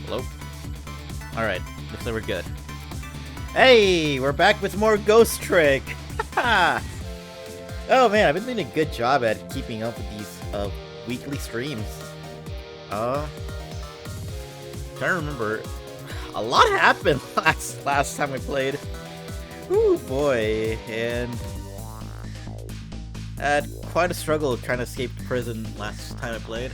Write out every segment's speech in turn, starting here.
Hello? Alright, looks like we're good. Hey! We're back with more Ghost Trick! Oh man, I've been doing a good job at keeping up with these weekly streams. Trying to remember, a lot happened last time I played. Ooh boy, and I had quite a struggle trying to escape prison last time I played.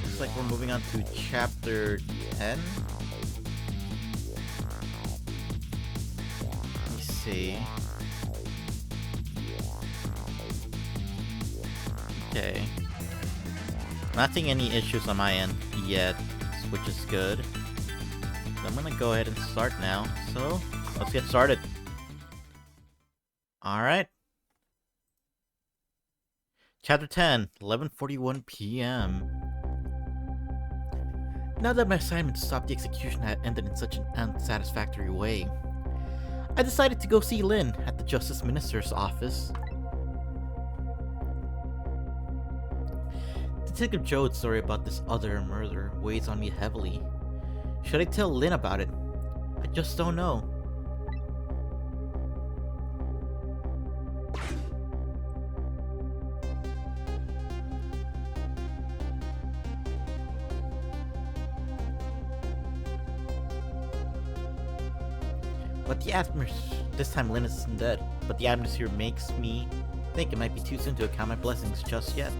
Looks like we're moving on to chapter 10. Let me see. Okay. Not seeing any issues on my end yet, which is good. So I'm gonna go ahead and start now. So, let's get started. Alright. Chapter 10, 11:41 p.m. Now that my assignment to stop the execution had ended in such an unsatisfactory way, I decided to go see Lynn at the Justice Minister's office. Detective Joe's story about this other murder weighs on me heavily. Should I tell Lynn about it? I just don't know. But the atmosphere, this time Lynn isn't dead, but the atmosphere makes me think it might be too soon to count my blessings just yet.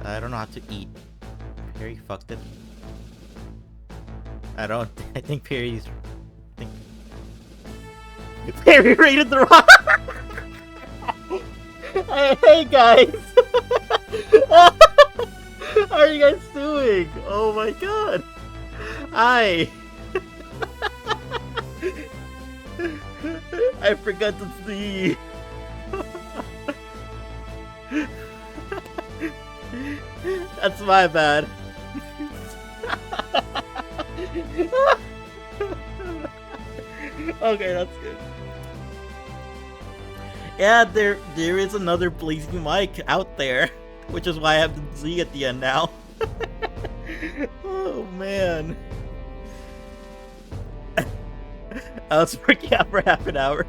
I don't know how to eat. Perry fucked it. I think Perry's... Perry raided the rock! Hey guys! How are you guys doing? Oh my god! Hi! I forgot to see! That's my bad. Okay, that's good. Yeah, there is another blazing mic out there, which is why I have the Z at the end now. Oh man. I was working out for half an hour.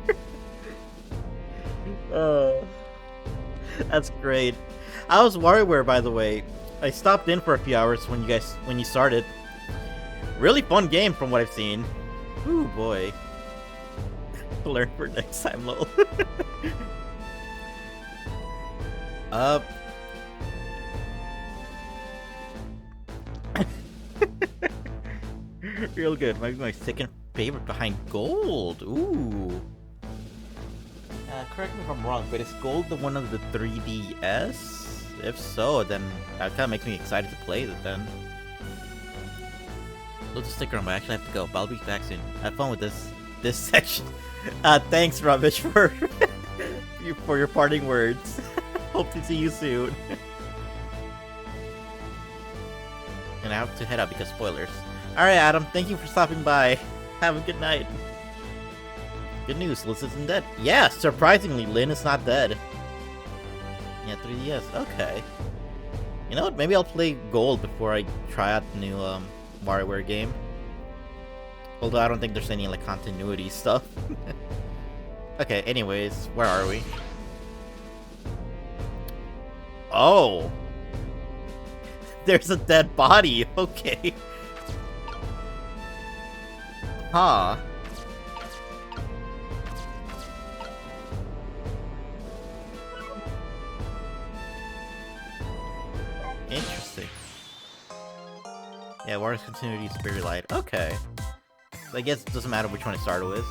That's great. I was WarioWare, by the way. I stopped in for a few hours when you started. Really fun game from what I've seen. Ooh boy. Learn for next time, lol. Real good. Might be my second favorite behind gold. Ooh. Correct me if I'm wrong, but is gold the one of the 3DS? If so, then that kind of makes me excited to play it then. Let's stick around, but I actually have to go. But I'll be back soon. Have fun with this section. Thanks, Rubbish, for your parting words. Hope to see you soon. And I have to head out because spoilers. Alright, Adam, thank you for stopping by. Have a good night. Good news, Liz isn't dead. Yeah, surprisingly, Lynn is not dead. Yeah, 3DS. Okay. You know what? Maybe I'll play Gold before I try out the new WarioWare game. Although I don't think there's any like continuity stuff. Okay. Anyways, where are we? Oh, there's a dead body. Okay. Huh. Interesting. Yeah, Wario's continuity is very light. Okay. So I guess it doesn't matter which one I started with.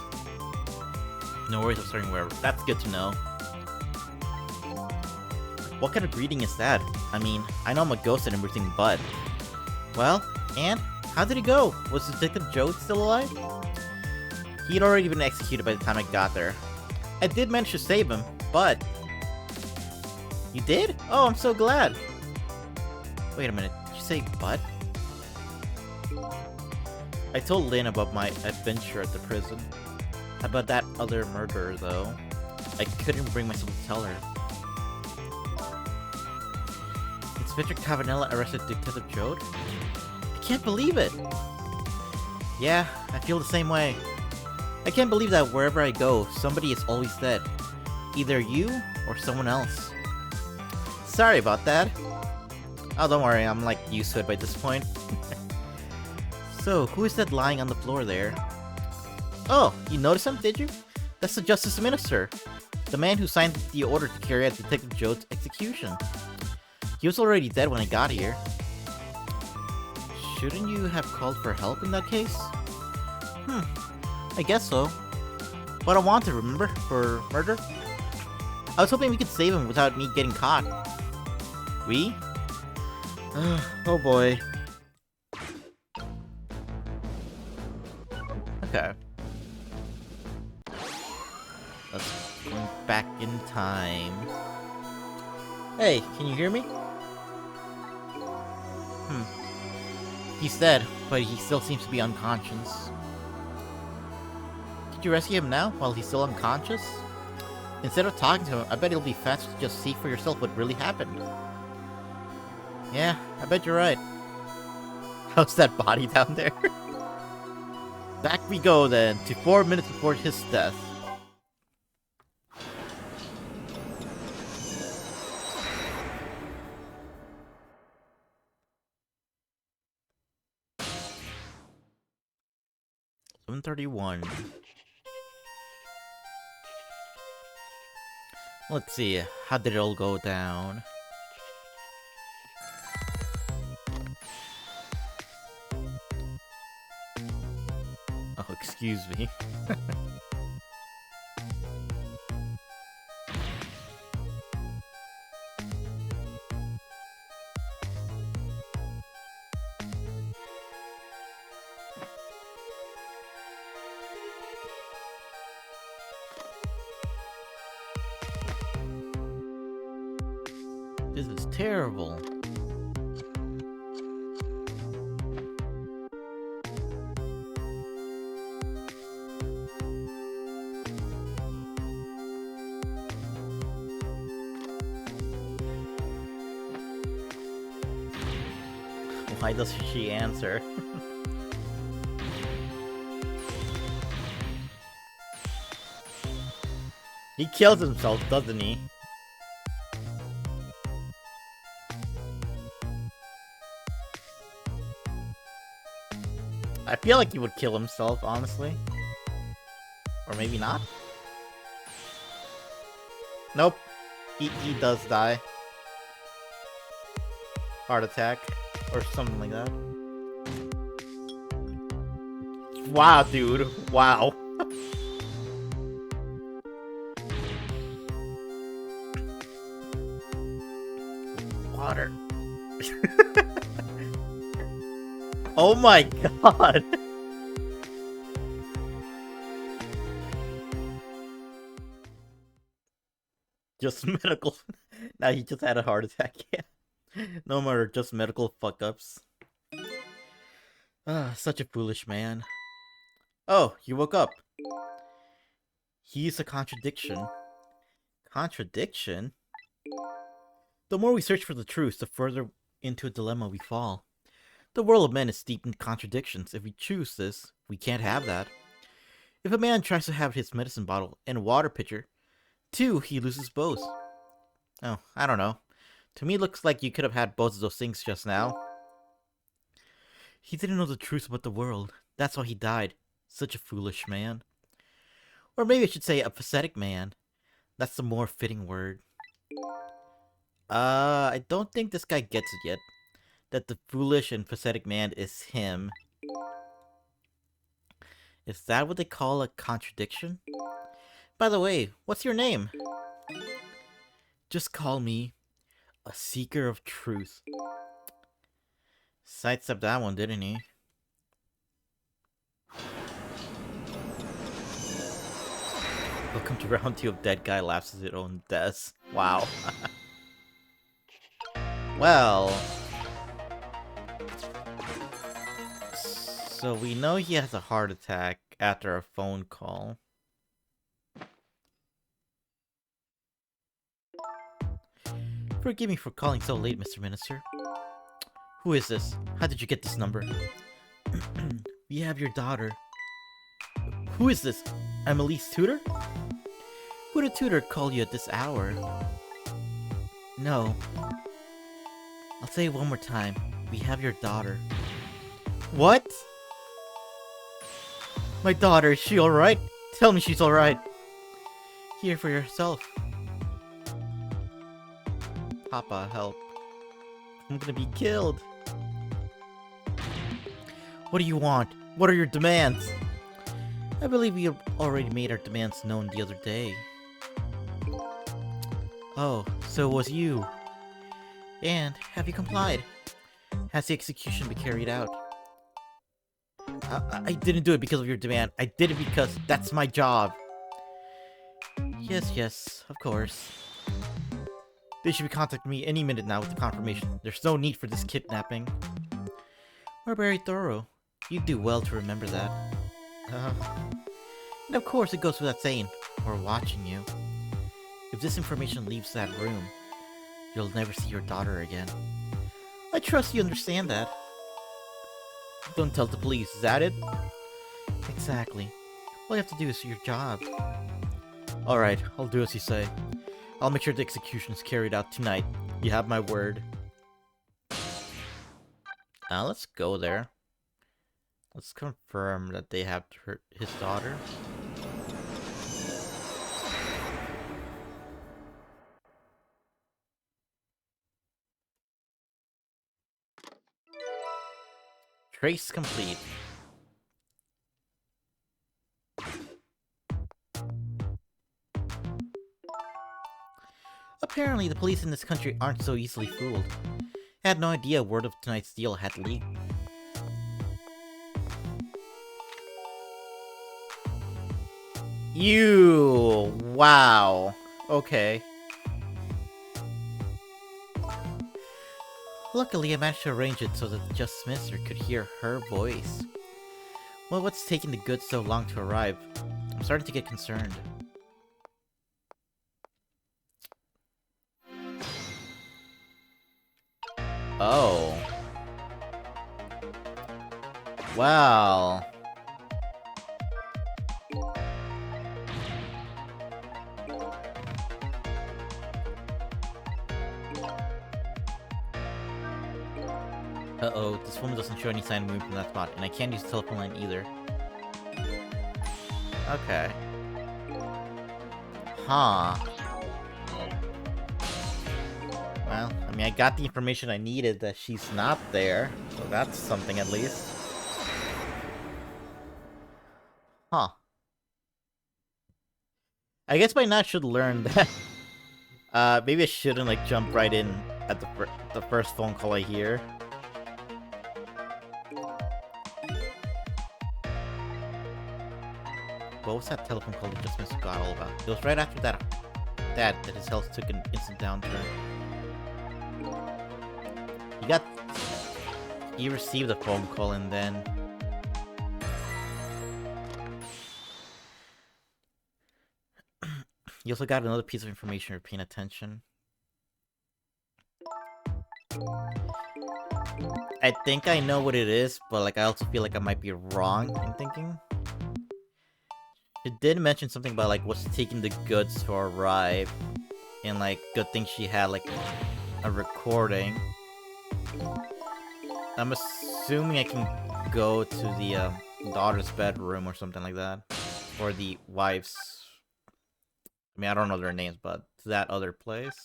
No worries of starting wherever. That's good to know. What kind of greeting is that? I mean, I know I'm a ghost and everything, but... Well, and? How did it go? Was Detective Joe still alive? He'd already been executed by the time I got there. I did manage to save him, but... You did? Oh, I'm so glad. Wait a minute, did you say but? I told Lynn about my adventure at the prison. About that other murderer, though. I couldn't bring myself to tell her. Inspector Cavanella arrested Detective Jode? I can't believe it! Yeah, I feel the same way. I can't believe that wherever I go, somebody is always dead. Either you or someone else. Sorry about that. Oh, don't worry, I'm like used to it by this point. So, who is that lying on the floor there? Oh, you noticed him, did you? That's the Justice Minister. The man who signed the order to carry out Detective Jode's execution. He was already dead when I got here. Shouldn't you have called for help in that case? I guess so. But I wanted, remember? For murder? I was hoping we could save him without me getting caught. We? Oh boy. Okay. Let's go back in time. Hey, can you hear me? He's dead, but he still seems to be unconscious. Could you rescue him now, while he's still unconscious? Instead of talking to him, I bet it'll be faster to just see for yourself what really happened. Yeah, I bet you're right. How's that body down there? Back we go then, to 4 minutes before his death. $7:31. Let's see, how did it all go down? Oh, excuse me. This is terrible. Why doesn't she answer? He kills himself, doesn't he? I feel like he would kill himself, honestly. Or maybe not? Nope. He does die. Heart attack. Or something like that. Wow, dude. Wow. Water. Oh my god. Just medical. Now he just had a heart attack. Yeah. No more just medical fuck-ups. Ah, such a foolish man. Oh, you woke up. He's a contradiction. Contradiction? The more we search for the truth, the further into a dilemma we fall. The world of men is steeped in contradictions. If we choose this, we can't have that. If a man tries to have his medicine bottle and a water pitcher, too, he loses both. Oh, I don't know. To me, it looks like you could have had both of those things just now. He didn't know the truth about the world. That's why he died. Such a foolish man. Or maybe I should say a pathetic man. That's the more fitting word. I don't think this guy gets it yet. That the foolish and pathetic man is him. Is that what they call a contradiction? By the way, what's your name? Just call me a seeker of truth. Sidestepped that one, didn't he? Welcome to round 2 of Dead Guy Laughs at His Own Death. Wow. Well. So we know he has a heart attack after a phone call. Forgive me for calling so late, Mr. Minister. Who is this? How did you get this number? We have your daughter. Who is this? Emily's tutor? Would a tutor call you at this hour? No. I'll say it one more time. We have your daughter. What? My daughter, is she alright? Tell me she's alright. Hear for yourself. Papa, help. I'm gonna be killed. What do you want? What are your demands? I believe we already made our demands known the other day. Oh, so it was you. And have you complied? Has the execution been carried out? I didn't do it because of your demand. I did it because that's my job. Yes, of course. They should be contacting me any minute now with the confirmation. There's no need for this kidnapping. We're very thorough. You do well to remember that. And of course it goes without saying, we're watching you. If this information leaves that room, you'll never see your daughter again. I trust you understand that. Don't tell the police, is that it? Exactly. All you have to do is do your job. Alright, I'll do as you say. I'll make sure the execution is carried out tonight. You have my word. Let's go there. Let's confirm that they have his daughter. Trace complete. Apparently, the police in this country aren't so easily fooled. I had no idea word of tonight's deal had leaked. Wow. Okay. Luckily, I managed to arrange it so that the Justice Minister could hear her voice. Well, what's taking the goods so long to arrive? I'm starting to get concerned. Oh. Wow. Uh-oh, this woman doesn't show any sign of moving from that spot, and I can't use the telephone line either. Okay. Huh. Well, I mean, I got the information I needed that she's not there, so that's something at least. Huh. I guess by now I should learn that. Maybe I shouldn't, like, jump right in at the first phone call I hear. What was that telephone call that Justice got all about? It was right after that his health took an instant downturn. He received a phone call and then... He also got another piece of information for paying attention. I think I know what it is, but like I also feel like I might be wrong in thinking. It did mention something about like what's taking the goods to arrive, and like good thing she had like a recording. I'm assuming I can go to the daughter's bedroom or something like that, or the wife's. I mean, I don't know their names, but to that other place.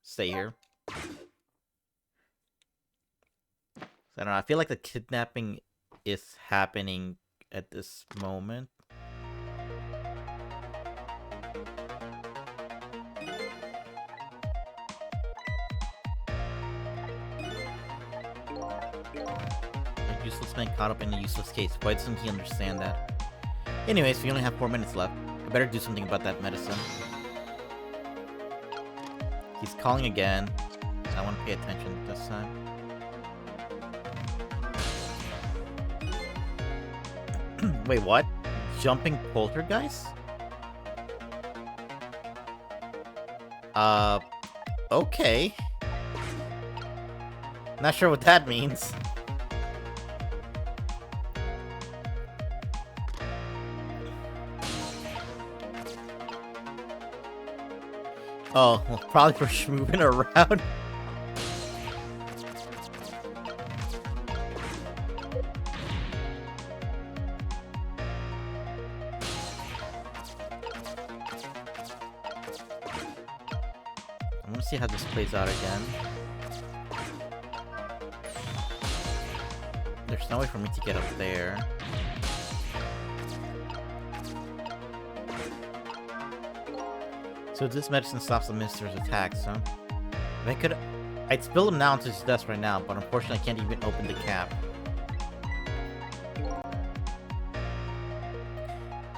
Stay here. I don't know. I feel like the kidnapping is happening at this moment. A useless man caught up in a useless case. Why doesn't he understand that? Anyways, we only have 4 minutes left. I better do something about that medicine. He's calling again. I want to pay attention this time. Wait, what? Jumping poltergeist? Okay. Not sure what that means. Oh, well, probably for moving around. I'm gonna see how this plays out again. There's no way for me to get up there. So this medicine stops the minister's attacks, huh? If I'd spill him now into his desk right now, but unfortunately I can't even open the cap.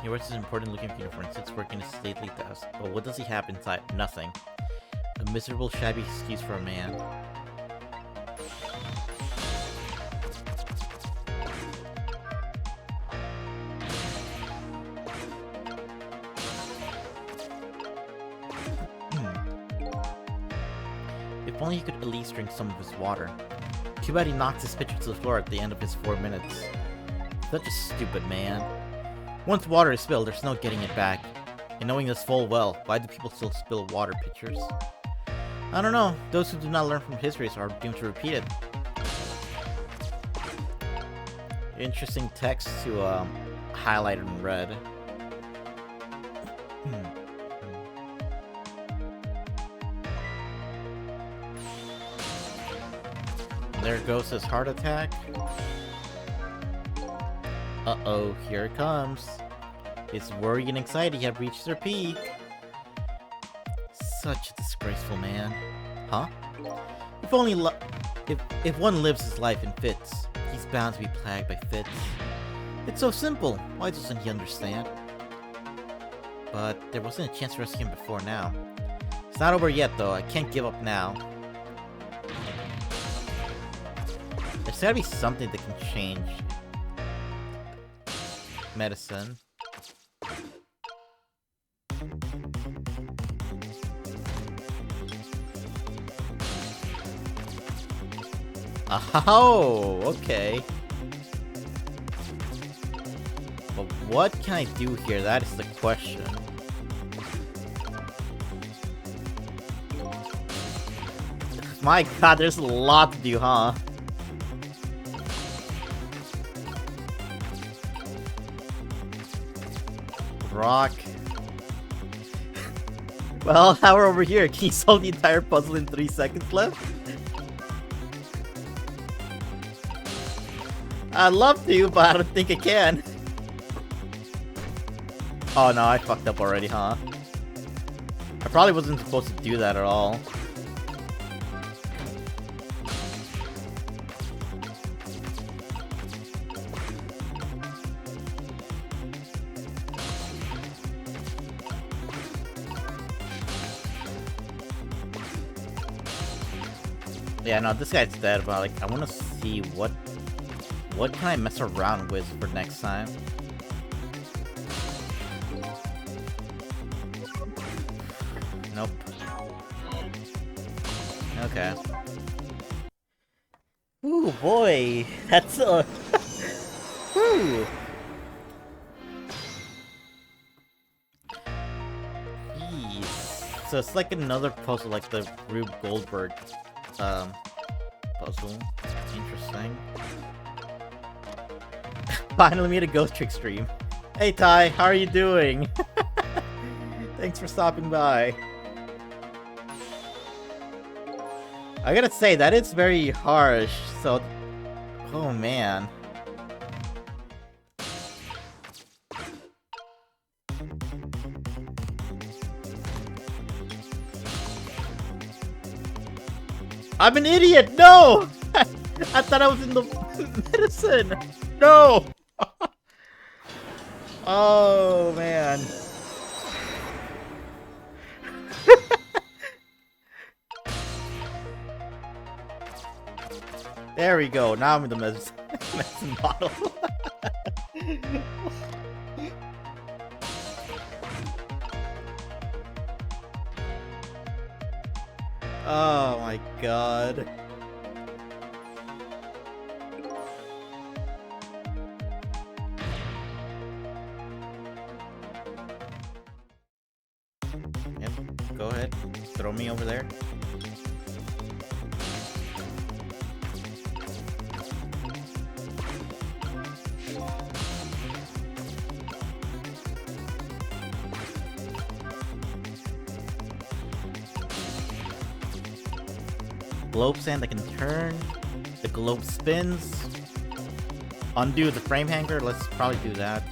He wears this important looking uniform and sits working his stately desk. But what does he have inside? Nothing. A miserable, shabby excuse for a man. If only he could at least drink some of his water. Too bad he knocked his pitcher to the floor at the end of his 4 minutes. Such a stupid man. Once water is spilled, there's no getting it back. And knowing this full well, why do people still spill water pitchers? I don't know. Those who do not learn from history are doomed to repeat it. Interesting text to highlight in red. There goes his heart attack. Uh-oh, here it comes. His worry and anxiety have reached their peak. Such a disgraceful man. Huh? If only if one lives his life in fits, he's bound to be plagued by fits. It's so simple. Why doesn't he understand? But there wasn't a chance to rescue him before now. It's not over yet, though. I can't give up now. There's gotta be something that can change. Medicine. Oh, okay. But what can I do here? That is the question. My god, there's a lot to do, huh? Rock. Well, now we're over here. Can you solve the entire puzzle in 3 seconds left? I'd love to, but I don't think I can. Oh no, I fucked up already, huh? I probably wasn't supposed to do that at all. Yeah, no, this guy's dead, but like, I want to see what can I mess around with for next time. Nope. Okay. Ooh, boy, that's a... Ooh. Jeez. So it's like another puzzle, like the Rube Goldberg puzzle. Interesting. Finally made a Ghost Trick stream. Hey Ty, how are you doing? Thanks for stopping by. I gotta say, that is very harsh, so... Oh man. I'm an idiot! No! I thought I was in the medicine! No! Oh, man. There we go. Now I'm in the medicine bottle. Oh my god. throw me over there? Globe stand that can turn. The globe spins. Undo the frame hanger. Let's probably do that.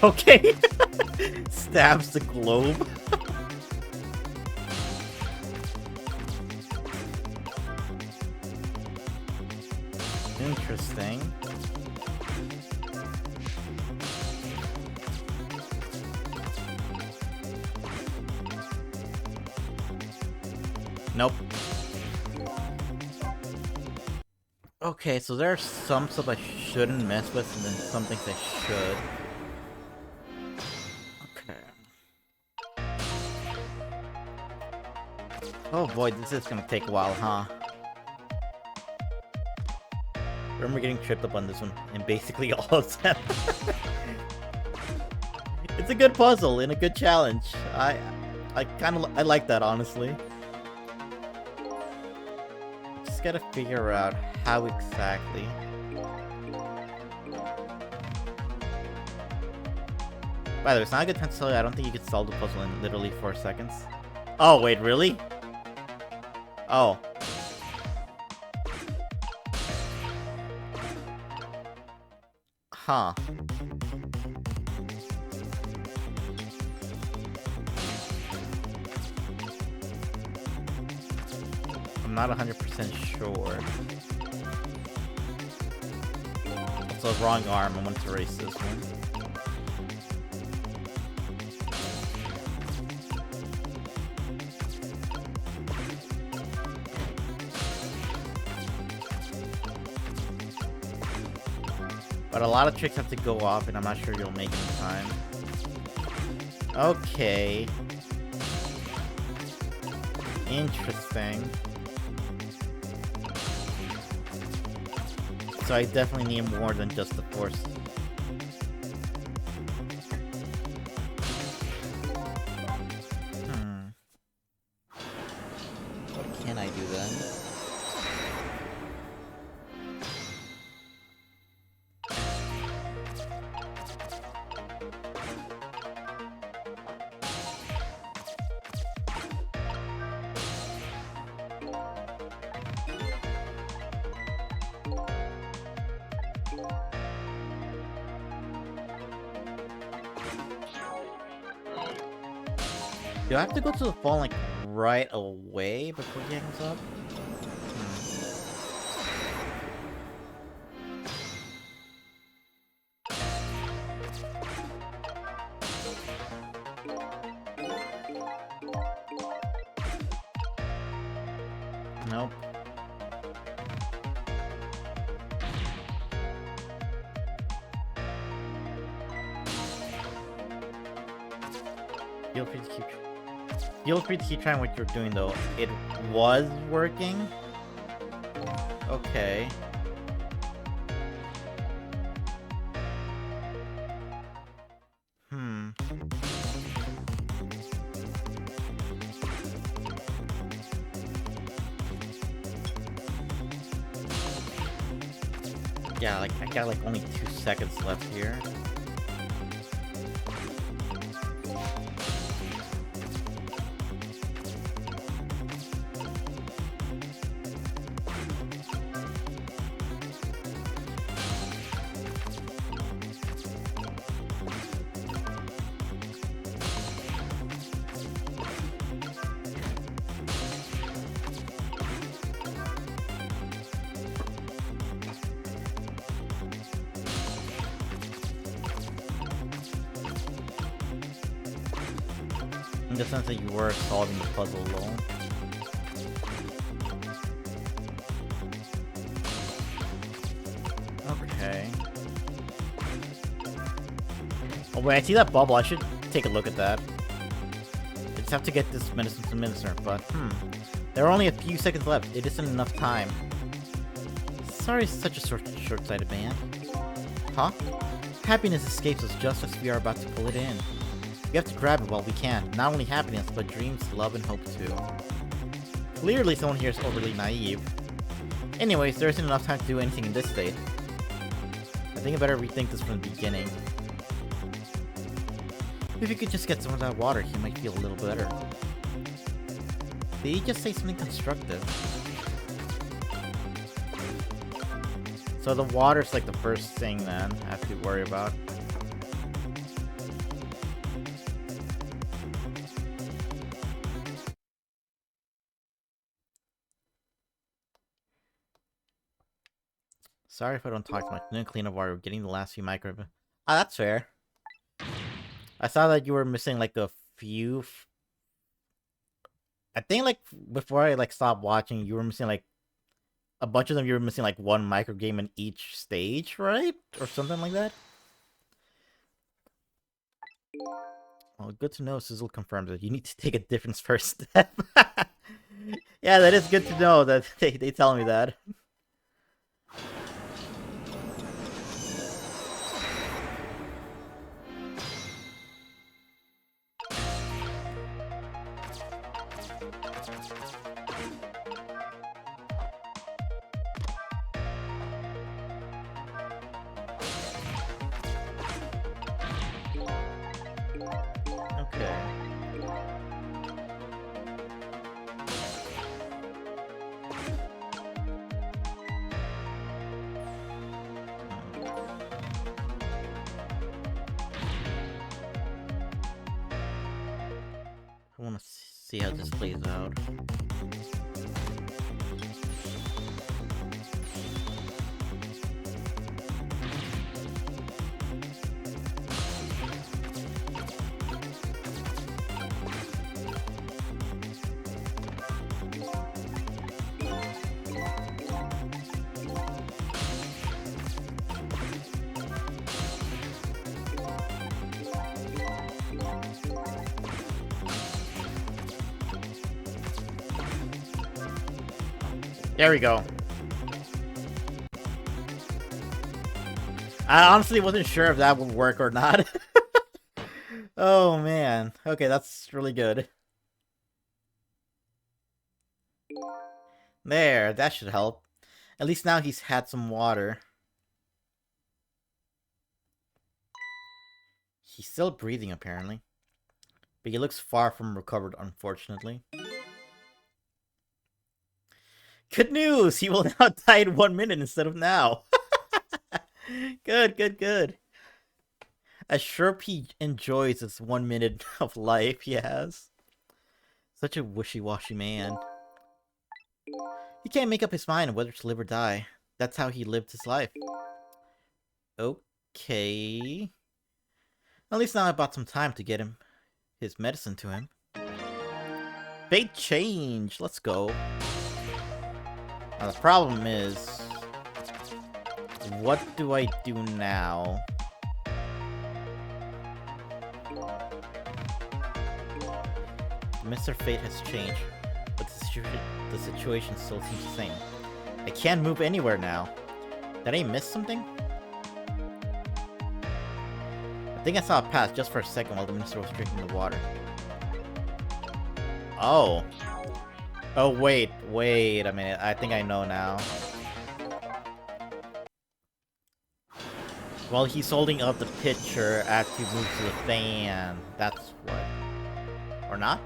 Okay. Stabs the globe. Interesting. Nope. Okay, so there are some stuff I shouldn't mess with, and then some things I should. Okay. Oh boy, this is gonna take a while, huh? I remember getting tripped up on this one, and basically all of them. It's a good puzzle and a good challenge. I like that, honestly. Just gotta figure out how exactly. By the way, it's not a good time to tell you, I don't think you could solve the puzzle in literally 4 seconds. Oh, wait, really? Oh. Huh. I'm not 100% sure. It's the wrong arm. I want to erase this one. But a lot of tricks have to go off, and I'm not sure you'll make it in time. Okay. Interesting. So I definitely need more than just the force. What can I do then? Do I have to go to the phone, like, right away before he hangs up? Nope. Feel free to keep trying what you're doing, though. It was working. Okay. Yeah, like, I got, like, only 2 seconds left here. In the sense that you were solving the puzzle alone. Okay. Oh wait, I see that bubble. I should take a look at that. I just have to get this medicine to minister, but there are only a few seconds left. It isn't enough time. Sorry, such a short-sighted man. Huh? Happiness escapes us just as we are about to pull it in. We have to grab it while we can. Not only happiness, but dreams, love, and hope too. Clearly someone here is overly naive. Anyways, there isn't enough time to do anything in this state. I think I better rethink this from the beginning. If you could just get some of that water, he might feel a little better. Did he just say something constructive? So the water's like the first thing then I have to worry about. Sorry if I don't talk too much. Didn't clean up water. We're getting the last few micro... Ah, that's fair. I saw that you were missing like a few... I think like before I like stopped watching, you were missing like a bunch of them. You were missing like one micro game in each stage, right? Or something like that. Well, good to know. Sizzle confirms that you need to take a different first step. Yeah, that is good to know that they tell me that. I want to see how this plays out. There we go. I honestly wasn't sure if that would work or not. Oh man. Okay, that's really good. There, that should help. At least now he's had some water. He's still breathing apparently. But he looks far from recovered, unfortunately. Good news! He will now die in 1 minute instead of now. Good, good, good. I sure he enjoys this 1 minute of life he has. Such a wishy-washy man. He can't make up his mind on whether to live or die. That's how he lived his life. Okay. At least now I bought some time to get him his medicine to him. Fate change! Let's go. Now the problem is, what do I do now? Mr. Fate has changed, but the situation still seems the same. I can't move anywhere now. Did I miss something? I think I saw a path just for a second while the minister was drinking the water. Oh. Oh, wait a minute. I think I know now. While he's holding up the pitcher, I have to move to the fan. That's what. Or not?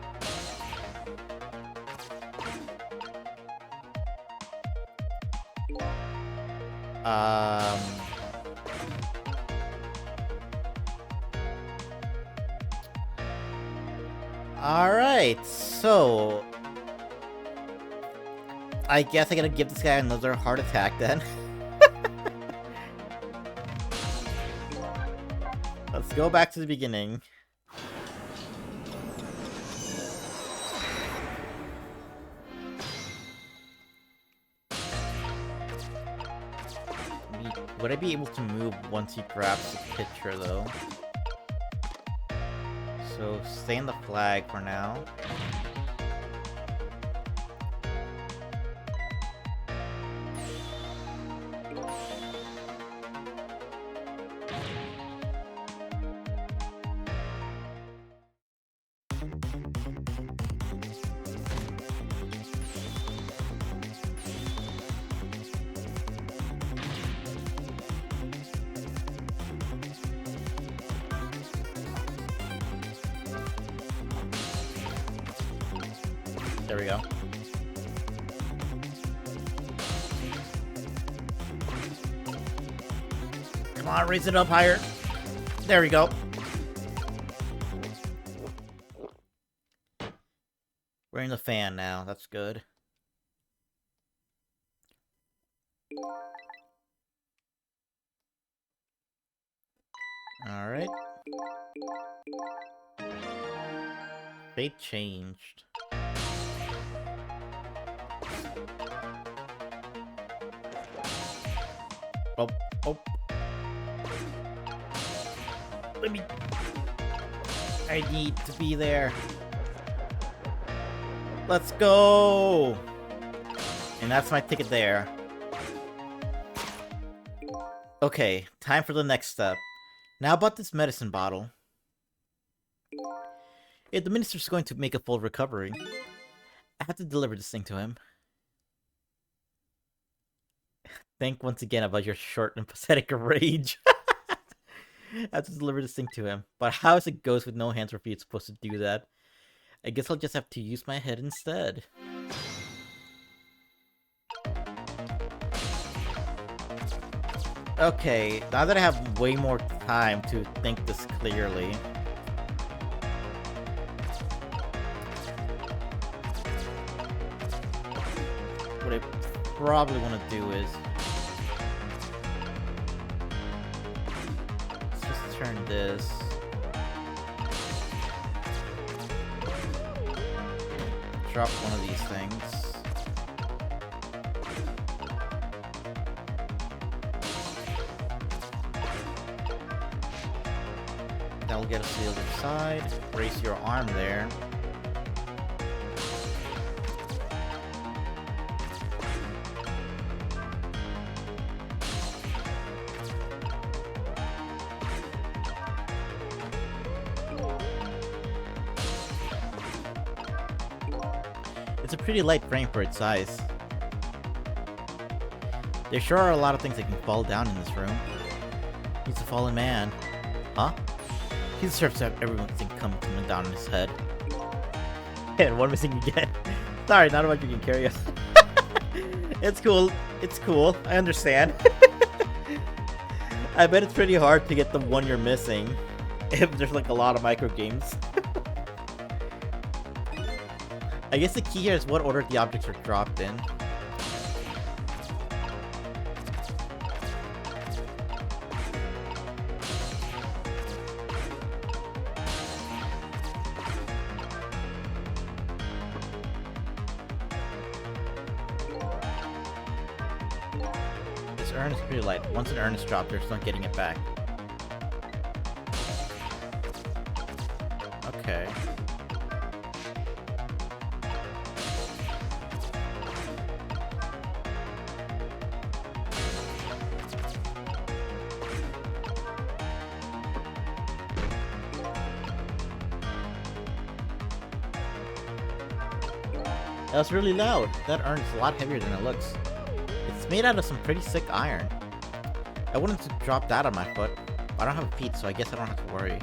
Alright, so... I guess I gotta give this guy another heart attack then. Let's go back to the beginning. Would I be able to move once he grabs the pitcher though? So stay in the flag for now. There we go. Come on, raise it up higher. There we go. We're in the fan now. That's good. Alright. Fate changed. Oh, oh. Let me... I need to be there. Let's go! And that's my ticket there. Okay, time for the next step. Now about this medicine bottle. If the minister's going to make a full recovery, I have to deliver this thing to him. Think once again about your short and pathetic rage. I have to deliver this thing to him. But how is a ghost with no hands or feet supposed to do that? I guess I'll just have to use my head instead. Okay, now that I have way more time to think this clearly. What I probably want to do is... let's just turn this... drop one of these things. That'll get us to the other side. Brace your arm there. It's a pretty light frame for its size. There sure are a lot of things that can fall down in this room. He's a fallen man. Huh? He deserves to have everything coming down on his head. And one missing again. Sorry, not much you can carry us. It's cool. It's cool. I understand. I bet it's pretty hard to get the one you're missing if there's like a lot of micro games. I guess the key here is what order the objects are dropped in. This urn is pretty light. Once an urn is dropped, there's no getting it back. Okay. That was really loud. That urn is a lot heavier than it looks. It's made out of some pretty sick iron. I wanted to drop that on my foot, but I don't have feet, so I guess I don't have to worry.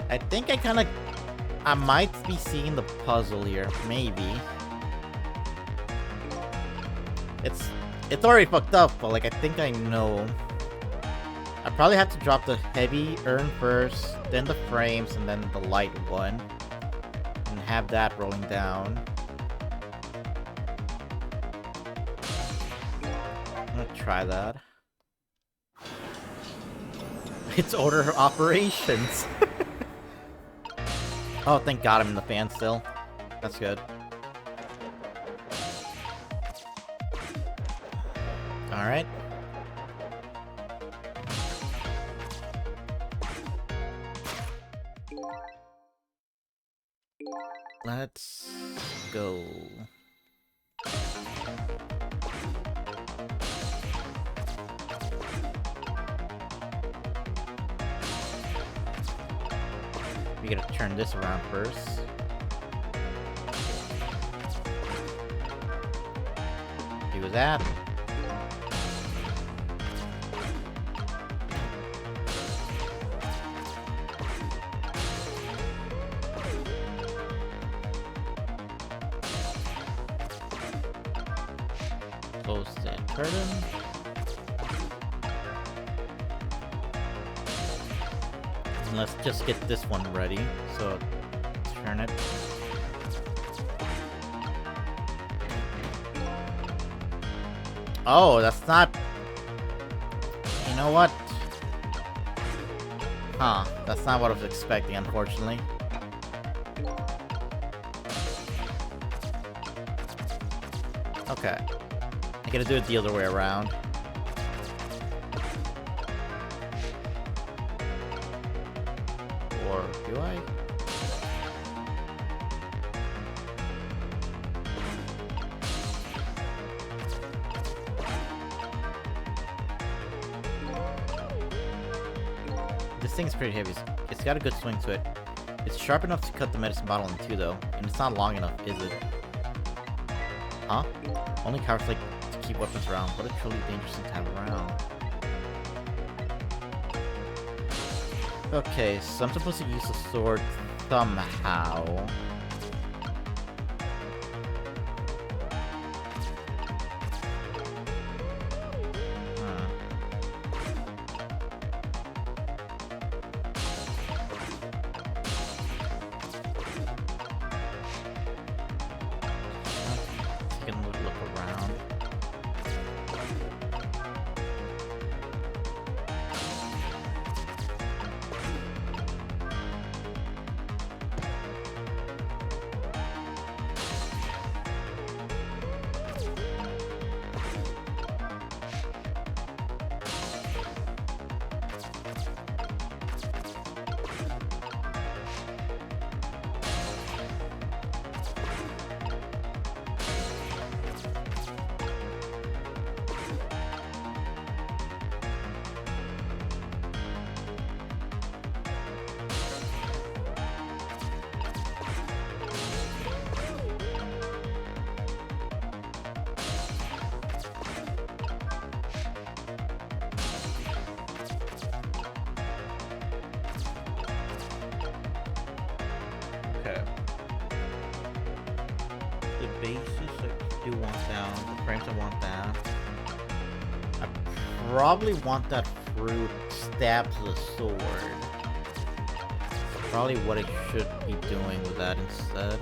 I think I might be seeing the puzzle here, maybe. It's already fucked up, but like I think I know. I probably have to drop the heavy urn first, then the frames, and then the light one. And have that rolling down. I'm gonna try that. It's order of operations. Oh, thank God I'm in the fan still. That's good. Alright. Let's go. You gotta turn this around first. Do that. Close that curtain. And let's just get this one ready. So turn it. Oh, that's not... You know what? Huh, that's not what I was expecting, unfortunately. Okay. I gotta do it the other way around. Or do I? This thing's pretty heavy. It's got a good swing to it. It's sharp enough to cut the medicine bottle in two, though. And it's not long enough, is it? Huh? Only cowards like to keep weapons around. What a truly dangerous thing to have around. Okay, so I'm supposed to use the sword somehow. Okay. The bases I do want down. The frames I want down. I probably want that fruit stabbed to the sword. Probably what I should be doing with that instead.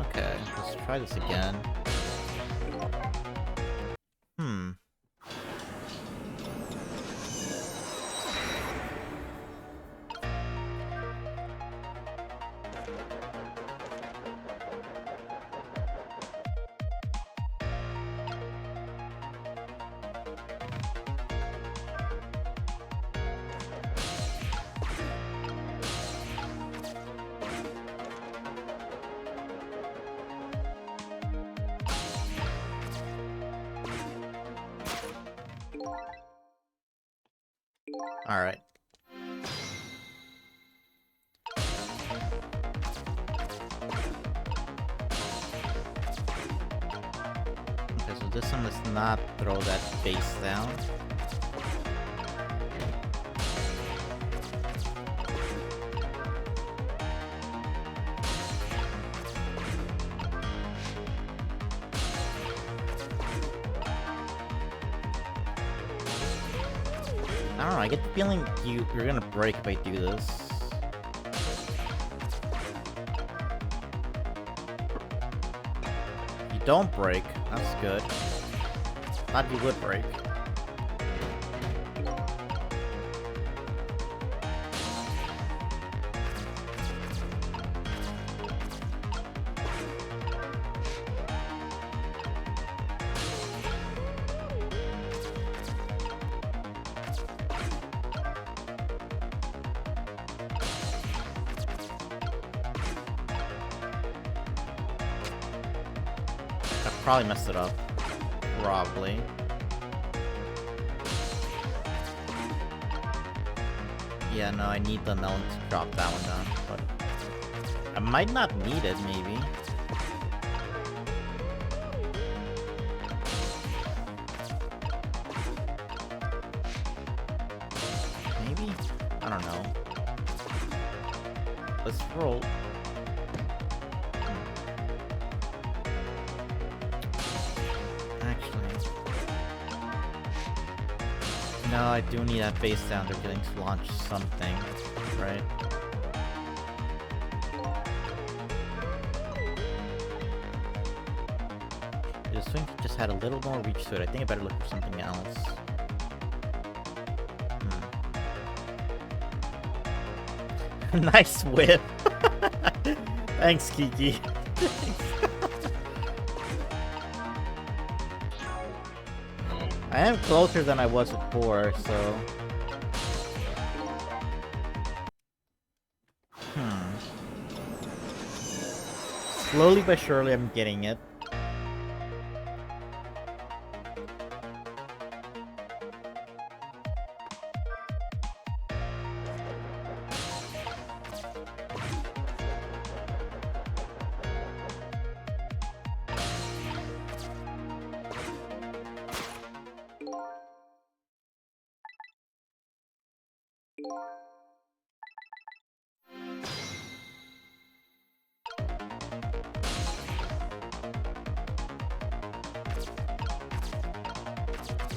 Okay, let's try this again. Alright. Okay, so this one, let's not throw that base down. I don't know, I get the feeling you're gonna break if I do this. You don't break, that's good. Thought you would break. probably messed it up. Probably. Yeah, no, I need the melon to drop that one down, but I might not need it, maybe. Maybe? I don't know. Let's roll. No, I do need that base down. They're getting to launch something, right? The swing just had a little more reach to it. I think I better look for something else. Nice whip! Thanks, Kiki. I am closer than I was before, so... Slowly but surely I'm getting it.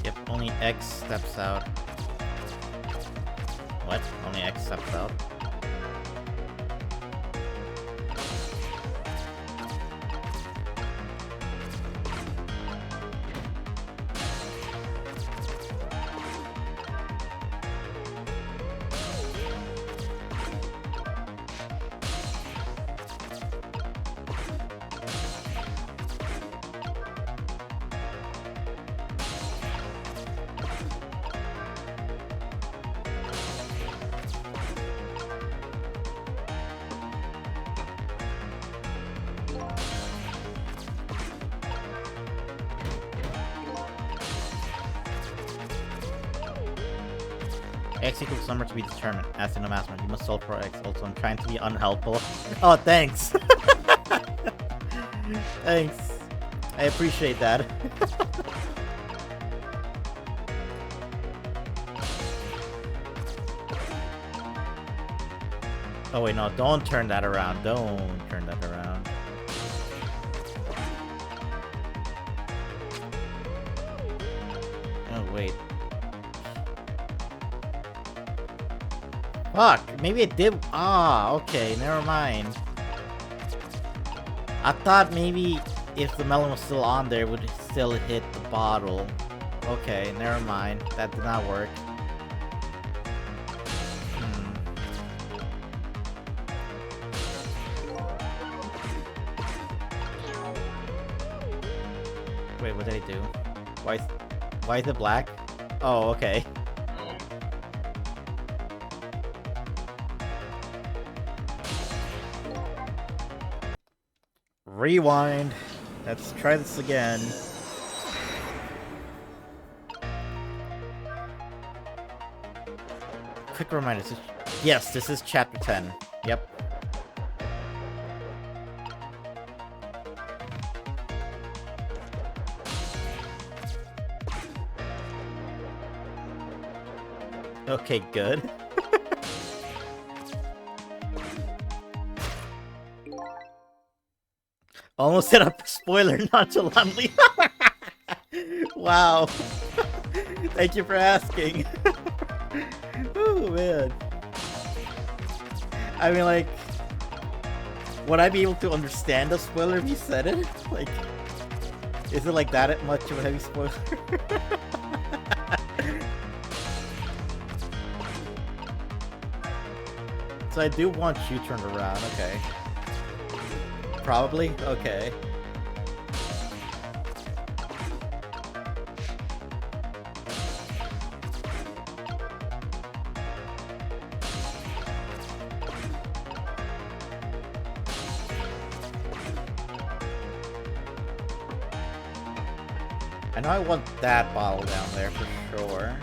Yep, only X steps out. What? Only X steps out? X equals number to be determined. As in a master, you must solve for X. Also, I'm trying to be unhelpful. Oh, thanks. Thanks. I appreciate that. Oh wait, no, don't turn that around. Don't turn that around. Oh wait. Fuck, maybe it did. Ah, okay, never mind. I thought maybe if the melon was still on there, it would still hit the bottle. Okay, never mind. That did not work. Wait, what did I do? Why is it black? Oh, okay. Rewind. Let's try this again. Quick reminder. Yes, this is chapter 10. Yep. Okay, good. Almost set up a spoiler nonchalantly. Wow. Thank you for asking. Oh, man. I mean, like, would I be able to understand a spoiler if you said it? Like, is it like that much of a heavy spoiler? So I do want you turned around, okay. Probably? Okay. I know I want that bottle down there for sure.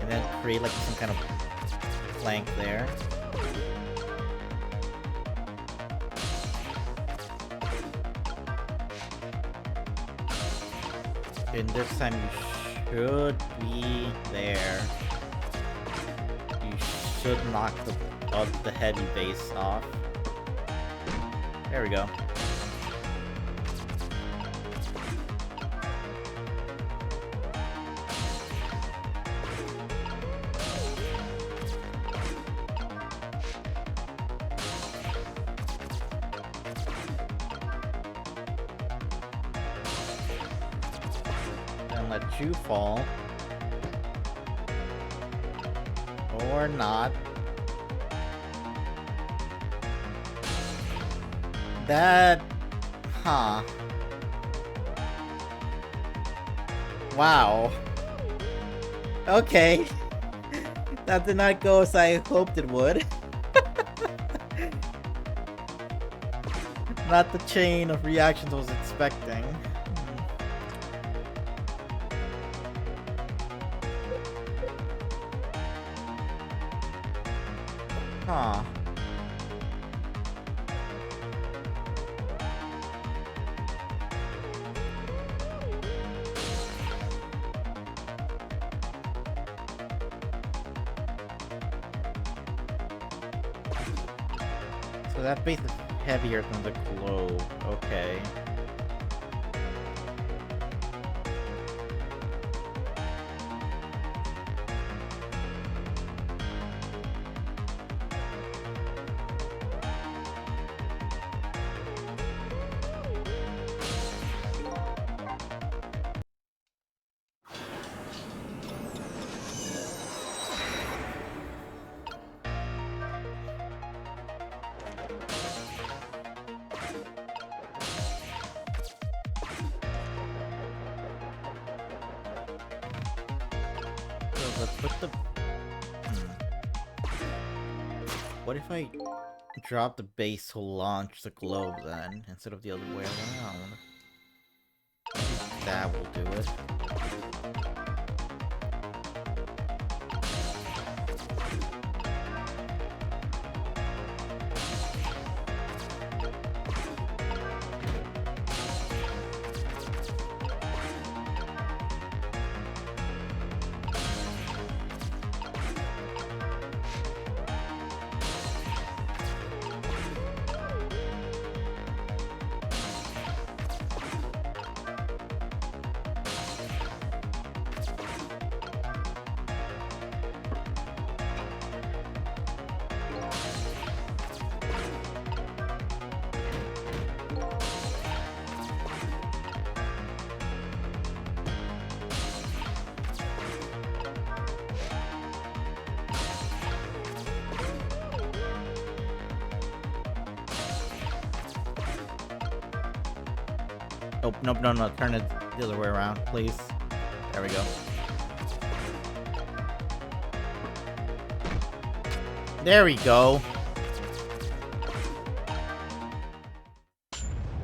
And then create like some kind of flank there. And this time you should be there. You should knock the heavy base off. There we go. Then let you fall. Or not. That... Huh. Wow. Okay. That did not go as I hoped it would. Not the chain of reactions I was expecting. Huh. So that base is heavier than the globe. Okay. So let's put the... What if I drop the base to launch the globe then, instead of the other way around? That will do it. Oh, nope, no, turn it the other way around, please. There we go. There we go.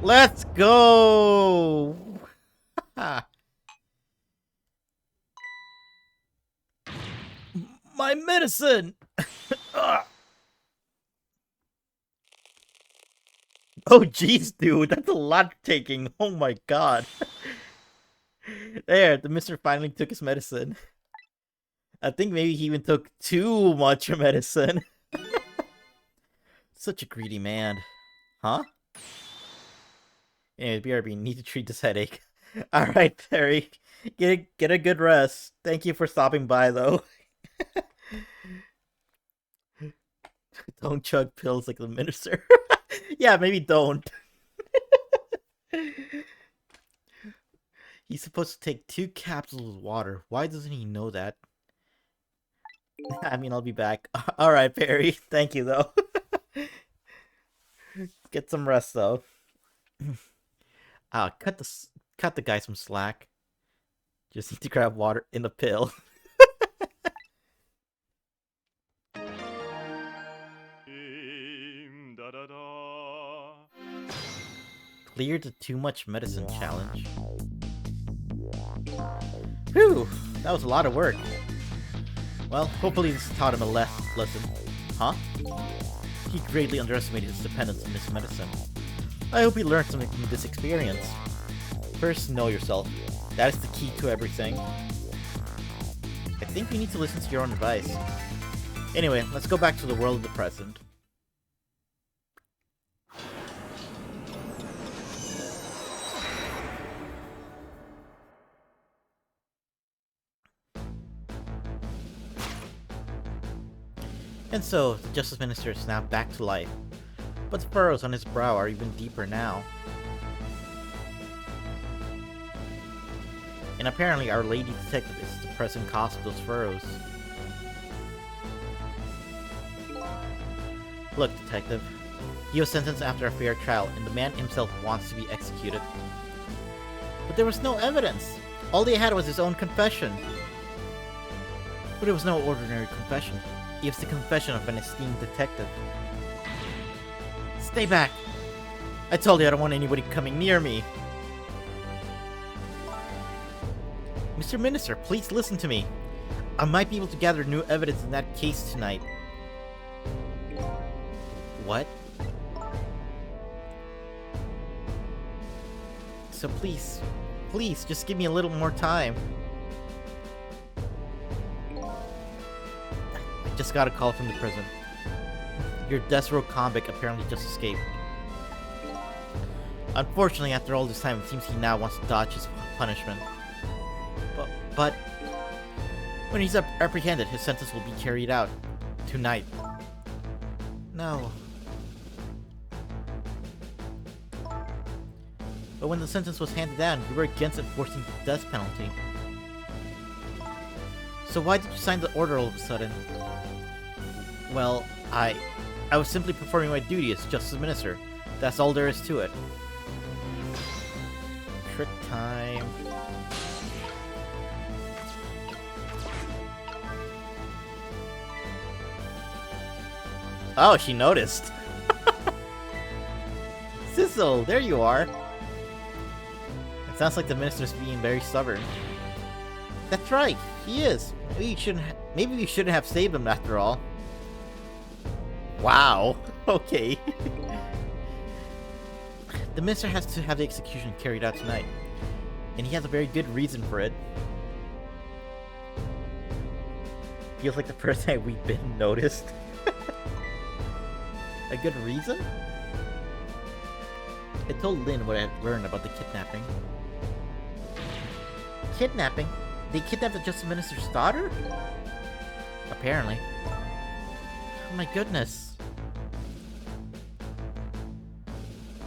Let's go! My medicine! Oh jeez, dude, that's a lot taking. Oh my god. There, the mister finally took his medicine. I think maybe he even took too much medicine. Such a greedy man. Huh? Anyway, BRB, need to treat this headache. Alright, Perry. Get a good rest. Thank you for stopping by, though. Don't chug pills like the minister. Yeah, maybe don't. He's supposed to take 2 capsules of water. Why doesn't he know that? I mean, I'll be back. Alright, Perry. Thank you, though. Get some rest, though. Cut the guy some slack. Just need to grab water in the pill. Clear the too much medicine challenge. Whew, that was a lot of work. Well, hopefully this taught him a lesson. Huh? He greatly underestimated his dependence on this medicine. I hope he learned something from this experience. First, know yourself. That is the key to everything. I think you need to listen to your own advice. Anyway, let's go back to the world of the present. And so, the Justice Minister is now back to life. But the furrows on his brow are even deeper now. And apparently our lady detective is the present cause of those furrows. Look, detective. He was sentenced after a fair trial, and the man himself wants to be executed. But there was no evidence! All they had was his own confession. But it was no ordinary confession. It was the confession of an esteemed detective. Stay back! I told you I don't want anybody coming near me! Mr. Minister, please listen to me. I might be able to gather new evidence in that case tonight. What? So please, just give me a little more time. I just got a call from the prison. Your death row convict apparently just escaped. Unfortunately, after all this time, it seems he now wants to dodge his punishment. But when he's apprehended, his sentence will be carried out. Tonight. No. But when the sentence was handed down, you were against enforcing the death penalty. So why did you sign the order all of a sudden? Well, I was simply performing my duty as Justice Minister. That's all there is to it. Trick time. Oh, she noticed. Sizzle, there you are. It sounds like the minister's being very stubborn. That's right, he is. Maybe we shouldn't have saved him after all. Wow. Okay. The minister has to have the execution carried out tonight, and he has a very good reason for it. Feels like the first time we've been noticed. A good reason? I told Lynn what I had learned about the kidnapping. Kidnapping? They kidnapped the Justice Minister's daughter? Apparently. Oh my goodness.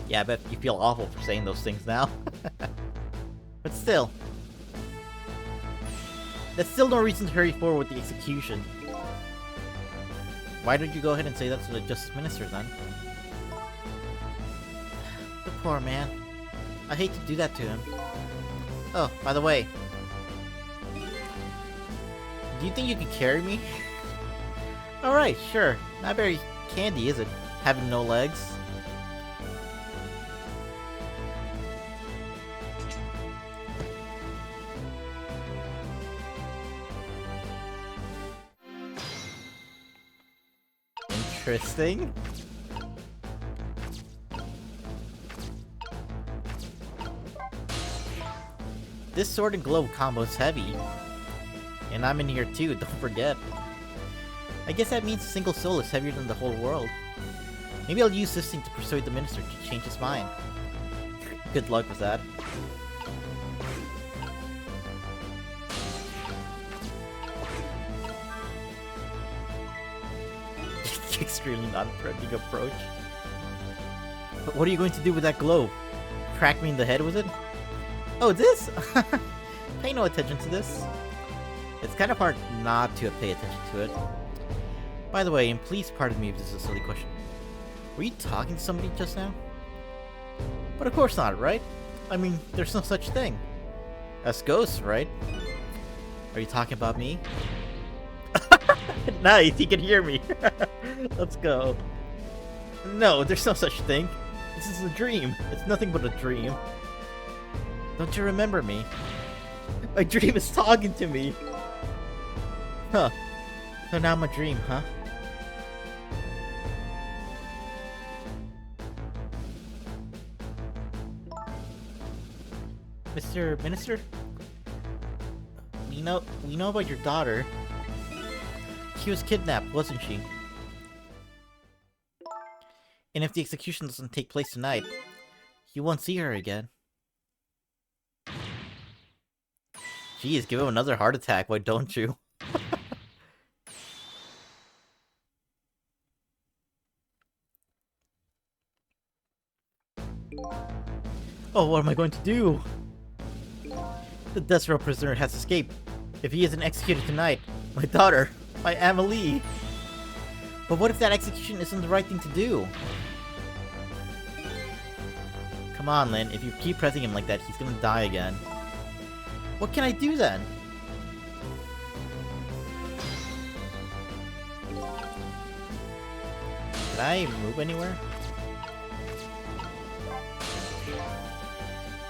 Yeah, I bet you feel awful for saying those things now. But still. That's still no reason to hurry forward with the execution. Why don't you go ahead and say that to the Justice Minister, then? The poor man. I hate to do that to him. Oh, by the way. Do you think you could carry me? Alright, sure. Not very candy, is it? Having no legs? Interesting. This sword and glove combo is heavy. And I'm in here too, don't forget. I guess that means a single soul is heavier than the whole world. Maybe I'll use this thing to persuade the minister to change his mind. Good luck with that. Extremely non-threatening approach. But what are you going to do with that globe? Crack me in the head with it? Oh, this? Pay no attention to this. It's kind of hard not to pay attention to it. By the way, and please pardon me if this is a silly question. Were you talking to somebody just now? But of course not, right? I mean, there's no such thing. Us ghosts, right? Are you talking about me? Nice, he can hear me. Let's go. No, there's no such thing. This is a dream. It's nothing but a dream. Don't you remember me? My dream is talking to me. Huh. So now I'm a dream, huh? Mr. Minister? We know about your daughter. She was kidnapped, wasn't she? And if the execution doesn't take place tonight, you won't see her again. Jeez, give him another heart attack, why don't you? Oh, what am I going to do? The death row prisoner has escaped. If he isn't executed tonight, my daughter, my Amelie. But what if that execution isn't the right thing to do? Come on, Lynn. If you keep pressing him like that, he's gonna die again. What can I do then? Can I move anywhere?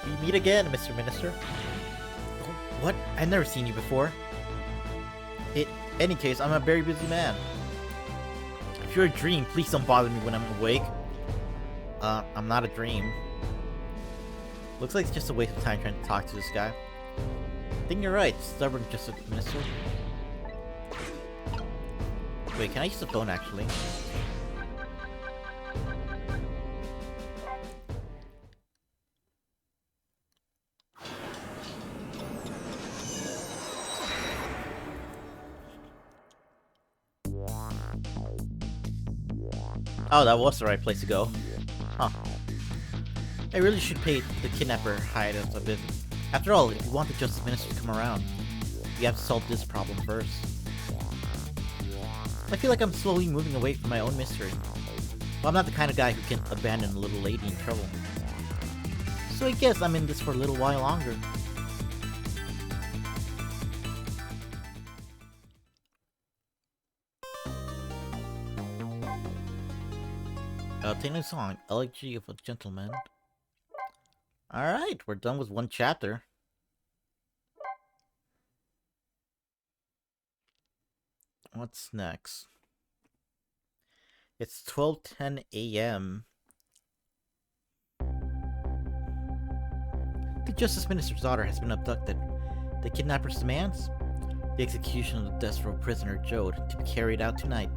We meet again, Mr. Minister. Oh, what? I've never seen you before. In any case, I'm a very busy man. If you're a dream, please don't bother me when I'm awake. I'm not a dream. Looks like it's just a waste of time trying to talk to this guy. I think you're right, stubborn just a minister. Wait, can I use the phone actually? Oh, that was the right place to go. Huh. I really should pay the kidnapper hideout a visit. After all, if you want the Justice Minister to come around, you have to solve this problem first. I feel like I'm slowly moving away from my own mystery. But I'm not the kind of guy who can abandon a little lady in trouble. So I guess I'm in this for a little while longer. Obtain song, Elegy of a Gentleman. Alright, we're done with one chapter. What's next? It's 12:10 a.m. The Justice Minister's daughter has been abducted. The kidnapper's demands? The execution of the death row prisoner Jode to be carried out tonight.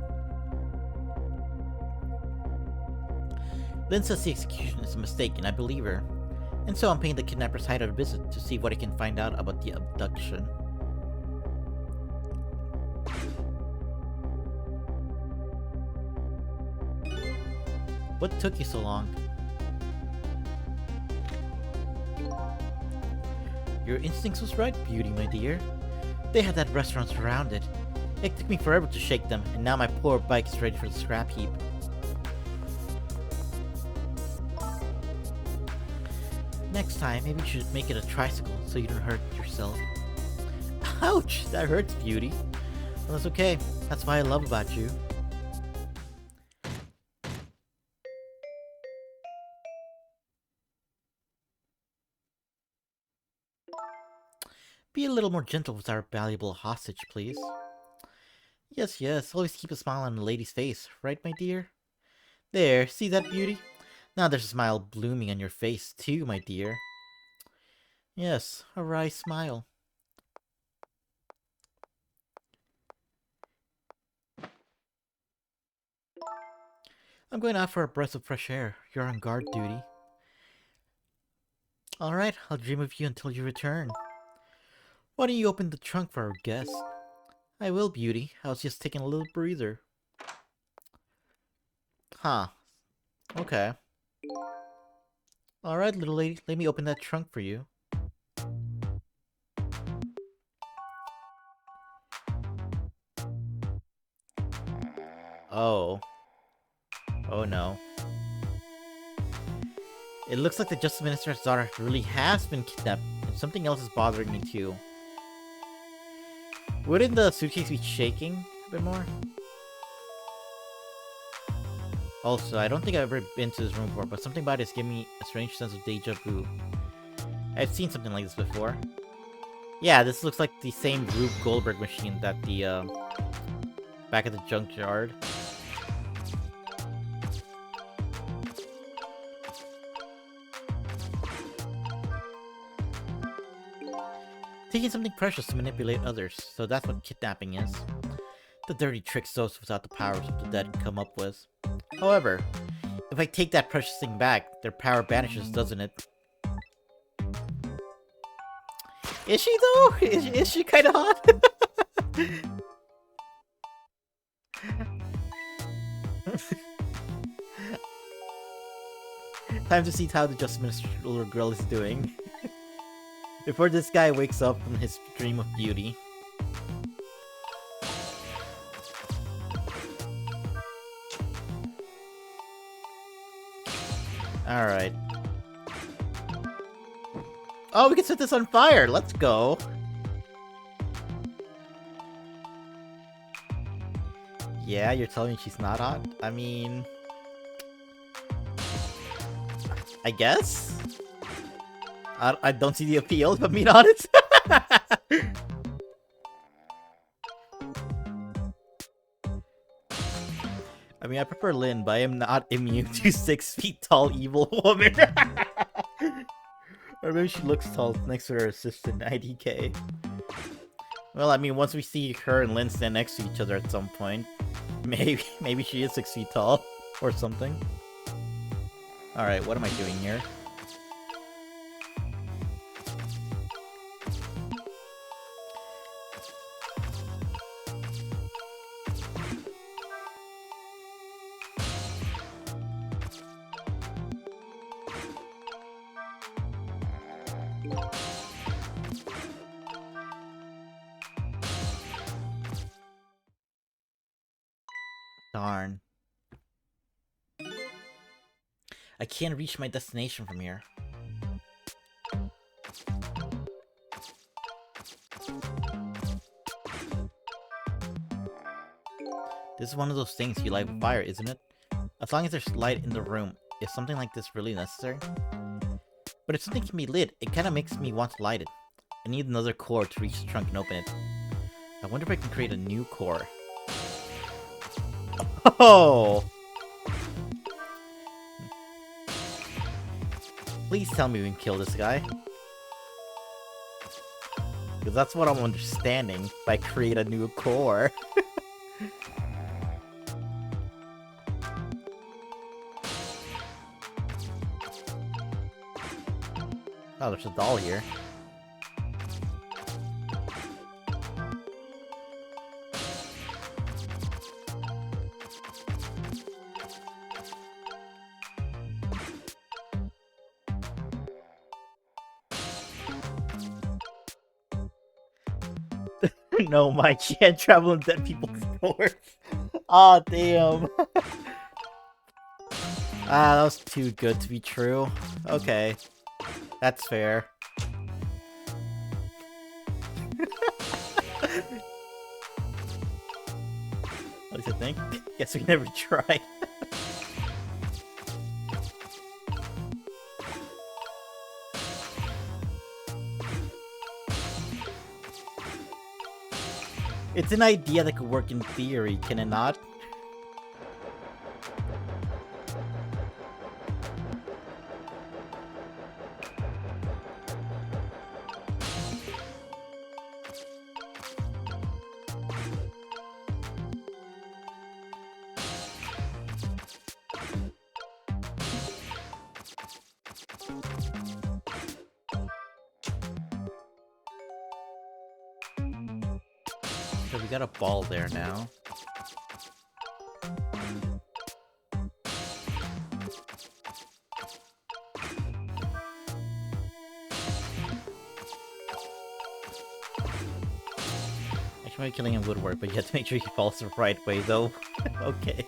Lynn says the execution is a mistake, and I believe her. And so I'm paying the kidnapper's hideout a visit to see what I can find out about the abduction. What took you so long? Your instincts was right, Beauty, my dear. They had that restaurant surrounded. It took me forever to shake them, and now my poor bike is ready for the scrap heap. Next time, maybe you should make it a tricycle so you don't hurt yourself. Ouch! That hurts, Beauty. Well, that's okay. That's what I love about you. Be a little more gentle with our valuable hostage, please. Yes, yes. Always keep a smile on a lady's face, right, my dear? There, see that, Beauty? Now there's a smile blooming on your face, too, my dear. Yes, a wry smile. I'm going out for a breath of fresh air. You're on guard duty. Alright, I'll dream of you until you return. Why don't you open the trunk for our guest? I will, Beauty. I was just taking a little breather. Huh. Okay. Alright, little lady, let me open that trunk for you. Oh. Oh no. It looks like the Justice Minister's daughter really has been kidnapped, and something else is bothering me too. Wouldn't the suitcase be shaking a bit more? Also, I don't think I've ever been to this room before, but something about it's giving me a strange sense of deja vu. I've seen something like this before. Yeah, this looks like the same Rube Goldberg machine that the, back at the junkyard. Taking something precious to manipulate others, so that's what kidnapping is. The dirty tricks those without the powers of the dead come up with. However, if I take that precious thing back, their power vanishes, doesn't it? Is she though? Is she kind of hot? Time to see how the Just Minstrel Girl is doing. Before this guy wakes up from his dream of beauty. Alright. Oh, we can set this on fire! Let's go! Yeah, you're telling me she's not hot? I mean... I guess? I don't see the appeal, if I'm being honest. I mean, I prefer Lynn, but I am not immune to 6 feet tall evil woman. Or maybe she looks tall next to her assistant, IDK. Well, I mean, once we see her and Lynn stand next to each other at some point, maybe she is 6 feet tall, or something. Alright, what am I doing here? Darn. I can't reach my destination from here. This is one of those things you light with fire, isn't it? As long as there's light in the room, is something like this really necessary? But if something can be lit, it kinda makes me want to light it. I need another core to reach the trunk and open it. I wonder if I can create a new core. Oh! Please tell me we can kill this guy. Because that's what I'm understanding by create a new core. Oh, there's a doll here. No, Mike, you can't travel in dead people's doors. Aw, damn. Ah, that was too good to be true. Okay. That's fair. What does it think? Guess we never tried. It's an idea that could work in theory, can it not? So we got a ball there now. Actually, killing him would work, but you have to make sure he falls the right way, though. Okay.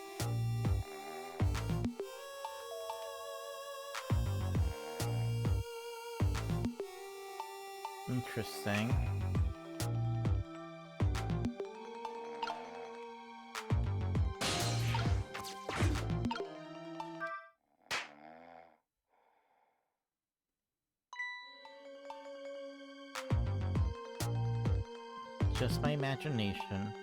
Interesting. Just my imagination.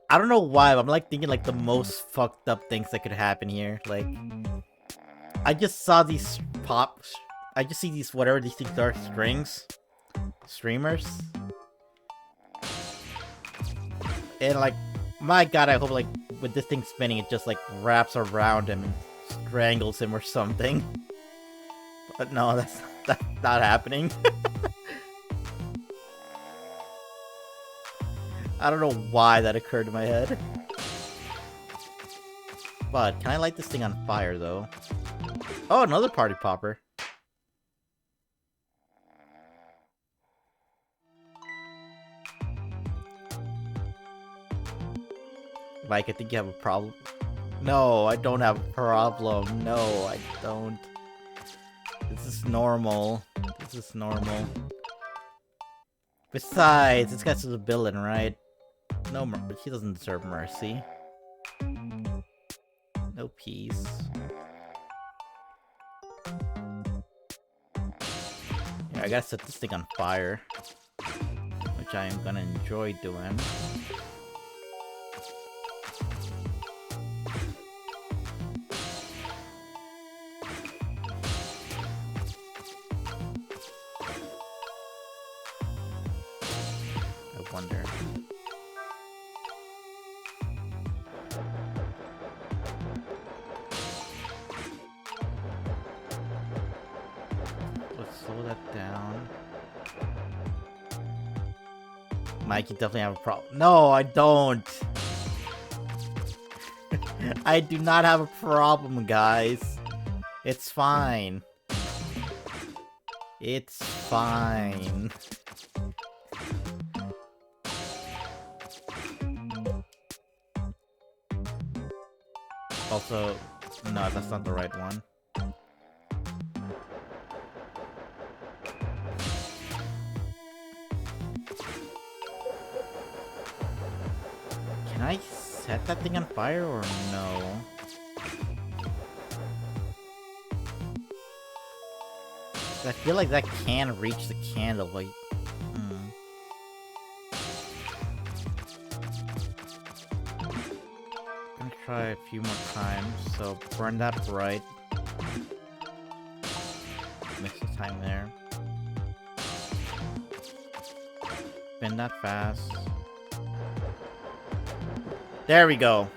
I don't know why, but I'm like thinking like the most fucked up things that could happen here. Like, I just saw these I just see these, whatever these things are, streamers. And like, my god, I hope like with this thing spinning, it just like wraps around him and strangles him or something. But no, that's not happening. I don't know why that occurred in my head. But can I light this thing on fire though? Oh, another party popper. Mike, I think you have a problem. No, I don't have a problem. No, I don't. This is normal. This is normal. Besides, this guy's a villain, right? No, he doesn't deserve mercy. No peace. Yeah, I gotta set this thing on fire. Which I am gonna enjoy doing. I wonder. Let's slow that down. Mike, you definitely have a problem. No, I don't. I do not have a problem, guys. It's fine. It's fine. Also, no, that's not the right one. Can I set that thing on fire or no? I feel like that can reach the candle, like... I'm gonna try a few more times, so burn that bright. Miss the time there. Spin that fast. There we go.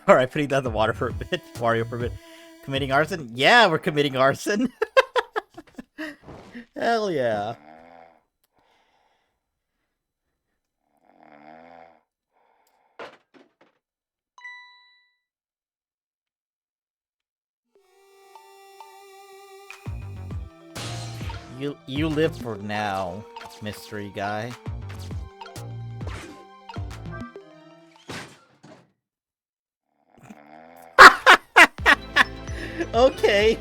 Alright, putting down the water for a bit. Wario for a bit. Committing arson? Yeah, we're committing arson. Hell yeah. You live for now, mystery guy. Okay.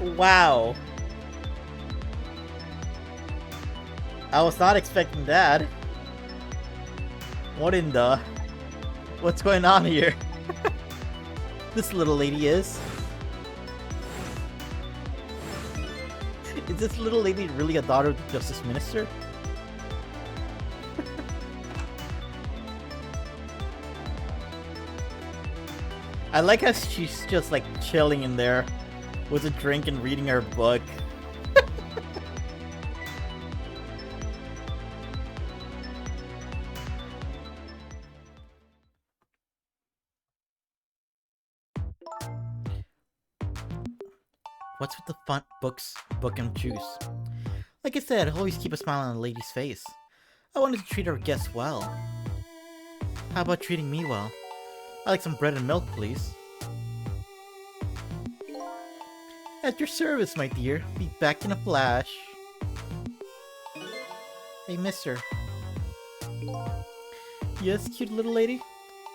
Wow. I was not expecting that. What in the... What's going on here? This little lady is. Is this little lady really a daughter of the Justice Minister? I like how she's just like chilling in there with a drink and reading her book. What's with the fun book and juice? Like I said, always keep a smile on a lady's face. I wanted to treat our guests well. How about treating me well? I'd like some bread and milk, please. At your service, my dear. Be back in a flash. Hey, mister. Yes, cute little lady?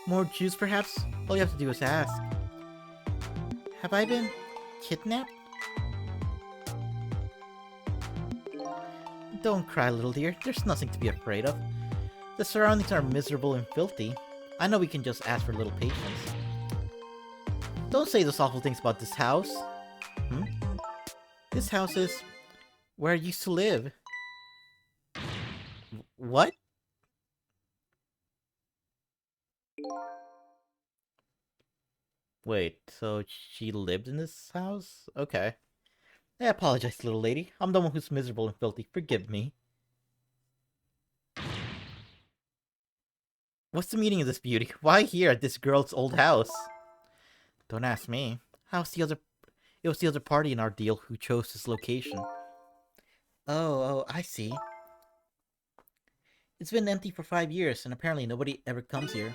More Jews, perhaps? All you have to do is ask. Have I been kidnapped? Don't cry, little dear. There's nothing to be afraid of. The surroundings are miserable and filthy. I know we can just ask for a little patience. Don't say those awful things about this house. Hmm? This house is where I used to live. What? Wait, so she lived in this house? Okay. I apologize, little lady. I'm the one who's miserable and filthy. Forgive me. What's the meaning of this, beauty? Why here at this girl's old house? Don't ask me. It was the other party in our deal who chose this location. Oh, I see. It's been empty for 5 years, and apparently nobody ever comes here.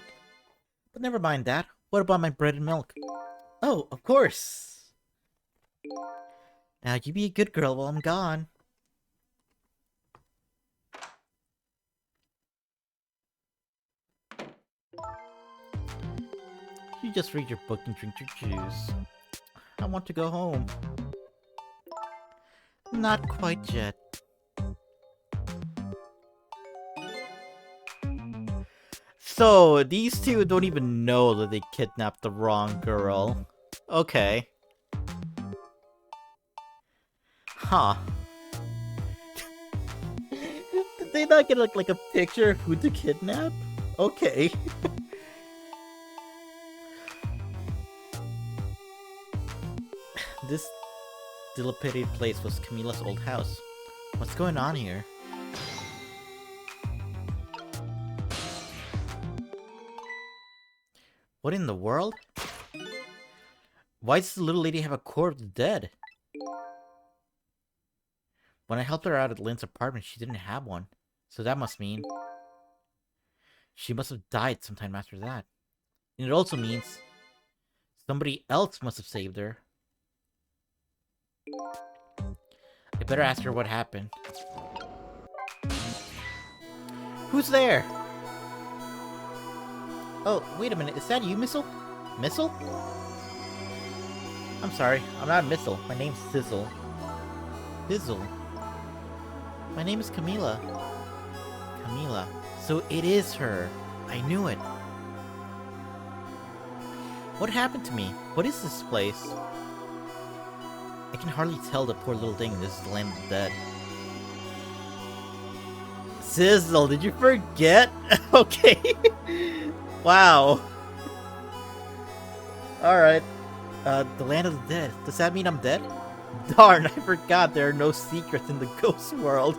But never mind that. What about my bread and milk? Oh, of course! Now you be a good girl while I'm gone. You just read your book and drink your juice. I want to go home. Not quite yet. So, these two don't even know that they kidnapped the wrong girl. Okay. Huh. Did they not get like a picture of who to kidnap? Okay. This dilapidated place was Camilla's old house. What's going on here? What in the world? Why does the little lady have a core of the dead? When I helped her out at Lynn's apartment, she didn't have one. So that must mean she must have died sometime after that. And it also means somebody else must have saved her. I better ask her what happened. Who's there? Oh, wait a minute. Is that you, Missile? Missile? I'm sorry. I'm not Missile. My name's Sizzle. Sizzle? My name is Camila. Camila. So it is her. I knew it. What happened to me? What is this place? I can hardly tell the poor little thing this is the land of the dead. Sizzle, did you forget? Okay. Wow. Alright. The land of the dead. Does that mean I'm dead? Darn, I forgot there are no secrets in the ghost world.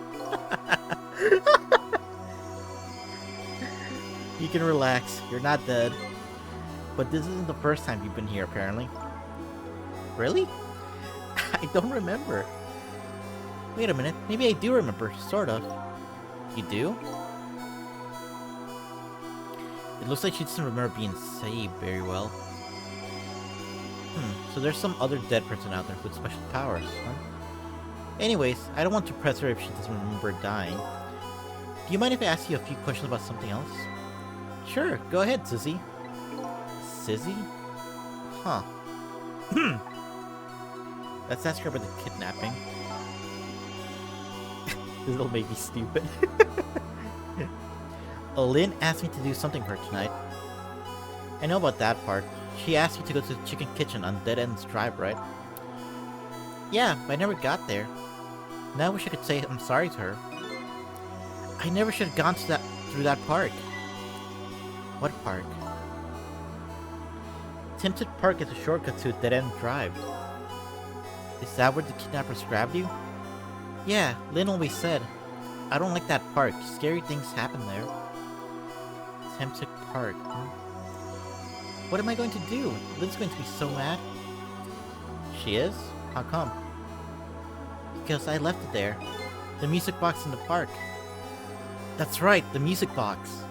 You can relax. You're not dead. But this isn't the first time you've been here, apparently. Really? I don't remember. Wait a minute. Maybe I do remember. Sort of. You do? It looks like she doesn't remember being saved very well. So there's some other dead person out there with special powers, huh? Anyways, I don't want to press her if she doesn't remember dying. Do you mind if I ask you a few questions about something else? Sure, go ahead, Sissy. Sissy? Huh. Let's ask her about the kidnapping. This'll make me stupid. Lynn asked me to do something for her tonight. I know about that part. She asked me to go to the chicken kitchen on Dead End's Drive, right? Yeah, but I never got there. Now I wish I could say I'm sorry to her. I never should have gone to through that park. What park? Tempted Park is a shortcut to Dead End Drive. Is that where the kidnappers grabbed you? Yeah, Lynn always said. I don't like that park. Scary things happen there. Tempted Park. What am I going to do? Lynn's going to be so mad. She is? How come? Because I left it there. The music box in the park. That's right, the music box.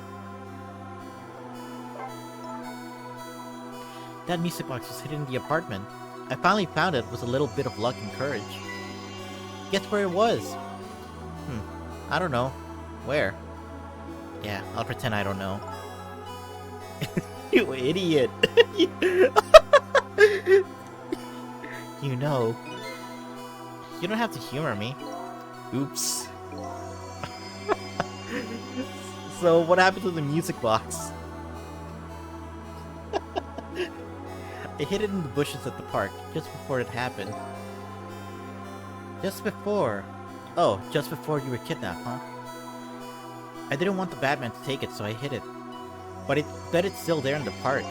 That music box was hidden in the apartment. I finally found it with a little bit of luck and courage. Guess where it was? I don't know. Where? Yeah, I'll pretend I don't know. You idiot. You know. You don't have to humor me. Oops. So, what happened to the music box? I hid it in the bushes at the park, just before it happened. Just before. Oh, just before you were kidnapped, huh? I didn't want the Batman to take it, so I hid it. But I bet it's still there in the park.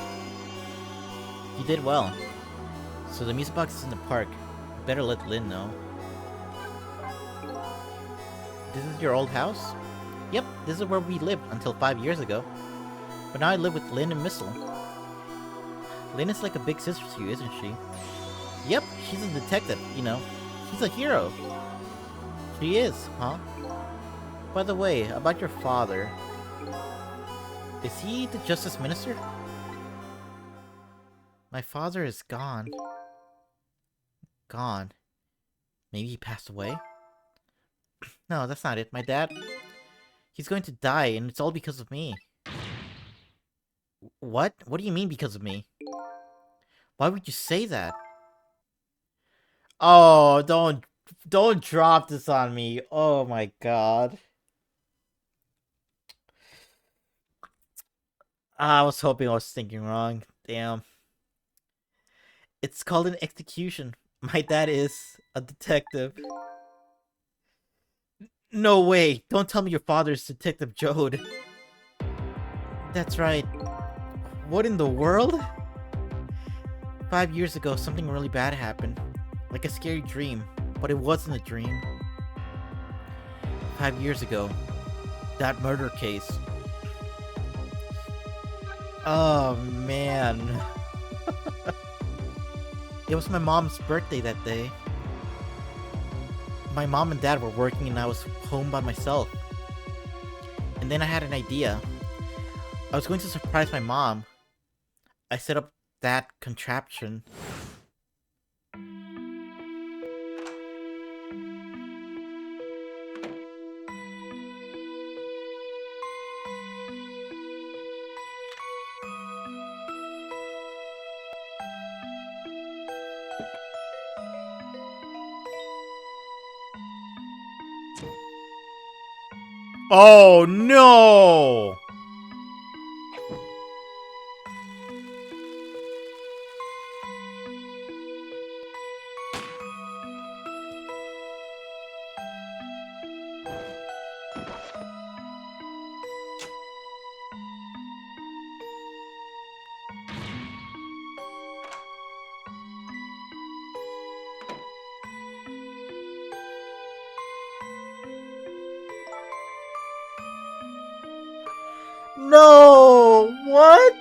You did well. So the music box is in the park. Better let Lynn know. This is your old house? Yep, this is where we lived until 5 years ago. But now I live with Lynn and Missile. Lynn is like a big sister to you, isn't she? Yep, she's a detective, you know. She's a hero. She is, huh? By the way, about your father. Is he the Justice Minister? My father is gone. Gone. Maybe he passed away? No, that's not it. My dad... He's going to die, and it's all because of me. What? What do you mean because of me? Why would you say that? Oh, don't drop this on me. Oh my god. I was hoping I was thinking wrong. Damn. It's called an execution. My dad is a detective. No way. Don't tell me your father's Detective Jode. That's right. What in the world? 5 years ago, something really bad happened. Like a scary dream. But it wasn't a dream. 5 years ago. That murder case. Oh, man. It was my mom's birthday that day. My mom and dad were working and I was home by myself. And then I had an idea. I was going to surprise my mom. I set up that contraption. Oh no! No! What?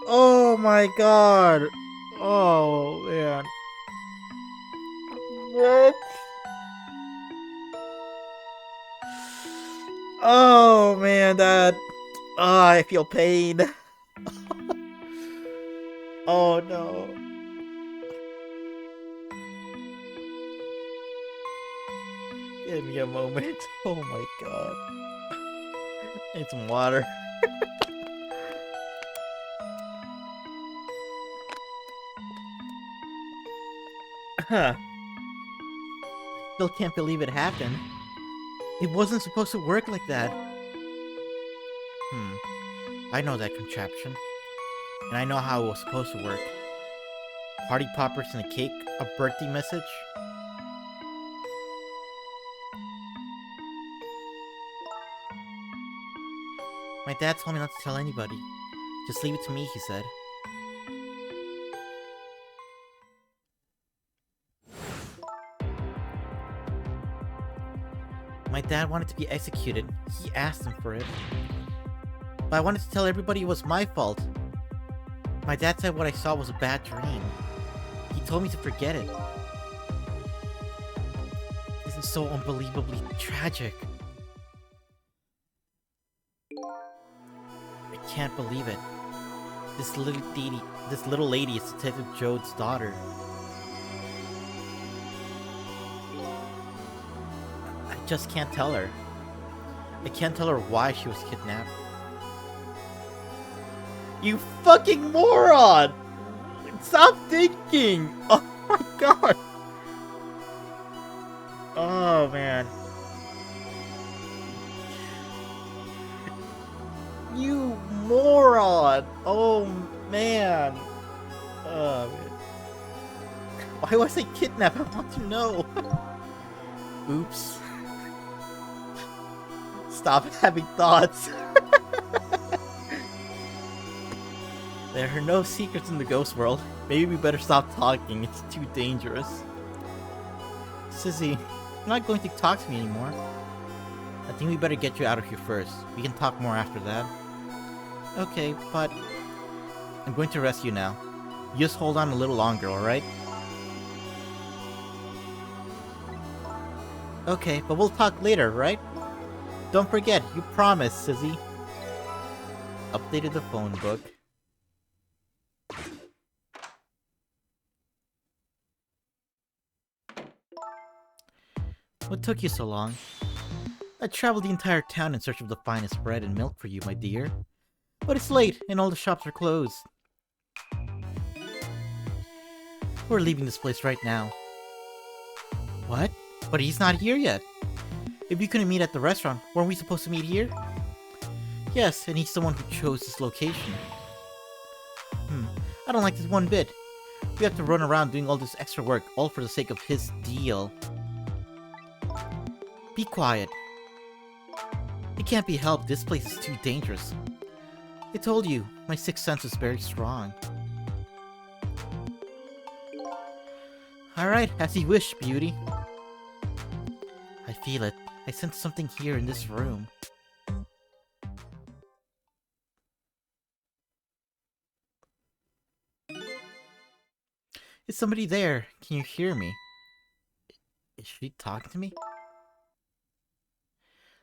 Oh my god. Oh man. What? Oh man, that. Oh, I feel pain. Oh no. Give me a moment. Oh my god. I need some water. Still can't believe it happened. It wasn't supposed to work like that. I know that contraption. And I know how it was supposed to work. Party poppers and a cake, a birthday message. My dad told me not to tell anybody. Just leave it to me, he said. My dad wanted to be executed. He asked him for it. But I wanted to tell everybody it was my fault. My dad said what I saw was a bad dream. He told me to forget it. This is so unbelievably tragic. I can't believe it. This little lady is Detective Jode's daughter. I just can't tell her. I can't tell her why she was kidnapped. You fucking moron! Stop thinking! Oh my god! Oh man. You moron! Oh man. Oh man. Why was I kidnapped? I want to know. Oops. Stop having thoughts. There are no secrets in the ghost world. Maybe we better stop talking. It's too dangerous. Sissy, you're not going to talk to me anymore. I think we better get you out of here first. We can talk more after that. Okay, but I'm going to arrest you now. You just hold on a little longer, alright? Okay, but we'll talk later, right? Don't forget, you promised, Sissy. Updated the phone book. What took you so long? I traveled the entire town in search of the finest bread and milk for you, my dear. But it's late, and all the shops are closed. We're leaving this place right now. What? But he's not here yet. If we couldn't meet at the restaurant, weren't we supposed to meet here? Yes, and he's the one who chose this location. I don't like this one bit. We have to run around doing all this extra work, all for the sake of his deal. Be quiet. It can't be helped, this place is too dangerous. I told you, my sixth sense is very strong. Alright, as you wish, beauty. I feel it. I sense something here in this room. Is somebody there? Can you hear me? Is she talking to me?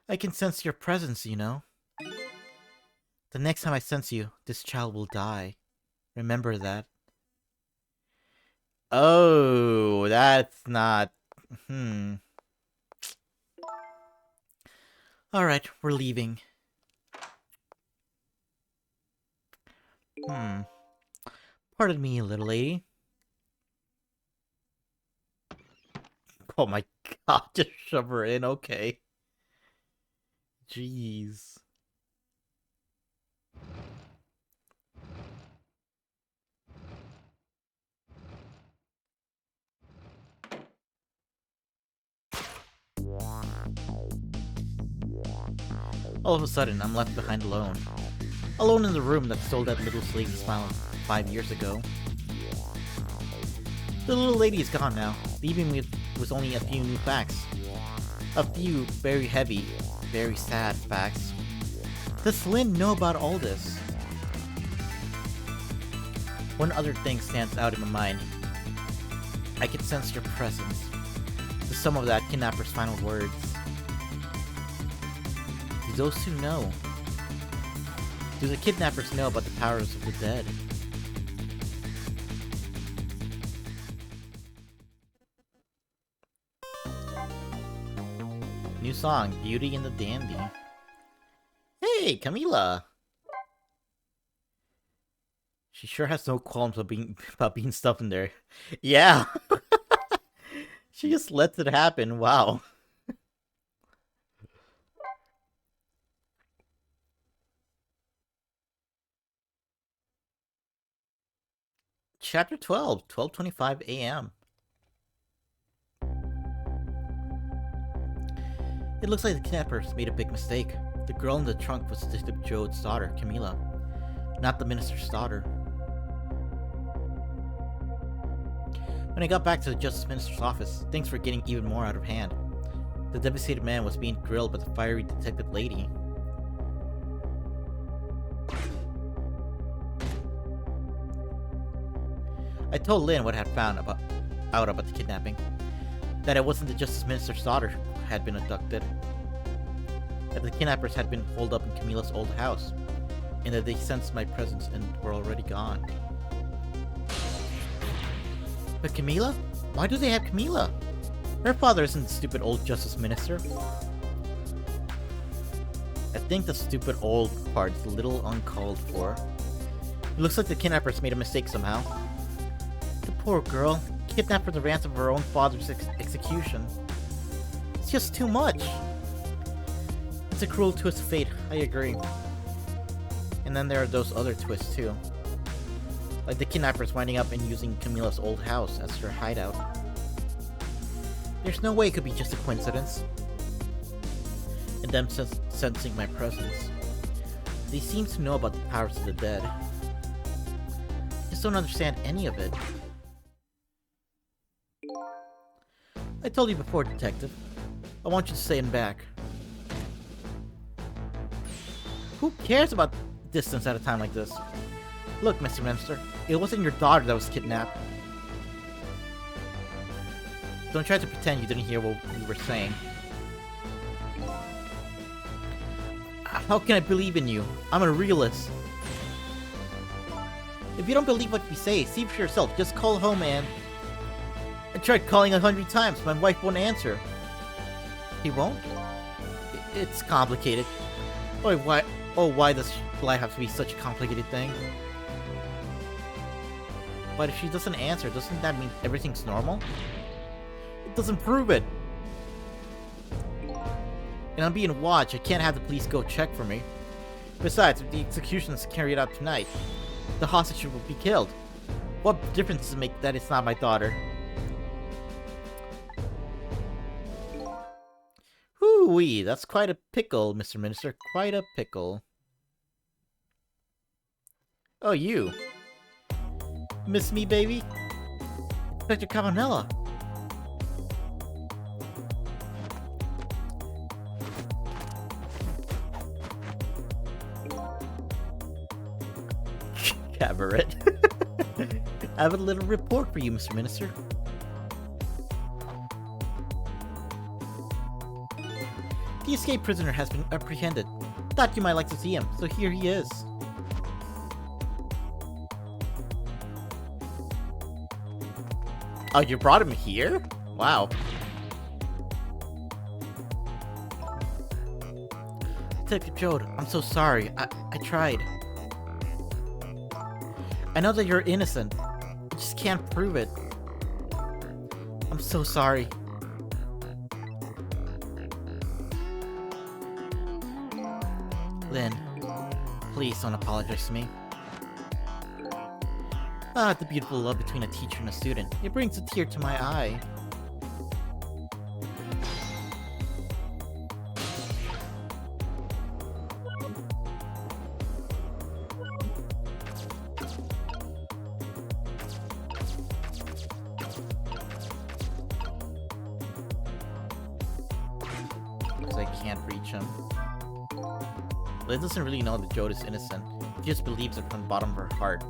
I can sense your presence, you know. The next time I sense you, this child will die. Remember that. Oh, that's not... Alright, we're leaving. Pardon me, little lady. Oh my god, just shove her in, okay. Jeez. All of a sudden, I'm left behind alone. Alone in the room that stole that little sleepy smile 5 years ago. The little lady is gone now, leaving me with only a few new facts. A few very heavy, very sad facts. Does Lynn know about all this? One other thing stands out in my mind. I can sense your presence. The sum of that kidnapper's final words. Do those two know? Do the kidnappers know about the powers of the dead? New song, Beauty and the Dandy. Hey, Camila! She sure has no qualms about being stuffed in there. Yeah! She just lets it happen, wow. Chapter 12, 12:25 a.m. It looks like the kidnappers made a big mistake. The girl in the trunk was Detective Jode's daughter, Camila, not the minister's daughter. When I got back to the Justice Minister's office, things were getting even more out of hand. The devastated man was being grilled by the fiery detective lady. I told Lynn what I had found out about the kidnapping. That it wasn't the Justice Minister's daughter who had been abducted. That the kidnappers had been holed up in Camila's old house. And that they sensed my presence and were already gone. But Camila? Why do they have Camila? Her father isn't the stupid old Justice Minister. I think the stupid old part is a little uncalled for. It looks like the kidnappers made a mistake somehow. The poor girl, kidnapped for the ransom of her own father's execution. It's just too much. It's a cruel twist of fate, I agree. And then there are those other twists too. Like the kidnappers winding up and using Camilla's old house as their hideout. There's no way it could be just a coincidence. And them sensing my presence. They seem to know about the powers of the dead. I just don't understand any of it. I told you before, Detective. I want you to stay in back. Who cares about distance at a time like this? Look, Mr. Minister, it wasn't your daughter that was kidnapped. Don't try to pretend you didn't hear what we were saying. How can I believe in you? I'm a realist. If you don't believe what we say, see for yourself. Just call home, and... I tried calling 100 times. My wife won't answer. He won't? It's complicated. Oh, why does life have to be such a complicated thing? But if she doesn't answer, doesn't that mean everything's normal? It doesn't prove it. And I'm being watched. I can't have the police go check for me. Besides, if the execution is carried out tonight, the hostage will be killed. What difference does it make that it's not my daughter? Hoo-wee, that's quite a pickle, Mr. Minister. Quite a pickle. Oh, you. Miss me, baby? Inspector Cavanella. Cabaret. I have a little report for you, Mr. Minister. The escaped prisoner has been apprehended. Thought you might like to see him, so here he is. Oh, you brought him here? Wow. Detective Jode, I'm so sorry. I tried. I know that you're innocent. I just can't prove it. I'm so sorry. Lynn, please don't apologize to me. Ah, the beautiful love between a teacher and a student. It brings a tear to my eye. Because I can't reach him. Lynn doesn't really know that Jode is innocent. She just believes it from the bottom of her heart.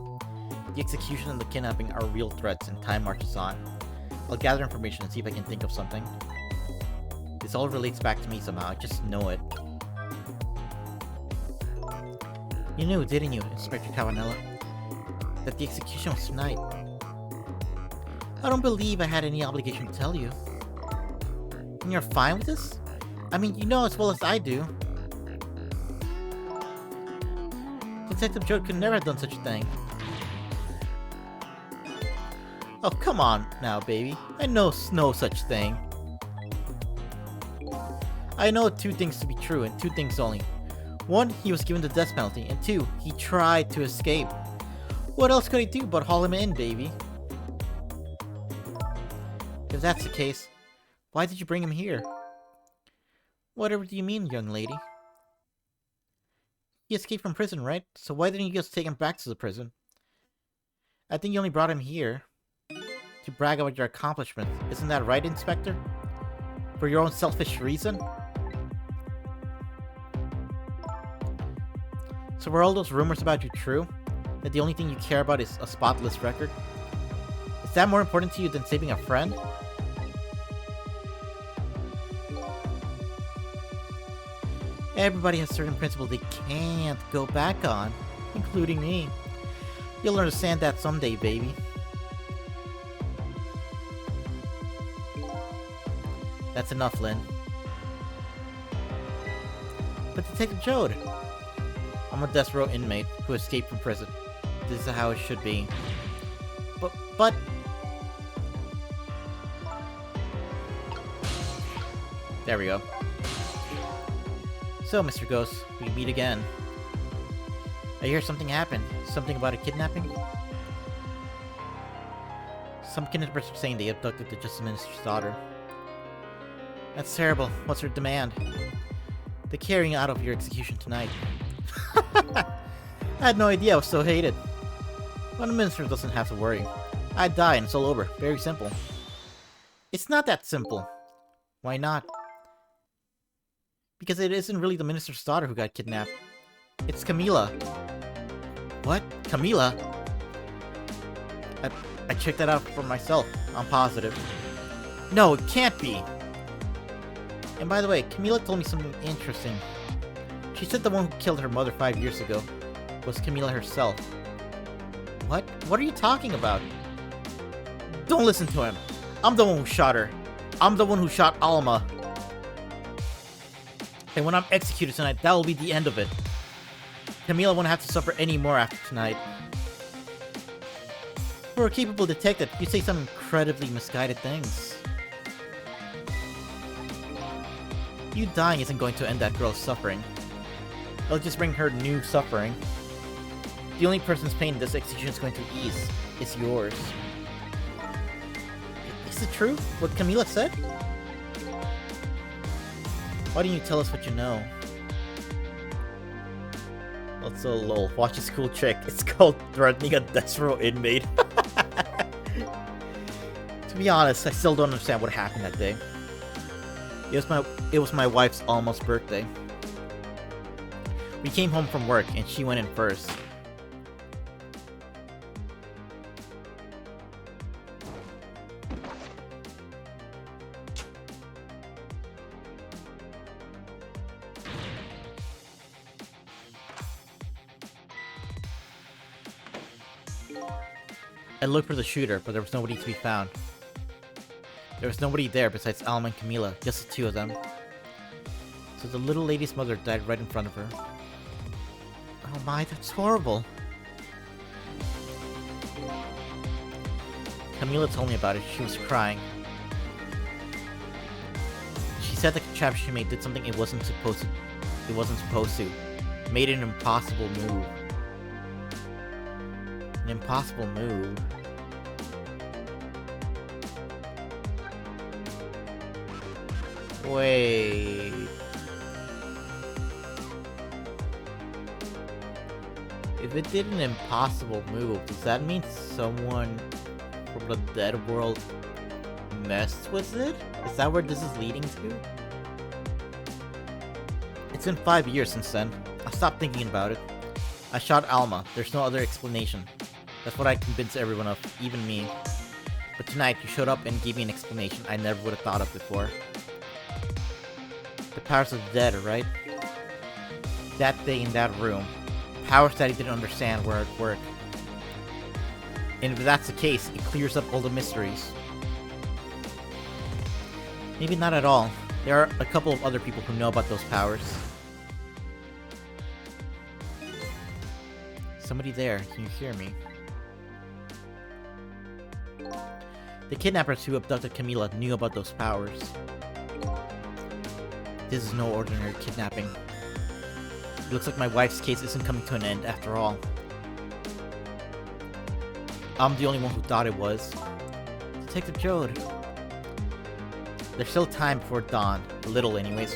The execution and the kidnapping are real threats, and time marches on. I'll gather information and see if I can think of something. This all relates back to me somehow, I just know it. You knew, didn't you, Inspector Cavanella, that the execution was tonight? I don't believe I had any obligation to tell you. And you're fine with this? I mean, you know as well as I do. Detective Jode could never have done such a thing. Oh, come on now, baby. I know no such thing. I know two things to be true, and two things only. One, he was given the death penalty, and two, he tried to escape. What else could I do but haul him in, baby? If that's the case, why did you bring him here? Whatever do you mean, young lady? He escaped from prison, right? So why didn't you just take him back to the prison? I think you only brought him here to brag about your accomplishments. Isn't that right, Inspector? For your own selfish reason? So were all those rumors about you true? That the only thing you care about is a spotless record? Is that more important to you than saving a friend? Everybody has certain principles they can't go back on, including me. You'll understand that someday, baby. That's enough, Lynn. But Detective Jode, I'm a death row inmate who escaped from prison. This is how it should be. But... There we go. So, Mr. Ghost, we meet again. I hear something happened. Something about a kidnapping? Some kidnappers are saying they abducted the Justice Minister's daughter. That's terrible. What's her demand? The carrying out of your execution tonight. I had no idea I was so hated. But the Minister doesn't have to worry. I die and it's all over. Very simple. It's not that simple. Why not? Because it isn't really the Minister's daughter who got kidnapped. It's Camila. What? Camila? I checked that out for myself. I'm positive. No, it can't be! And by the way, Camila told me something interesting. She said the one who killed her mother 5 years ago was Camila herself. What? What are you talking about? Don't listen to him. I'm the one who shot her. I'm the one who shot Alma. And when I'm executed tonight, that will be the end of it. Camila won't have to suffer any more after tonight. For a capable detective, you say some incredibly misguided things. You dying isn't going to end that girl's suffering. It'll just bring her new suffering. The only person's pain this execution is going to ease is yours. Is it true, what Camila said? Why don't you tell us what you know? Also, lol, watch this cool trick. It's called threatening a death row inmate. To be honest, I still don't understand what happened that day. It was my wife's almost birthday. We came home from work and she went in first. I looked for the shooter, but there was nobody to be found. There was nobody there besides Alma and Camila, just the two of them. So the little lady's mother died right in front of her. Oh my, that's horrible. Camila told me about it. She was crying. She said the contraption she made did something it wasn't supposed to. Made an impossible move. An impossible move. Wait. If it did an impossible move, does that mean someone from the dead world messed with it? Is that where this is leading to? It's been 5 years since then. I stopped thinking about it. I shot Alma. There's no other explanation. That's what I convinced everyone of, even me. But tonight, you showed up and gave me an explanation I never would have thought of before. The powers of the dead, right? That day in that room. Powers that he didn't understand were at work. And if that's the case, it clears up all the mysteries. Maybe not at all. There are a couple of other people who know about those powers. Somebody there, can you hear me? The kidnappers who abducted Camila knew about those powers. This is no ordinary kidnapping. It looks like my wife's case isn't coming to an end after all. I'm the only one who thought it was. Detective Jode. There's still time before dawn. A little anyways.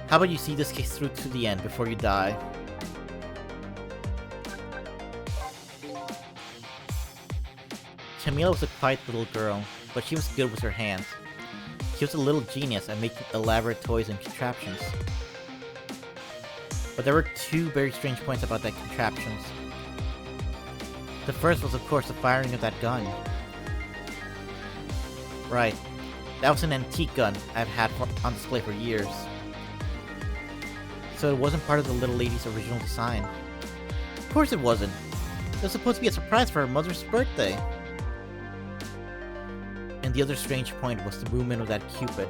How about you see this case through to the end before you die? Camila was a quiet little girl, but she was good with her hands. She was a little genius at making elaborate toys and contraptions. But there were two very strange points about that contraptions. The first was of course the firing of that gun. Right. That was an antique gun I've had on display for years. So it wasn't part of the little lady's original design. Of course it wasn't. It was supposed to be a surprise for her mother's birthday. And the other strange point was the movement of that Cupid.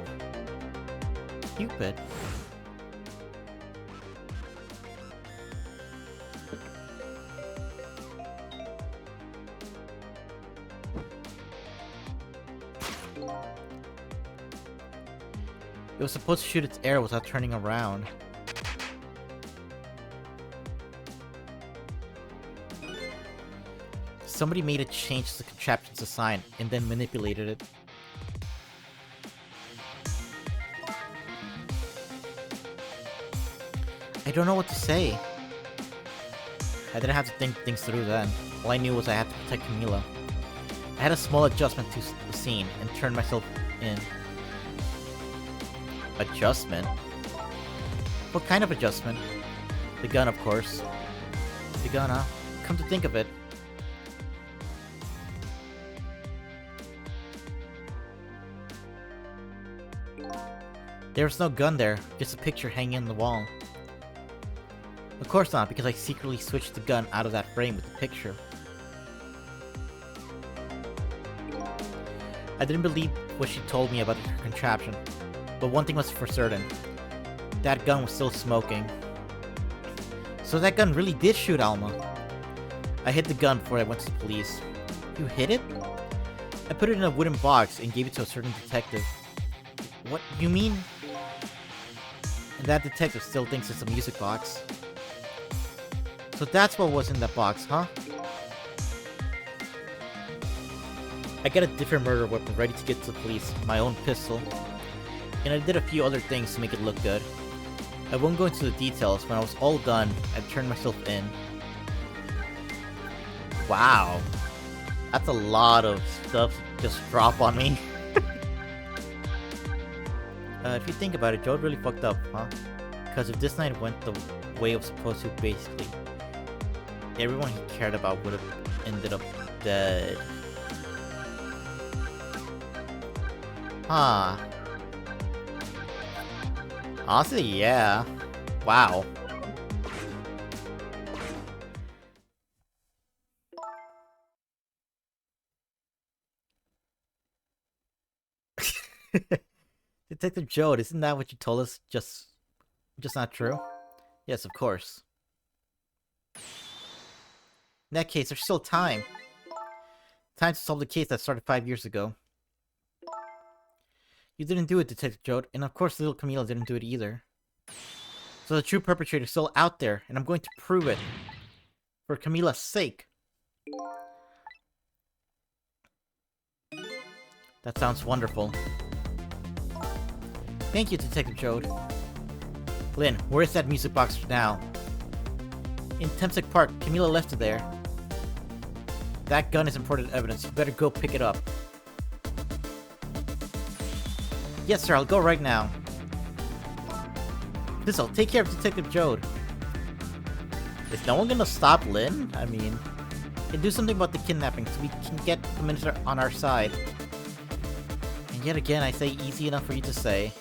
Cupid? It was supposed to shoot its arrow without turning around. Somebody made a change to the contraption's design and then manipulated it. I don't know what to say. I didn't have to think things through then. All I knew was I had to protect Camila. I had a small adjustment to the scene and turned myself in. Adjustment? What kind of adjustment? The gun, of course. The gun, huh? Come to think of it. There was no gun there, just a picture hanging on the wall. Of course not, because I secretly switched the gun out of that frame with the picture. I didn't believe what she told me about the contraption, but one thing was for certain. That gun was still smoking. So that gun really did shoot Alma. I hid the gun before I went to the police. You hid it? I put it in a wooden box and gave it to a certain detective. What? You mean? And that detective still thinks it's a music box. So that's what was in that box, huh? I got a different murder weapon ready to get to the police, my own pistol. And I did a few other things to make it look good. I won't go into the details. When I was all done, I turned myself in. Wow. That's a lot of stuff to just drop on me. If you think about it, Joe really fucked up, huh? Because if this night went the way it was supposed to, basically, everyone he cared about would have ended up dead. Huh. Honestly, yeah. Wow. Detective Joe, isn't that what you told us? Just not true? Yes, of course. In that case, there's still time. Time to solve the case that started 5 years ago. You didn't do it, Detective Joe, and of course little Camila didn't do it either. So the true perpetrator is still out there, and I'm going to prove it. For Camila's sake. That sounds wonderful. Thank you, Detective Jode. Lynn, where is that music box now? In Temsek Park. Camila left it there. That gun is important evidence. You better go pick it up. Yes, sir. I'll go right now. This'll take care of Detective Jode. Is no one gonna stop Lynn? I mean, can do something about the kidnapping so we can get the minister on our side. And yet again, I say easy enough for you to say.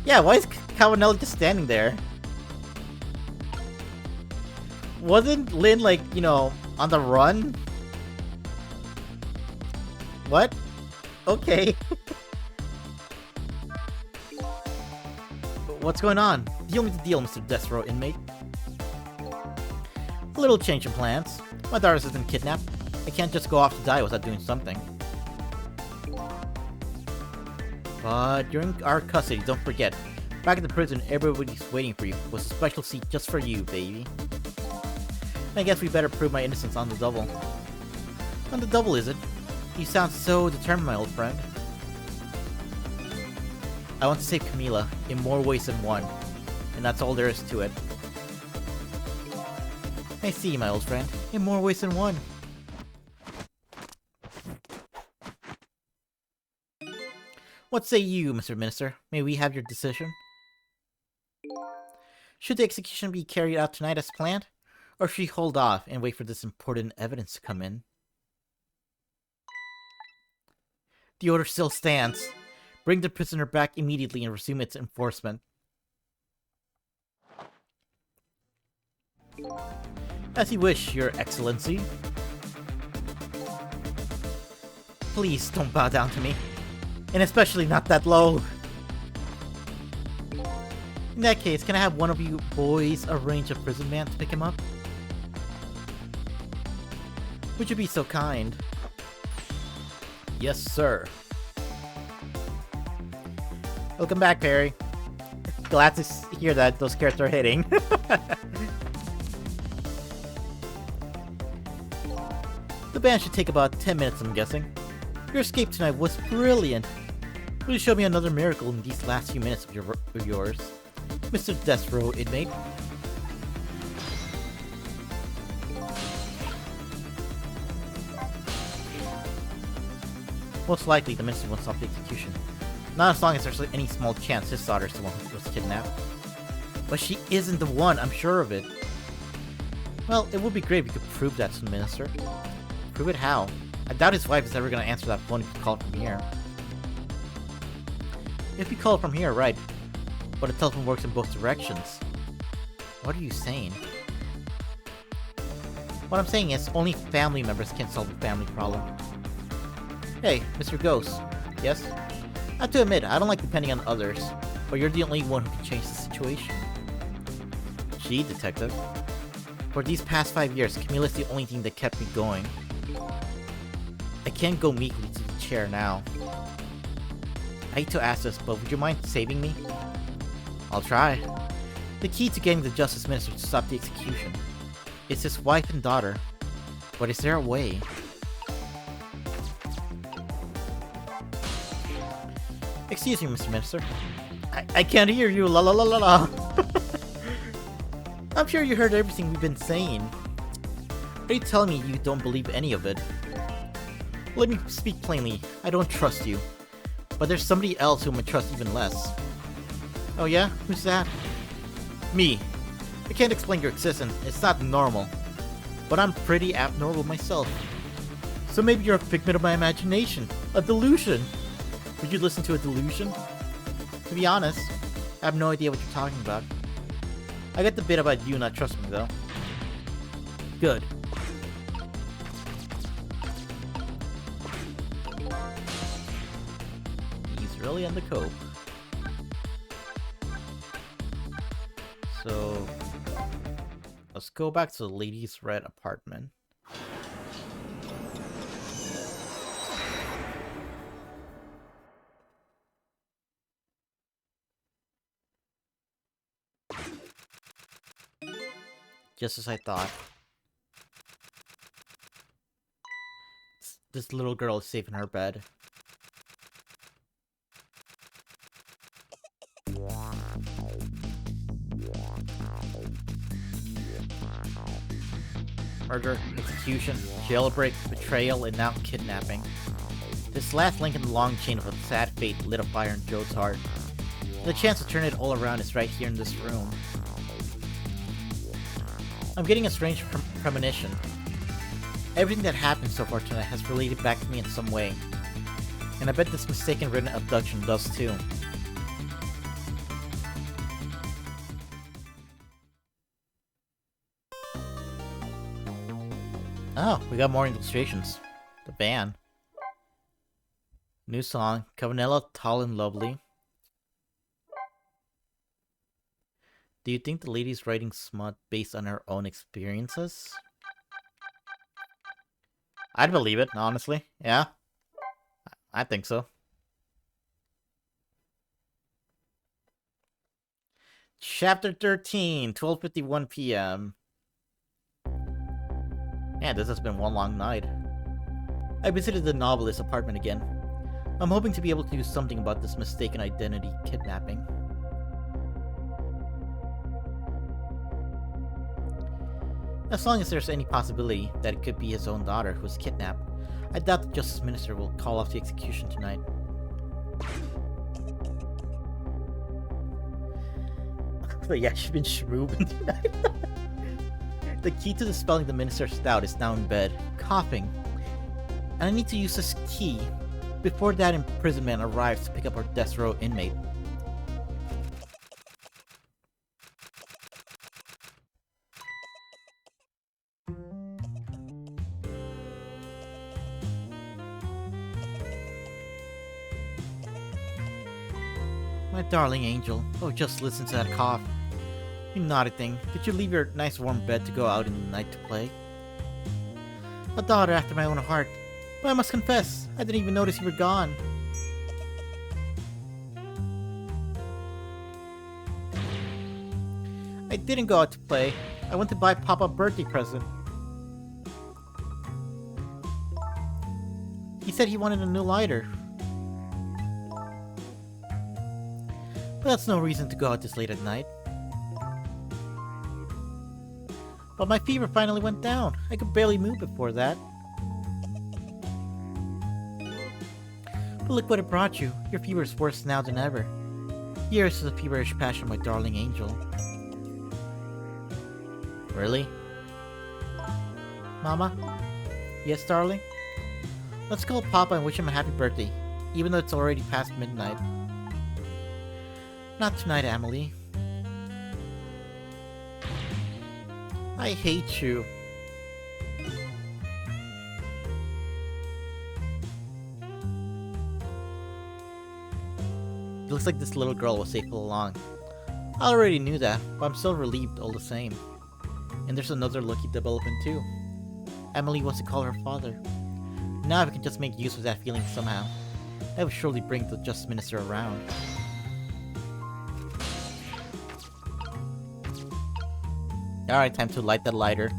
Yeah, why is Cavanelli just standing there? Wasn't Lynn, like, you know, on the run? What? Okay. What's going on? Deal me the deal, Mr. Death Row inmate. A little change in plans. My daughter's been kidnapped. I can't just go off to die without doing something. But during our custody, don't forget, back at the prison, everybody's waiting for you. It was a special seat just for you, baby. I guess we better prove my innocence on the double. On the double, is it? You sound so determined, my old friend. I want to save Camila in more ways than one, and that's all there is to it. I see, my old friend, in more ways than one. What say you, Mr. Minister? May we have your decision? Should the execution be carried out tonight as planned, or should we hold off and wait for this important evidence to come in? The order still stands. Bring the prisoner back immediately and resume its enforcement. As you wish, Your Excellency. Please don't bow down to me. And especially not that low. In that case, can I have one of you boys arrange a prison man to pick him up? Would you be so kind? Yes, sir. Welcome back, Perry. Glad to hear that those carrots are hitting. The band should take about 10 minutes, I'm guessing. Your escape tonight was brilliant. Will you show me another miracle in these last few minutes of yours, Mr. Death Row inmate? Most likely, the minister won't stop the execution. Not as long as there's any small chance his daughter's the one who was kidnapped. But she isn't the one, I'm sure of it. Well, it would be great if you could prove that to the minister. Prove it how? I doubt his wife is ever gonna answer that phone if you call it from here. If you call it from here, right. But the telephone works in both directions. What are you saying? What I'm saying is, only family members can solve a family problem. Hey, Mr. Ghost. Yes? I have to admit, I don't like depending on others, but you're the only one who can change the situation. Gee, detective. For these past 5 years, Camilla's the only thing that kept me going. I can't go meekly to the chair now. I hate to ask this, but would you mind saving me? I'll try. The key to getting the Justice Minister to stop the execution is his wife and daughter. But is there a way? Excuse me, Mr. Minister. I can't hear you, la la la la la. I'm sure you heard everything we've been saying. Are you telling me you don't believe any of it? Let me speak plainly, I don't trust you. But there's somebody else whom I trust even less. Oh yeah? Who's that? Me. I can't explain your existence, it's not normal. But I'm pretty abnormal myself. So maybe you're a figment of my imagination. A delusion. Would you listen to a delusion? To be honest, I have no idea what you're talking about. I get the bit about you not trusting me though. Good. He's really on the cope. So let's go back to the lady's red apartment. Just as I thought. This little girl is safe in her bed. Murder, execution, jailbreak, betrayal, and now kidnapping. This last link in the long chain of a sad fate lit a fire in Joe's heart. The chance to turn it all around is right here in this room. I'm getting a strange premonition. Everything that happened so far tonight has related back to me in some way. And I bet this mistaken written abduction does too. Oh, we got more illustrations. The band. New song, Cavanella, Tall and Lovely. Do you think the lady's writing smut based on her own experiences? I'd believe it, honestly. Yeah. I think so. Chapter 13, 12:51 p.m. Yeah, this has been one long night. I visited the novelist's apartment again. I'm hoping to be able to do something about this mistaken identity kidnapping. As long as there's any possibility that it could be his own daughter who was kidnapped, I doubt the Justice Minister will call off the execution tonight. But yeah, she's been shrooming tonight. The key to dispelling the Minister's doubt is now in bed, coughing. And I need to use this key before that imprisonment arrives to pick up our death row inmate. My darling angel, oh just listen to that cough. You naughty thing, did you leave your nice warm bed to go out in the night to play? A daughter after my own heart. But I must confess, I didn't even notice you were gone. I didn't go out to play. I went to buy Papa a birthday present. He said he wanted a new lighter. But that's no reason to go out this late at night. But my fever finally went down. I could barely move before that. But look what it brought you. Your fever is worse now than ever. Yours is the feverish passion of my darling angel. Really? Mama? Yes, darling? Let's call Papa and wish him a happy birthday, even though it's already past midnight. Not tonight, Emily. I hate you. It looks like this little girl was safe all along. I already knew that, but I'm still relieved all the same. And there's another lucky development too. Emily wants to call her father. Now if we can just make use of that feeling somehow, that would surely bring the Just Minister around. Alright, time to light that lighter.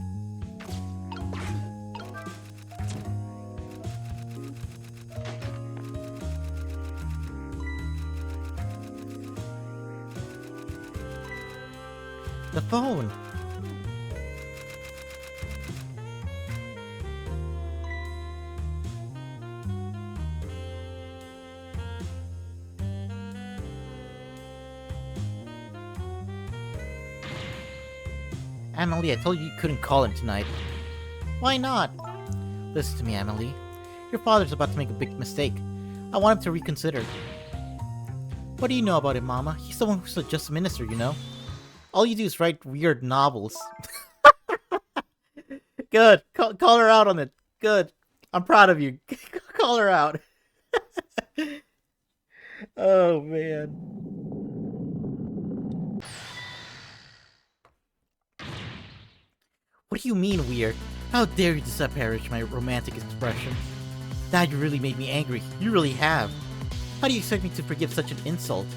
The phone! Emily, I told you you couldn't call him tonight. Why not? Listen to me, Emily. Your father's about to make a big mistake. I want him to reconsider. What do you know about him, Mama? He's the one who's a Just Minister, you know? All you do is write weird novels. Good. Call her out on it. Good. I'm proud of you. Call her out. Oh, man. What do you mean, weird? How dare you disparage my romantic expression? Now you really made me angry. You really have. How do you expect me to forgive such an insult?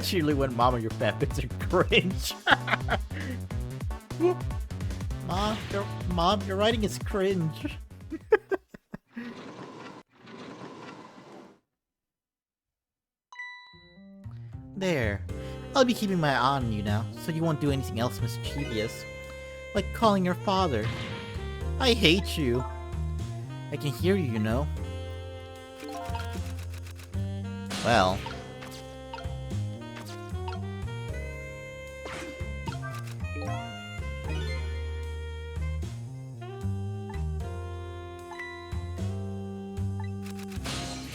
Surely when Mama, your fanfics are cringe. Mom, your writing is cringe. There. I'll be keeping my eye on you now, so you won't do anything else mischievous. Like calling your father. I hate you. I can hear you, you know. Well.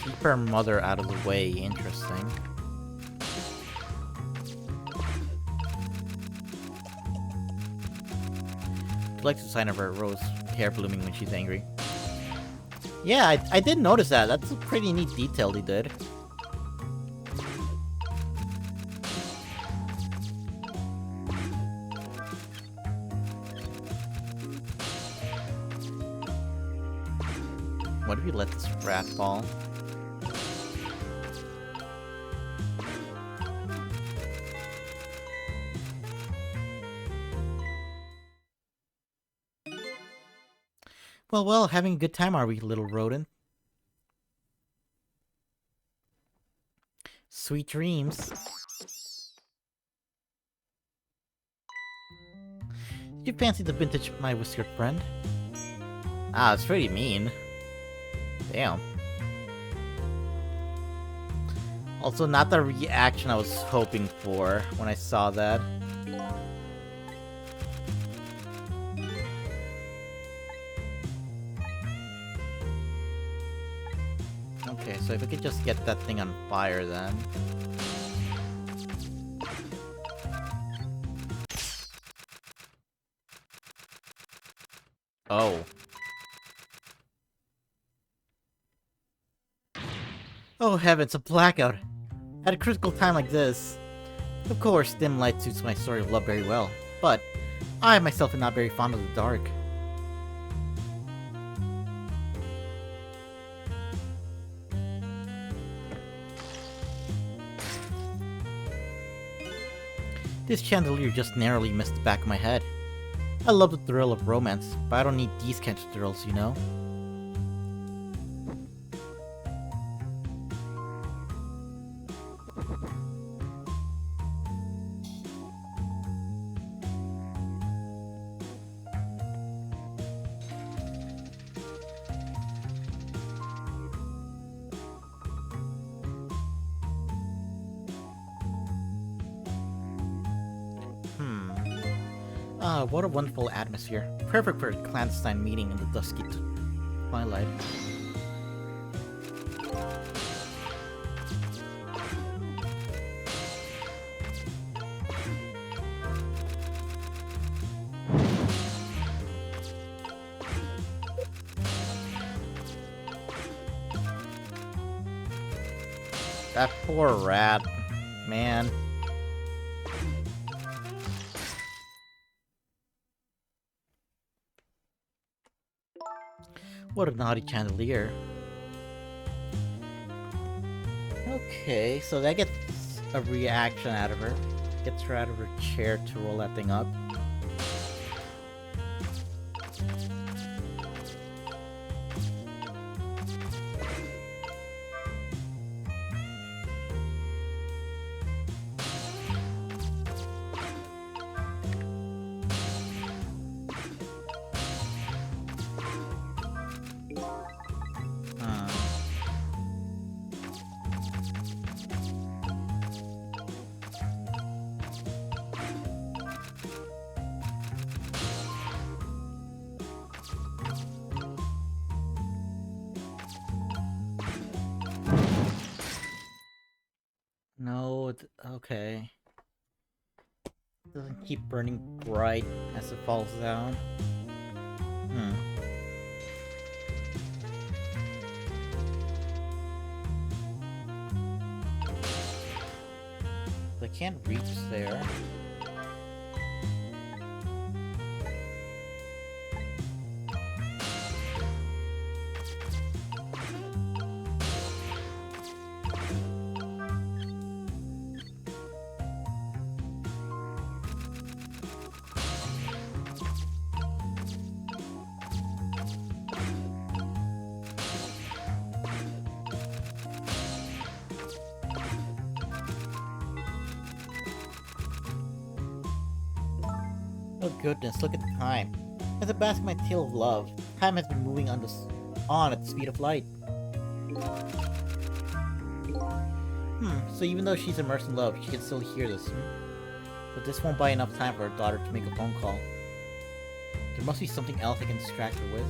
Keep her mother out of the way, interesting. I like the sign of her rose hair blooming when she's angry. Yeah, I did notice that. That's a pretty neat detail they did. What if we let this rat fall? Well, having a good time, are we, little rodent? Sweet dreams. Did you fancy the vintage My Whiskered Friend? Ah, it's pretty mean. Damn. Also, not the reaction I was hoping for when I saw that. Okay, so if I could just get that thing on fire then. Oh. Oh heavens, a blackout! At a critical time like this. Of course, dim light suits my story of love very well, but I myself am not very fond of the dark. This chandelier just narrowly missed the back of my head. I love the thrill of romance, but I don't need these kinds of thrills, you know? What a wonderful atmosphere. Perfect for a clandestine meeting in the dusky twilight. That poor rat. Man. What a naughty chandelier. Okay, so that gets a reaction out of her. Gets her out of her chair to roll that thing up. No, okay. Doesn't keep burning bright as it falls down. I can't reach there. Oh goodness, look at the time. As a basket my tale of love, time has been moving on at the speed of light. So even though she's immersed in love, she can still hear this. But this won't buy enough time for her daughter to make a phone call. There must be something else I can distract her with.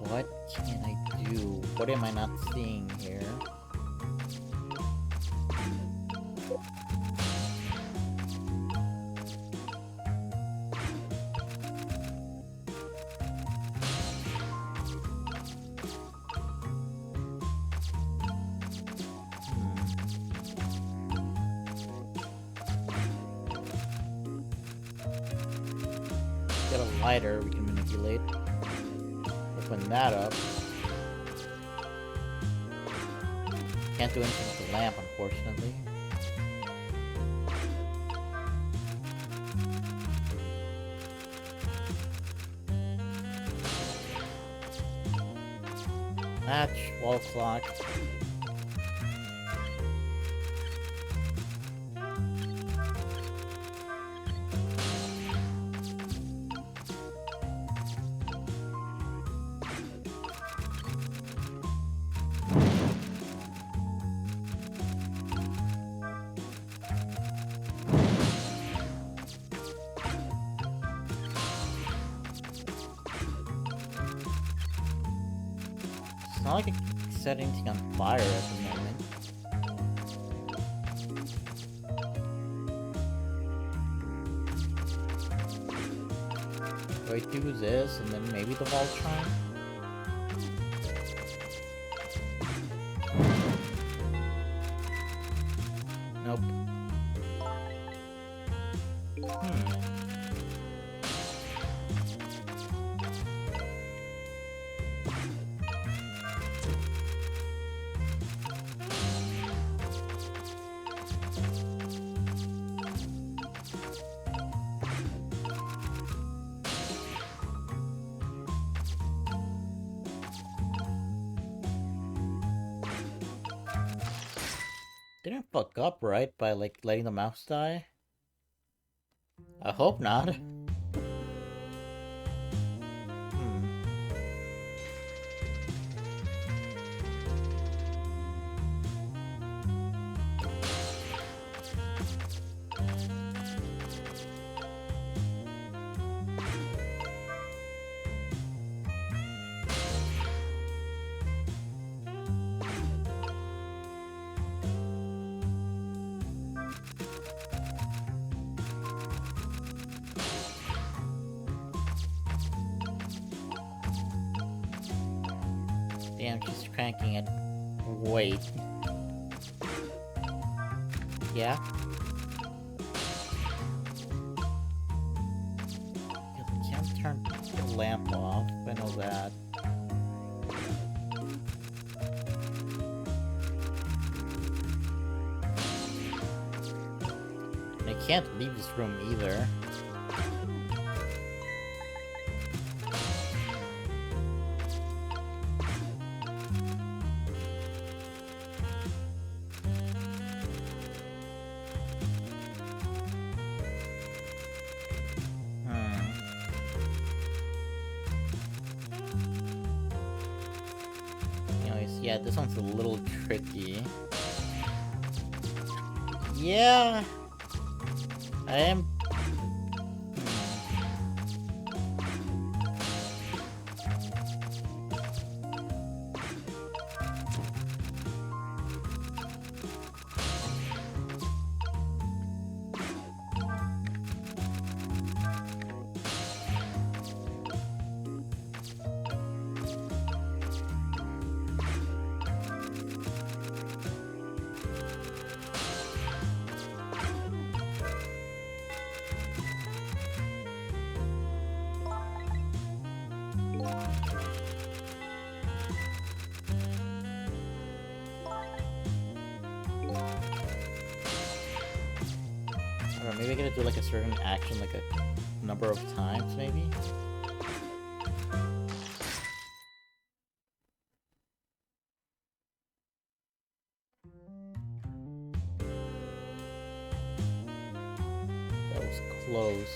What can I do? What am I not seeing here? Get a lighter we can manipulate. Open that up. Can't do anything with the lamp, unfortunately. Match, wall clock. It's not like I can set anything on fire at the moment. Right, do this, and then maybe the Voltron? Nope. Didn't fuck up, right? By, like, letting the mouse die? I hope not. Damn, she's cranking it. Wait. Yeah? I can't turn the lamp off, I know that. And I can't leave this room either. Yeah, this one's a little tricky. Yeah! I am... I don't know, maybe I gotta do like a certain action like a number of times, maybe? That was close.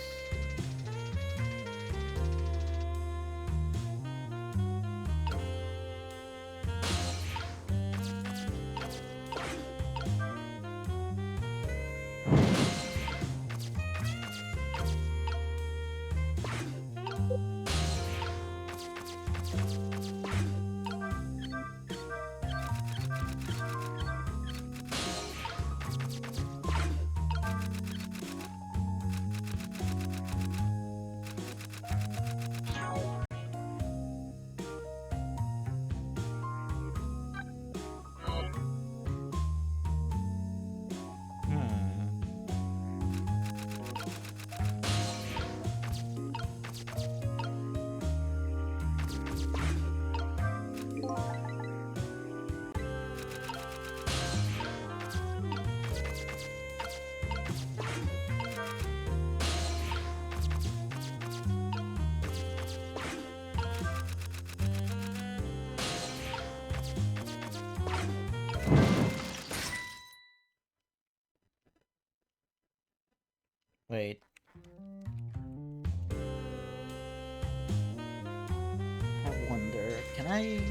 Wait. I wonder, can I...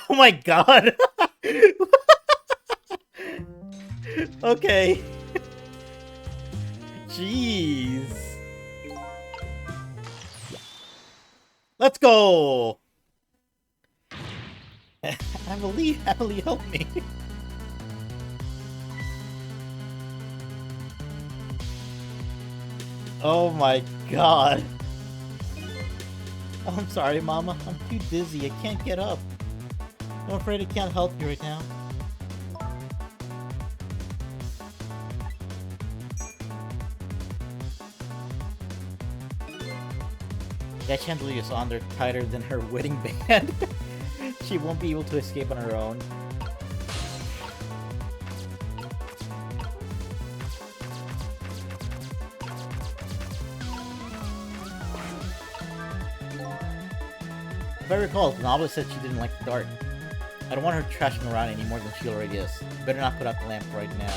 Oh my god! Okay. Jeez. Let's go! Emily, help me. Oh my god. Oh, I'm sorry, Mama. I'm too dizzy. I can't get up. I'm afraid I can't help you right now. That chandelier is on there tighter than her wedding band. She won't be able to escape on her own. If I recall, the novelist said she didn't like the dark. I don't want her trashing around any more than she already is. Better not put out the lamp right now.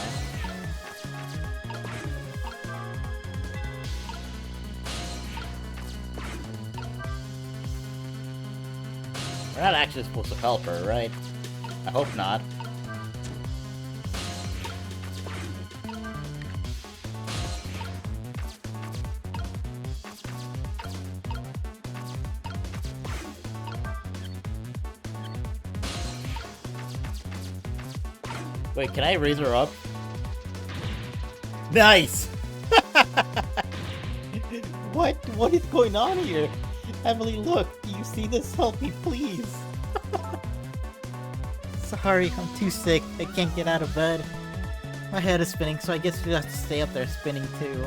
We're not actually supposed to help her, right? I hope not. Wait, can I raise her up? Nice! What? What is going on here? Emily, look! Do you see this? Help me, please! Sorry, I'm too sick. I can't get out of bed. My head is spinning, so I guess you have to stay up there spinning too.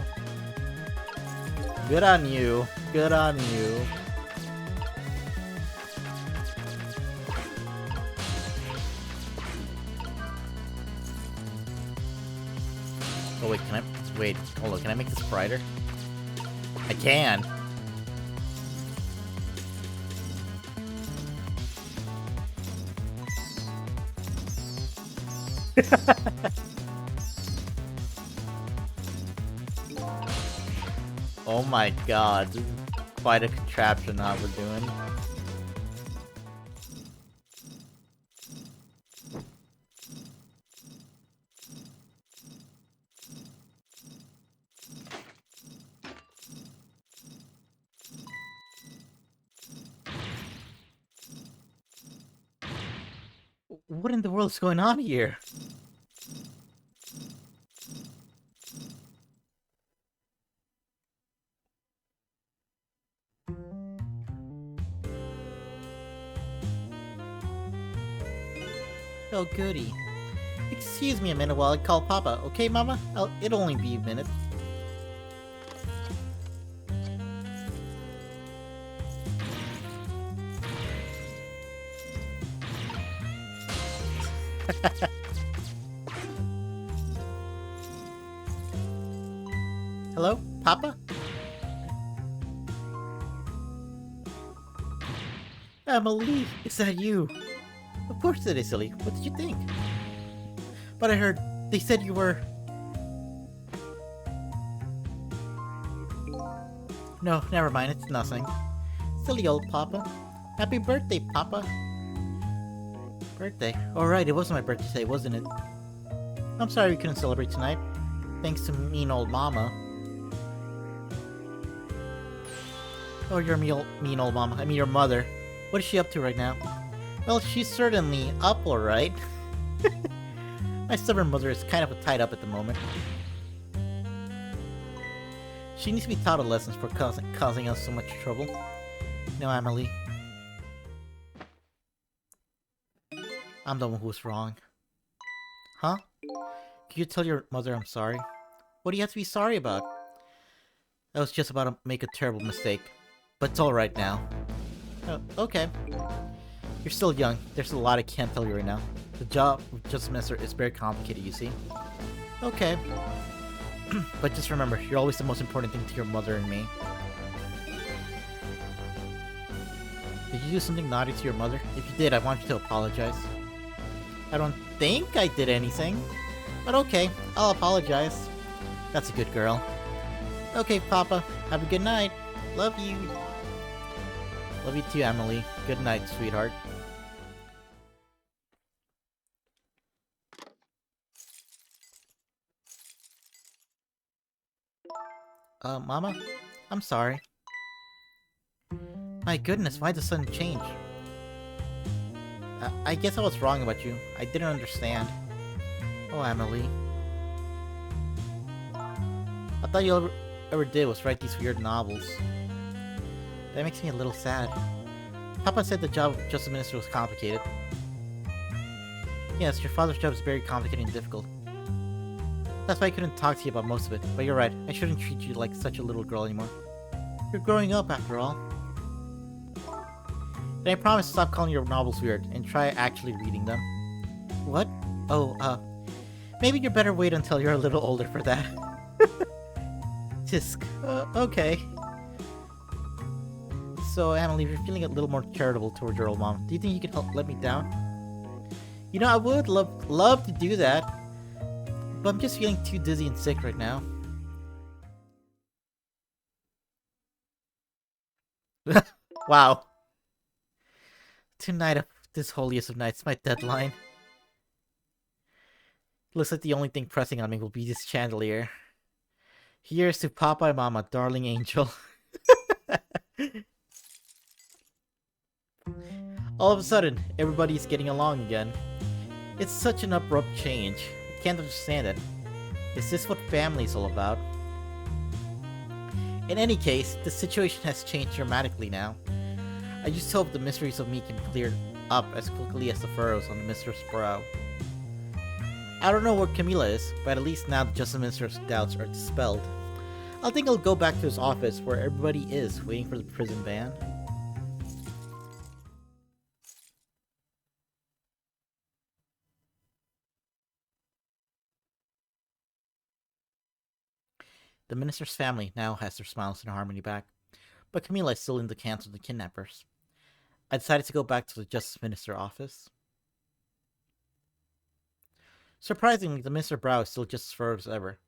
Good on you. Good on you. Oh wait, can I... Wait, hold on, can I make this brighter? I can! Oh my god, this is quite a contraption that we're doing. What in the world is going on here? Oh, goody. Excuse me a minute while I call Papa, okay, Mama? It'll only be a minute. Hello? Papa? Emily, is that you? Of course it is, silly. What did you think? But I heard they said you were... No, never mind, it's nothing. Silly old Papa. Happy birthday, Papa. Birthday? Alright, it wasn't my birthday today, wasn't it? I'm sorry we couldn't celebrate tonight. Thanks to mean old Mama. Oh, your mean old Mama. I mean your mother. What is she up to right now? Well, she's certainly up alright. My stubborn mother is kind of tied up at the moment. She needs to be taught a lesson for causing us so much trouble. No, Emily. I'm the one who's wrong. Huh? Can you tell your mother I'm sorry? What do you have to be sorry about? I was just about to make a terrible mistake. But it's alright now. Oh, okay. You're still young. There's a lot I can't tell you right now. The job of Justice Minister is very complicated, you see. Okay. But just remember, you're always the most important thing to your mother and me. Did you do something naughty to your mother? If you did, I want you to apologize. I don't think I did anything. But okay, I'll apologize. That's a good girl. Okay, Papa. Have a good night. Love you. Love you too, Emily. Good night, sweetheart. Mama? I'm sorry. My goodness, why the sudden change? I guess I was wrong about you. I didn't understand. Oh, Emily. I thought you ever did was write these weird novels. That makes me a little sad. Papa said the job of Justice Minister was complicated. Yes, your father's job is very complicated and difficult. That's why I couldn't talk to you about most of it, but you're right, I shouldn't treat you like such a little girl anymore. You're growing up after all. Then I promise to stop calling your novels weird, and try actually reading them. What? Oh, maybe you better wait until you're a little older for that. Tisk. Okay. So, Emily, if you're feeling a little more charitable towards your old mom, do you think you could help let me down? You know, I would love to do that, but I'm just feeling too dizzy and sick right now. Wow. Tonight of this holiest of nights, my deadline. Looks like the only thing pressing on me will be this chandelier. Here's to Papa and Mama, darling angel. All of a sudden, everybody's getting along again. It's such an abrupt change. I can't understand it. Is this what family is all about? In any case, the situation has changed dramatically now. I just hope the mysteries of me can be cleared up as quickly as the furrows on the Minister's brow. I don't know where Camila is, but at least now the Justice Minister's doubts are dispelled. I think I'll go back to his office where everybody is, waiting for the prison van. The Minister's family now has their smiles and harmony back, but Camila is still in the camps of the kidnappers. I decided to go back to the Justice Minister office. Surprisingly, the Minister's brow is still just as furrowed as ever.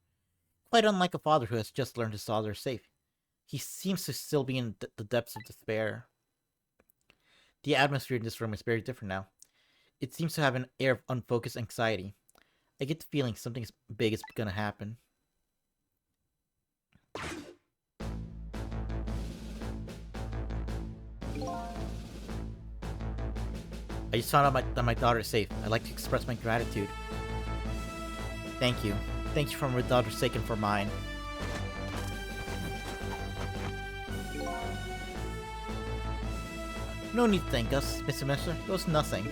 Quite unlike a father who has just learned his daughter is safe. He seems to still be in the depths of despair. The atmosphere in this room is very different now. It seems to have an air of unfocused anxiety. I get the feeling something big is gonna happen. I just found out that my daughter is safe. I'd like to express my gratitude. Thank you. Thank you for my daughter's sake and for mine. No need to thank us, Mr. Minister. It was nothing.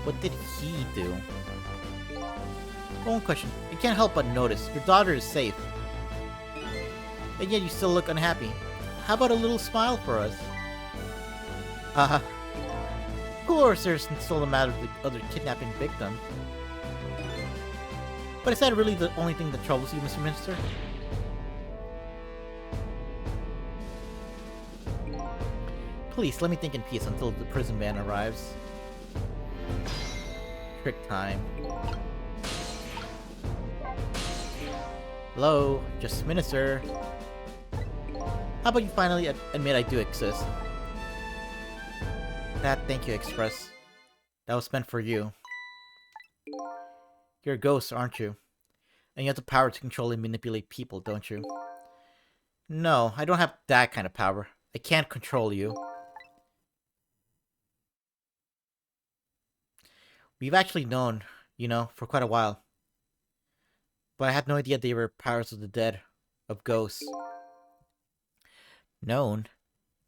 What did he do? One question. I can't help but notice. Your daughter is safe. And yet you still look unhappy. How about a little smile for us? Of course there's still the matter of the other kidnapping victim. But is that really the only thing that troubles you, Mr. Minister? Please, let me think in peace until the prison van arrives. Trick time. Hello, Justice Minister. How about you finally admit I do exist? That thank you express. That was meant for you. You're a ghost, aren't you? And you have the power to control and manipulate people, don't you? No, I don't have that kind of power. I can't control you. We've actually known, you know, for quite a while. But I had no idea they were powers of the dead, of ghosts. Known?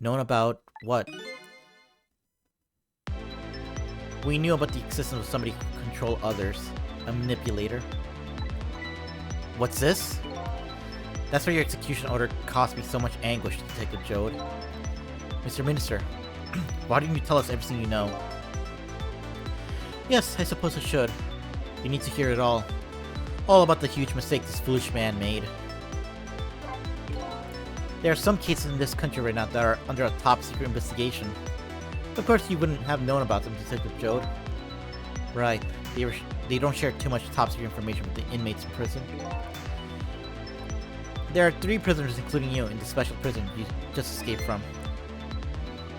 Known about what? We knew about the existence of somebody who could control others. A manipulator. What's this? That's why your execution order caused me so much anguish, Detective Jode. Mr. Minister, why didn't you tell us everything you know? Yes, I suppose I should. You need to hear it all. All about the huge mistake this foolish man made. There are some cases in this country right now that are under a top-secret investigation. Of course, you wouldn't have known about them, Detective Jode. Right. They don't share too much top-secret information with the inmates in prison. There are 3 prisoners, including you, in the special prison you just escaped from.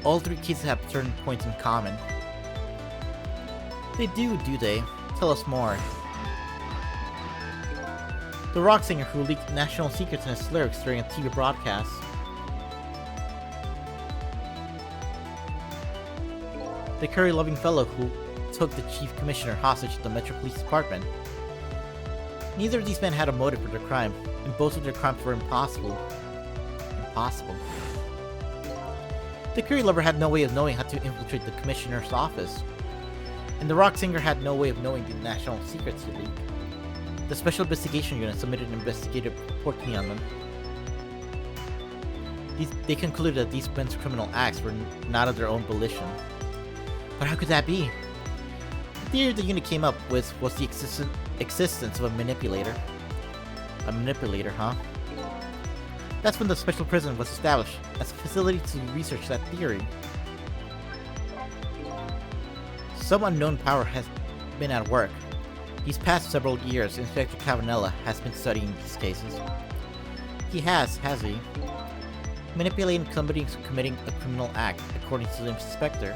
All 3 cases have certain points in common. They do they? Tell us more. The rock singer who leaked national secrets in his lyrics during a TV broadcast. The curry-loving fellow who took the chief commissioner hostage at the Metro Police Department. Neither of these men had a motive for their crime, and both of their crimes were impossible. Impossible. The curry lover had no way of knowing how to infiltrate the commissioner's office, and the rock singer had no way of knowing the national secrets he leaked. The Special Investigation Unit submitted an investigative report to me on them. They concluded that these men's criminal acts were not of their own volition. But how could that be? The theory the unit came up with was the existence of a manipulator. A manipulator, huh? That's when the special prison was established, as a facility to research that theory. Some unknown power has been at work. These past several years, Inspector Cavanella has been studying these cases. He has he? Manipulating somebody committing a criminal act, according to the inspector.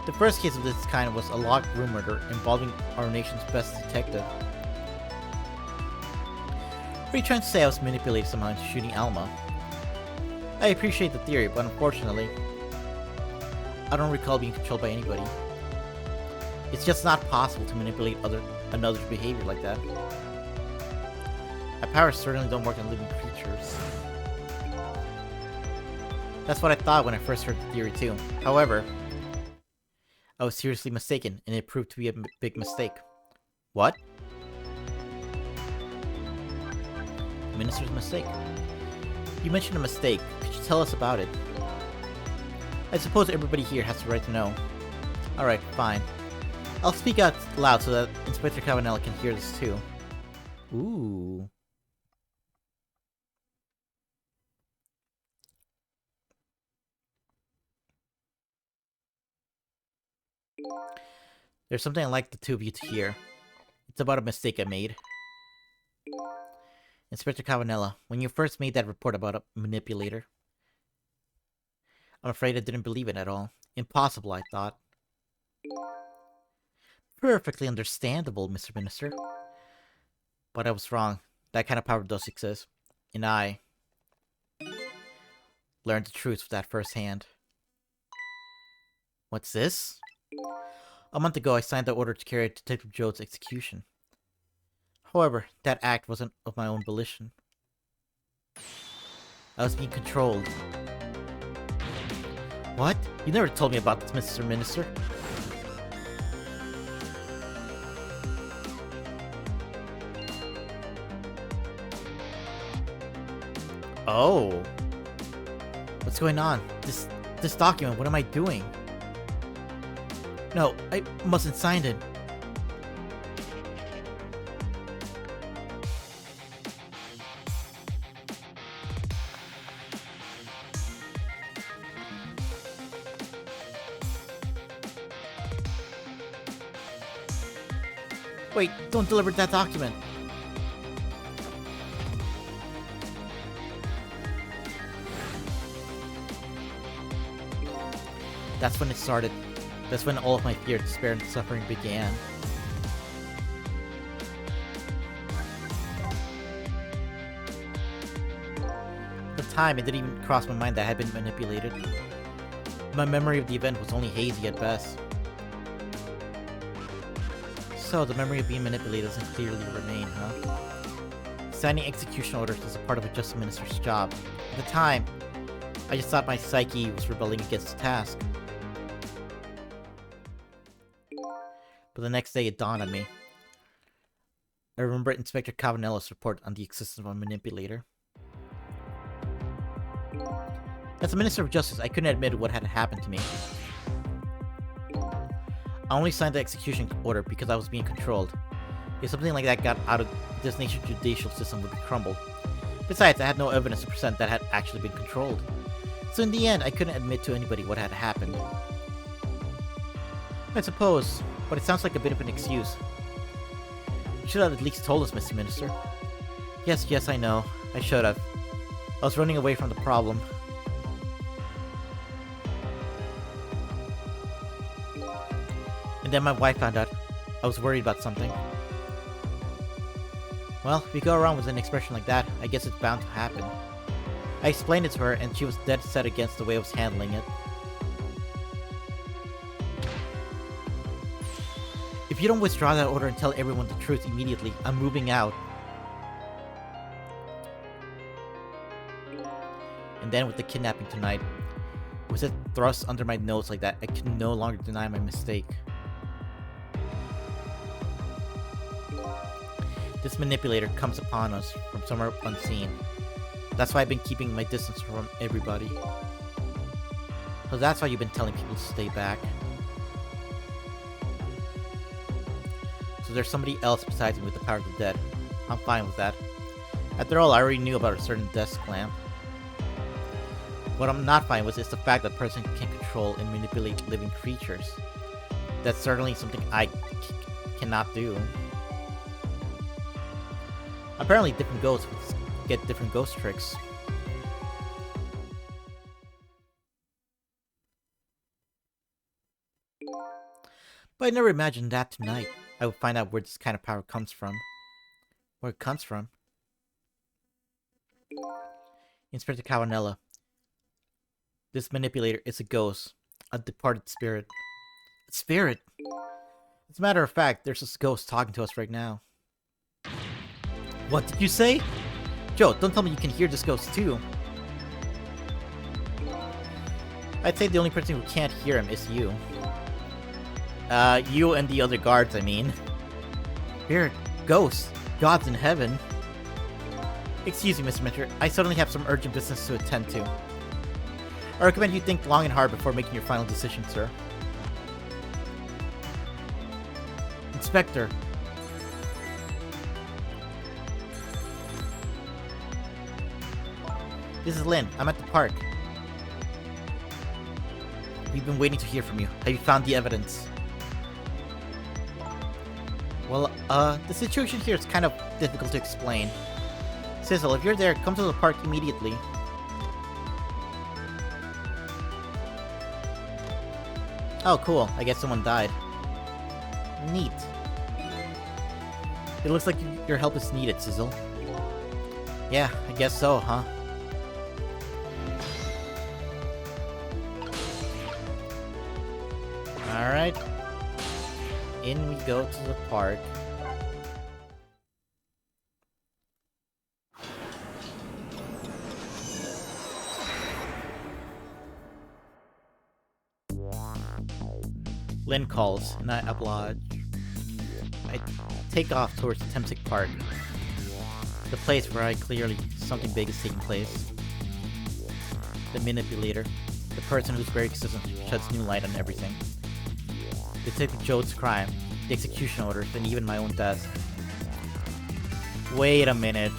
The first case of this kind was a locked room murder involving our nation's best detective. Are you trying to say I was manipulated somehow into shooting Alma? I appreciate the theory, but unfortunately, I don't recall being controlled by anybody. It's just not possible to manipulate another's behavior like that. My powers certainly don't work on living creatures. That's what I thought when I first heard the theory too. However, I was seriously mistaken, and it proved to be a big mistake. What? Minister's mistake. You mentioned a mistake. Could you tell us about it? I suppose everybody here has the right to know. Alright, fine. I'll speak out loud so that Inspector Cavanella can hear this too. Ooh. There's something I'd like the two of you to hear. It's about a mistake I made. Inspector Cavanella, when you first made that report about a manipulator, I'm afraid I didn't believe it at all. Impossible, I thought. Perfectly understandable, Mr. Minister. But I was wrong. That kind of power does exist. And I learned the truth with that firsthand. What's this? A month ago, I signed the order to carry out Detective Joe's execution. However, that act wasn't of my own volition. I was being controlled. What? You never told me about this, Mr. Minister. Oh. What's going on? This document, what am I doing? No, I mustn't sign it. Wait, don't deliver that document. That's when it started. That's when all of my fear, despair, and suffering began. At the time, it didn't even cross my mind that I had been manipulated. My memory of the event was only hazy at best. So, the memory of being manipulated doesn't clearly remain, huh? Signing execution orders is a part of a Justice Minister's job. At the time, I just thought my psyche was rebelling against the task. But the next day, it dawned on me. I remember Inspector Cavanella's report on the existence of a manipulator. As a Minister of Justice, I couldn't admit what had happened to me. I only signed the execution order because I was being controlled. If something like that got out of this nation's judicial system, would be crumbled. Besides, I had no evidence to present that had actually been controlled. So in the end, I couldn't admit to anybody what had happened. I suppose, but it sounds like a bit of an excuse. You should have at least told us, Mr. Minister. Yes, I know. I should have. I was running away from the problem. And then my wife found out. I was worried about something. Well, if you go around with an expression like that, I guess it's bound to happen. I explained it to her, and she was dead set against the way I was handling it. If you don't withdraw that order and tell everyone the truth immediately, I'm moving out. And then with the kidnapping tonight, with it thrust under my nose like that, I can no longer deny my mistake. This manipulator comes upon us from somewhere unseen. That's why I've been keeping my distance from everybody. So that's why you've been telling people to stay back. So there's somebody else besides me with the power of the dead. I'm fine with that. After all, I already knew about a certain desk lamp. What I'm not fine with is the fact that a person can control and manipulate living creatures. That's certainly something I cannot do. Apparently different ghosts get different ghost tricks. But I never imagined that tonight I would find out where this kind of power comes from. Where it comes from. Inspector Cavanella. This manipulator is a ghost. A departed spirit. A spirit? As a matter of fact, there's this ghost talking to us right now. What did you say? Joe, don't tell me you can hear this ghost too. I'd say the only person who can't hear him is you. You and the other guards, I mean. Spirit, ghosts, gods in heaven. Excuse me, Mr. Mentor, I suddenly have some urgent business to attend to. I recommend you think long and hard before making your final decision, sir. Inspector. This is Lynn. I'm at the park. We've been waiting to hear from you. Have you found the evidence? Well, the situation here is kind of difficult to explain. Sizzle, if you're there, come to the park immediately. Oh, cool. I guess someone died. Neat. It looks like your help is needed, Sizzle. Yeah, I guess so, huh? Alright. In we go to the park. Lynn calls, and I oblige. I take off towards Temsic Park. The place where clearly something big is taking place. The manipulator. The person whose very existence sheds new light on everything. Detective Joe's crime. The execution orders, and even my own death. Wait a minute.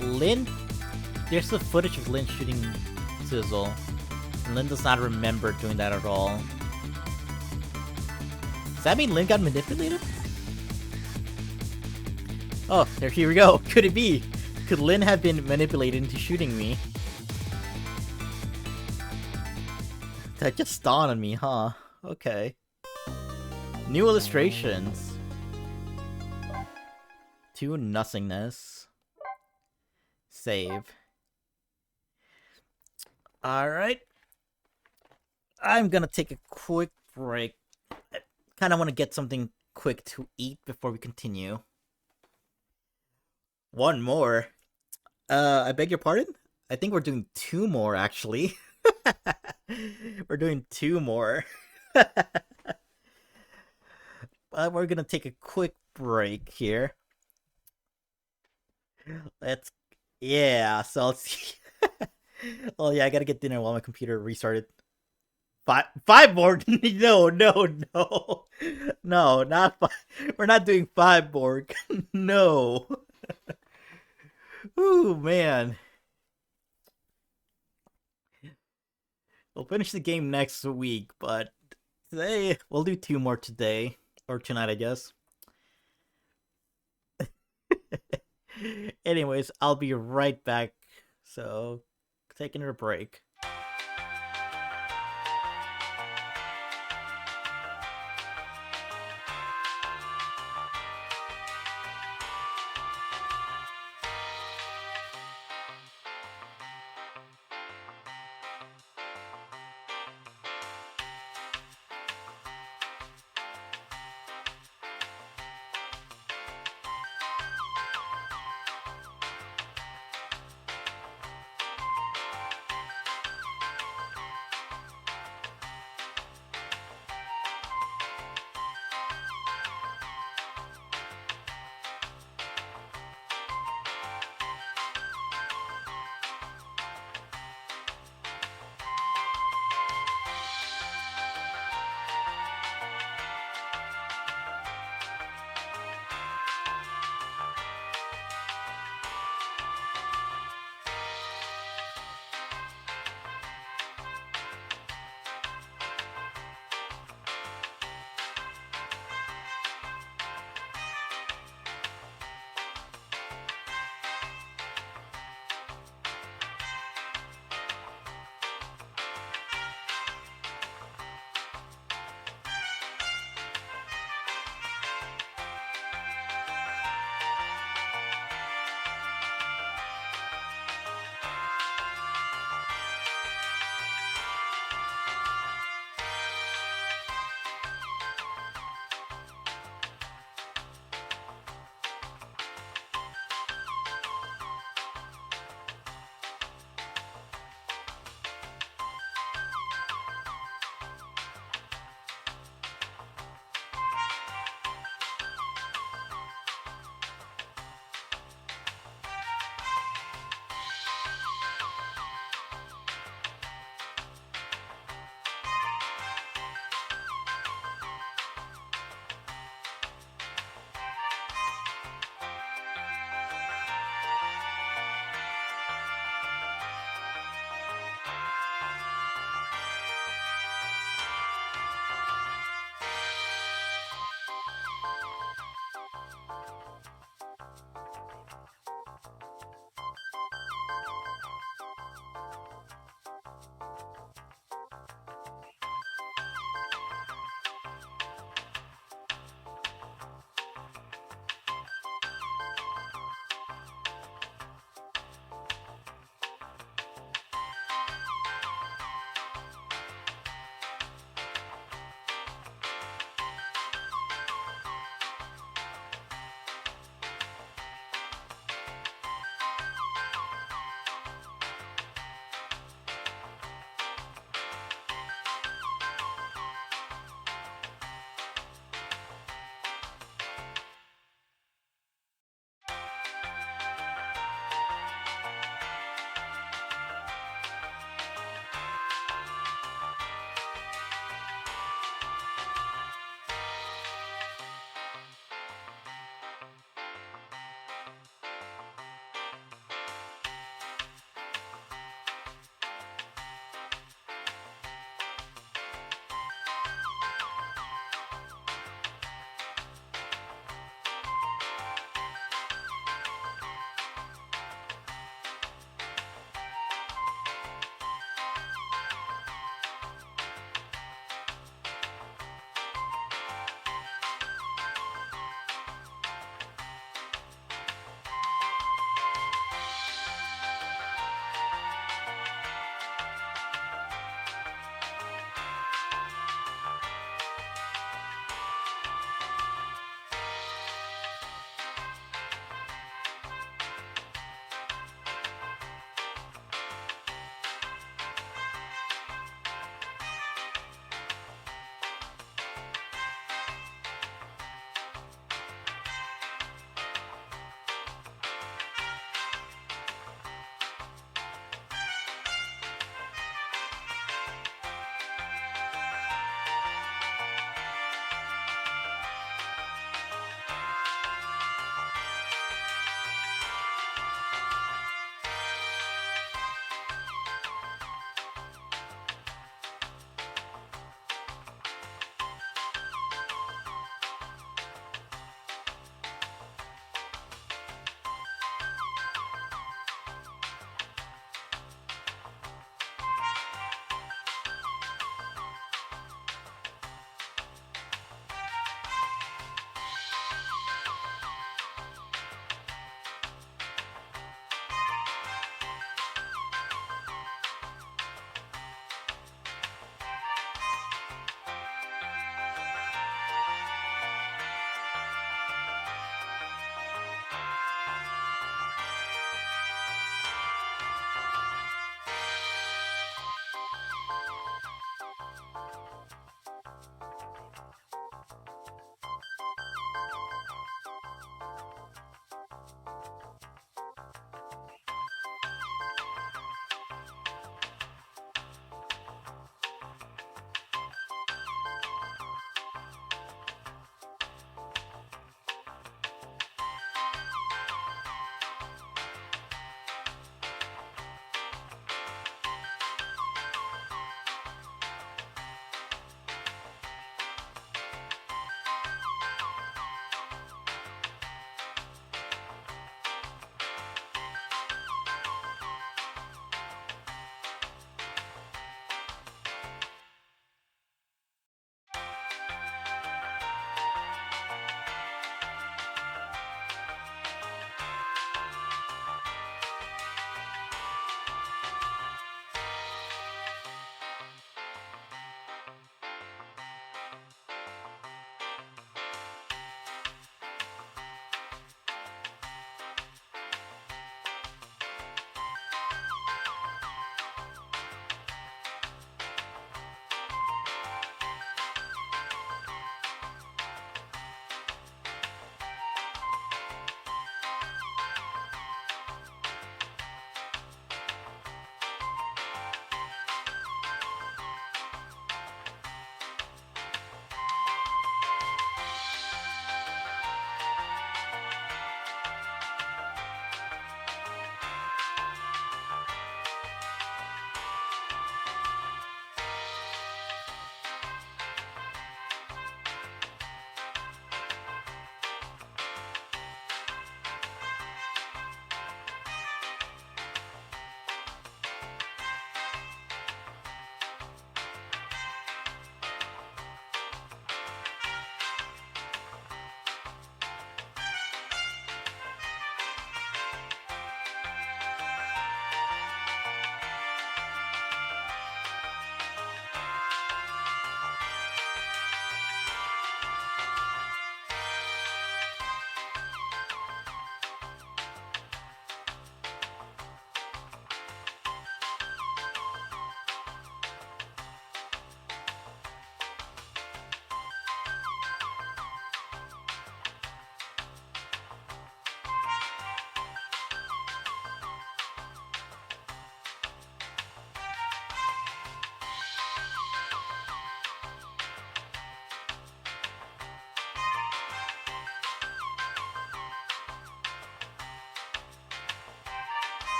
Lynn? There's the footage of Lynn shooting Sizzle. And Lynn does not remember doing that at all. Does that mean Lynn got manipulated? Oh, here we go. Could it be? Could Lynn have been manipulated into shooting me? That just dawned on me, huh? Okay. New illustrations. To nothingness. Save. Alright. I'm gonna take a quick break. I kinda wanna get something quick to eat before we continue. One more. I beg your pardon? I think we're doing two more, actually. We're doing two more. We're gonna take a quick break here. Yeah, so let's see. Oh yeah, I gotta get dinner while my computer restarted. Five more? No, not five. We're not doing five more. No. Ooh, man. We'll finish the game next week, but today we'll do two more today or tonight, I guess. Anyways, I'll be right back. So, taking a break.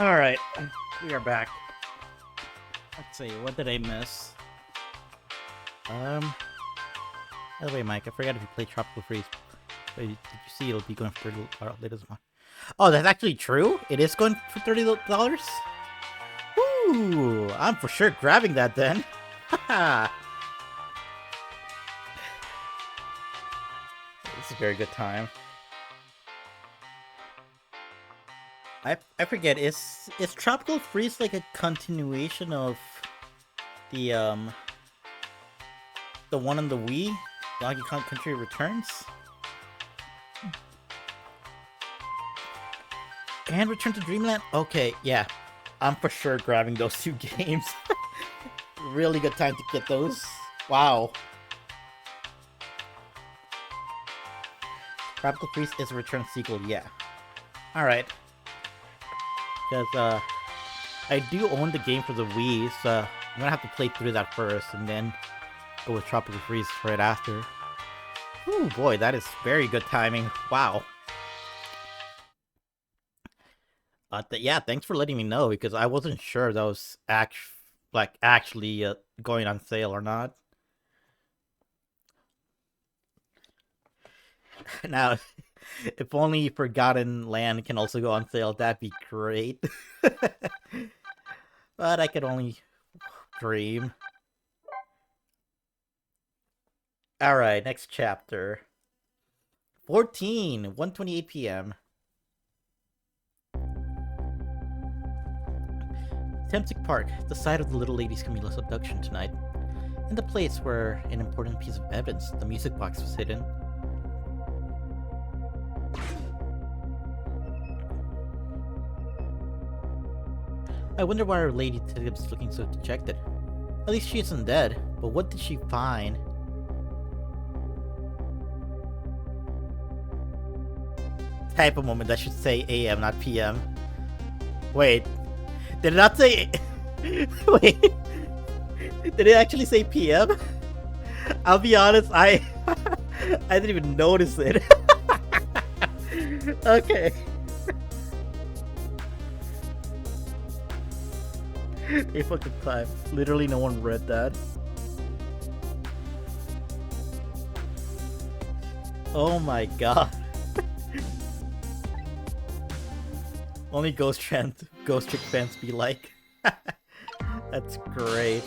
Alright, we are back. Let's see, what did I miss? By the way, Mike, I forgot if you played Tropical Freeze. Did you see it'll be going for $30 latest one? Oh, that's actually true? It is going for $30? Ooh, I'm for sure grabbing that then. Haha. This is a very good time. I forget, is Tropical Freeze like a continuation of the one on the Wii? Donkey Kong Country Returns? And Return to Dreamland? Okay, yeah. I'm for sure grabbing those two games. Really good time to get those. Wow. Tropical Freeze is a return sequel, yeah. Alright. Because, I do own the game for the Wii, so I'm gonna have to play through that first, and then go with Tropical Freeze right after. Ooh, boy, that is very good timing. Wow. Yeah, thanks for letting me know, because I wasn't sure that was actually going on sale or not. Now, if only Forgotten Land can also go on sale, that'd be great. But I could only dream. Alright, next chapter. 14, 1:28 p.m. Temsic Park, the site of the little lady's Camila's abduction tonight. In the place where an important piece of evidence, the music box, was hidden. I wonder why our lady detective's looking so dejected. At least she isn't dead, but what did she find? Type of moment that should say AM, not PM. Wait, did it not say... Wait, did it actually say PM? I'll be honest, I didn't even notice it. Okay. They fucking time. Literally no one read that. Oh my god. Only Ghost Trick fans be like. That's great.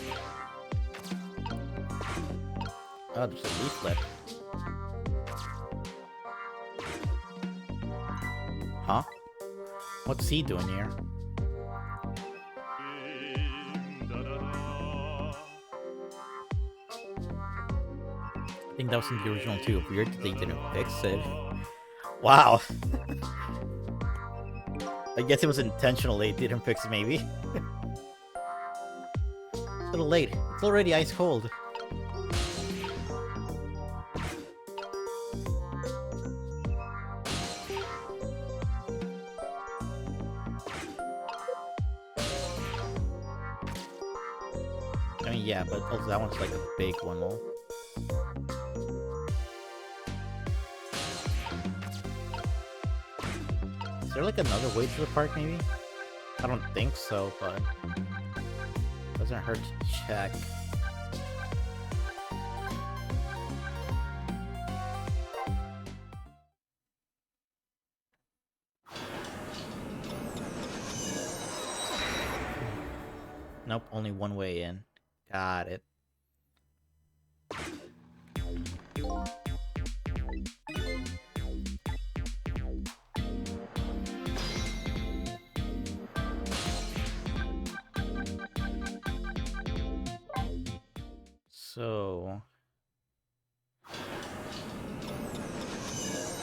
Oh, there's a leaflet. Huh? What's he doing here? I think that was in the original too. Weird that they didn't fix it. Wow. I guess it was intentional they didn't fix it, maybe. A little late. It's already ice cold. I mean, yeah, but also that one's like a big one, though. Is there like another way to the park, maybe? I don't think so, but doesn't hurt to check. Nope, only one way in. Got it. So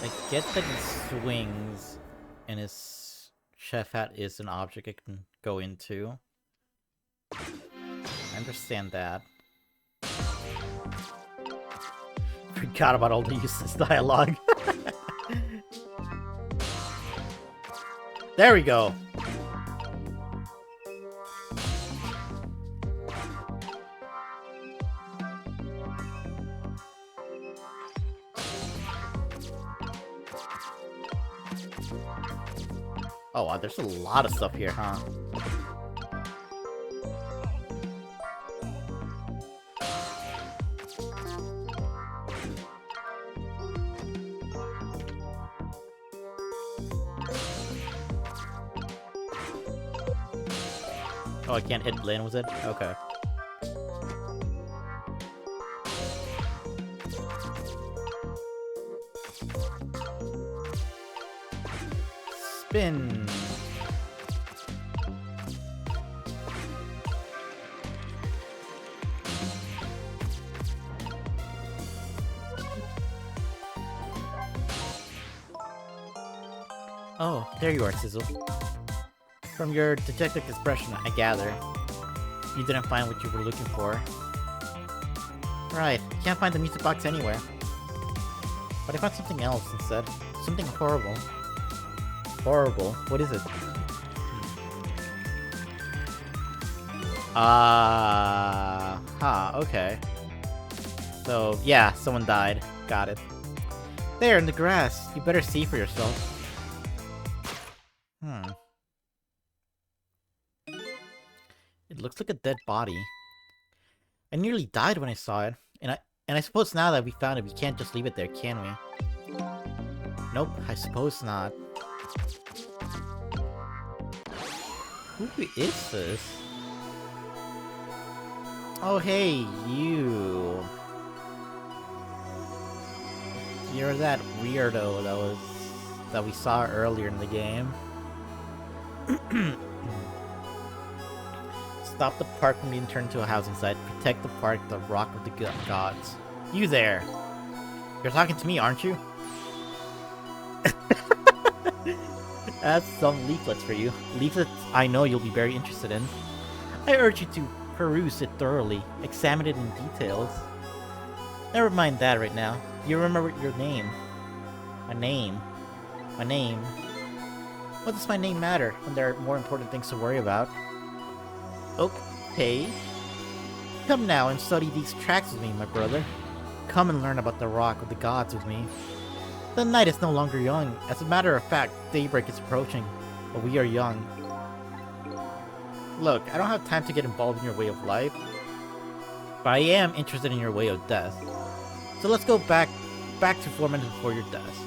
I get that he swings and his chef hat is an object I can go into. I understand that. Forgot about all the useless dialogue. There we go. Oh wow, there's a lot of stuff here, huh? Oh, I can't hit Lynn, was it? Okay. Spin! Oh, there you are, Sizzle. From your dejected expression, I gather. You didn't find what you were looking for. Right, can't find the music box anywhere. But I found something else instead. Something horrible. Horrible? What is it? Okay. So, yeah, someone died. Got it. There, in the grass. You better see for yourself. It looks like a dead body. I nearly died when I saw it. And I suppose now that we found it, we can't just leave it there, can we? Nope, I suppose not. Who is this? Oh, hey, you. You're that weirdo that we saw earlier in the game. Stop the park from being turned into a housing site. Protect the park, the rock of the gods. You there. You're talking to me, aren't you? That's some leaflets for you. Leaflets I know you'll be very interested in. I urge you to peruse it thoroughly. Examine it in details. Never mind that right now. You remember your name. My name. My name. What does my name matter when there are more important things to worry about? Okay. Come now and study these tracks with me, my brother. Come and learn about the rock of the gods with me. The night is no longer young. As a matter of fact, daybreak is approaching, but we are young. Look, I don't have time to get involved in your way of life, but I am interested in your way of death. So let's go back to 4 minutes before your death.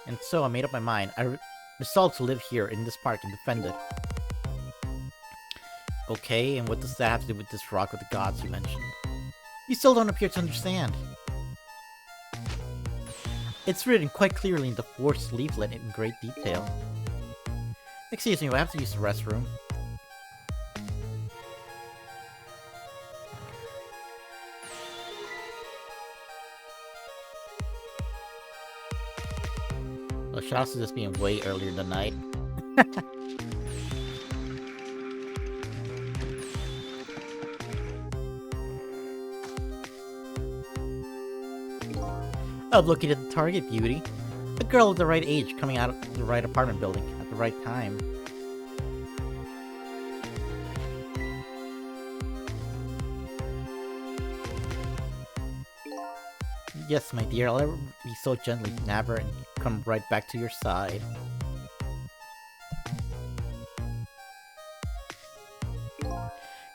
And so I made up my mind. I resolved to live here in this park and defend it. Okay, and what does that have to do with this rock with the gods you mentioned? You still don't appear to understand. It's written quite clearly in the fourth leaflet in great detail. Excuse me, I have to use the restroom. Well, shout out to this being way earlier in the night. I'm looking at the target, beauty. A girl of the right age coming out of the right apartment building at the right time. Yes, my dear, I'll ever be so gently nab her and come right back to your side.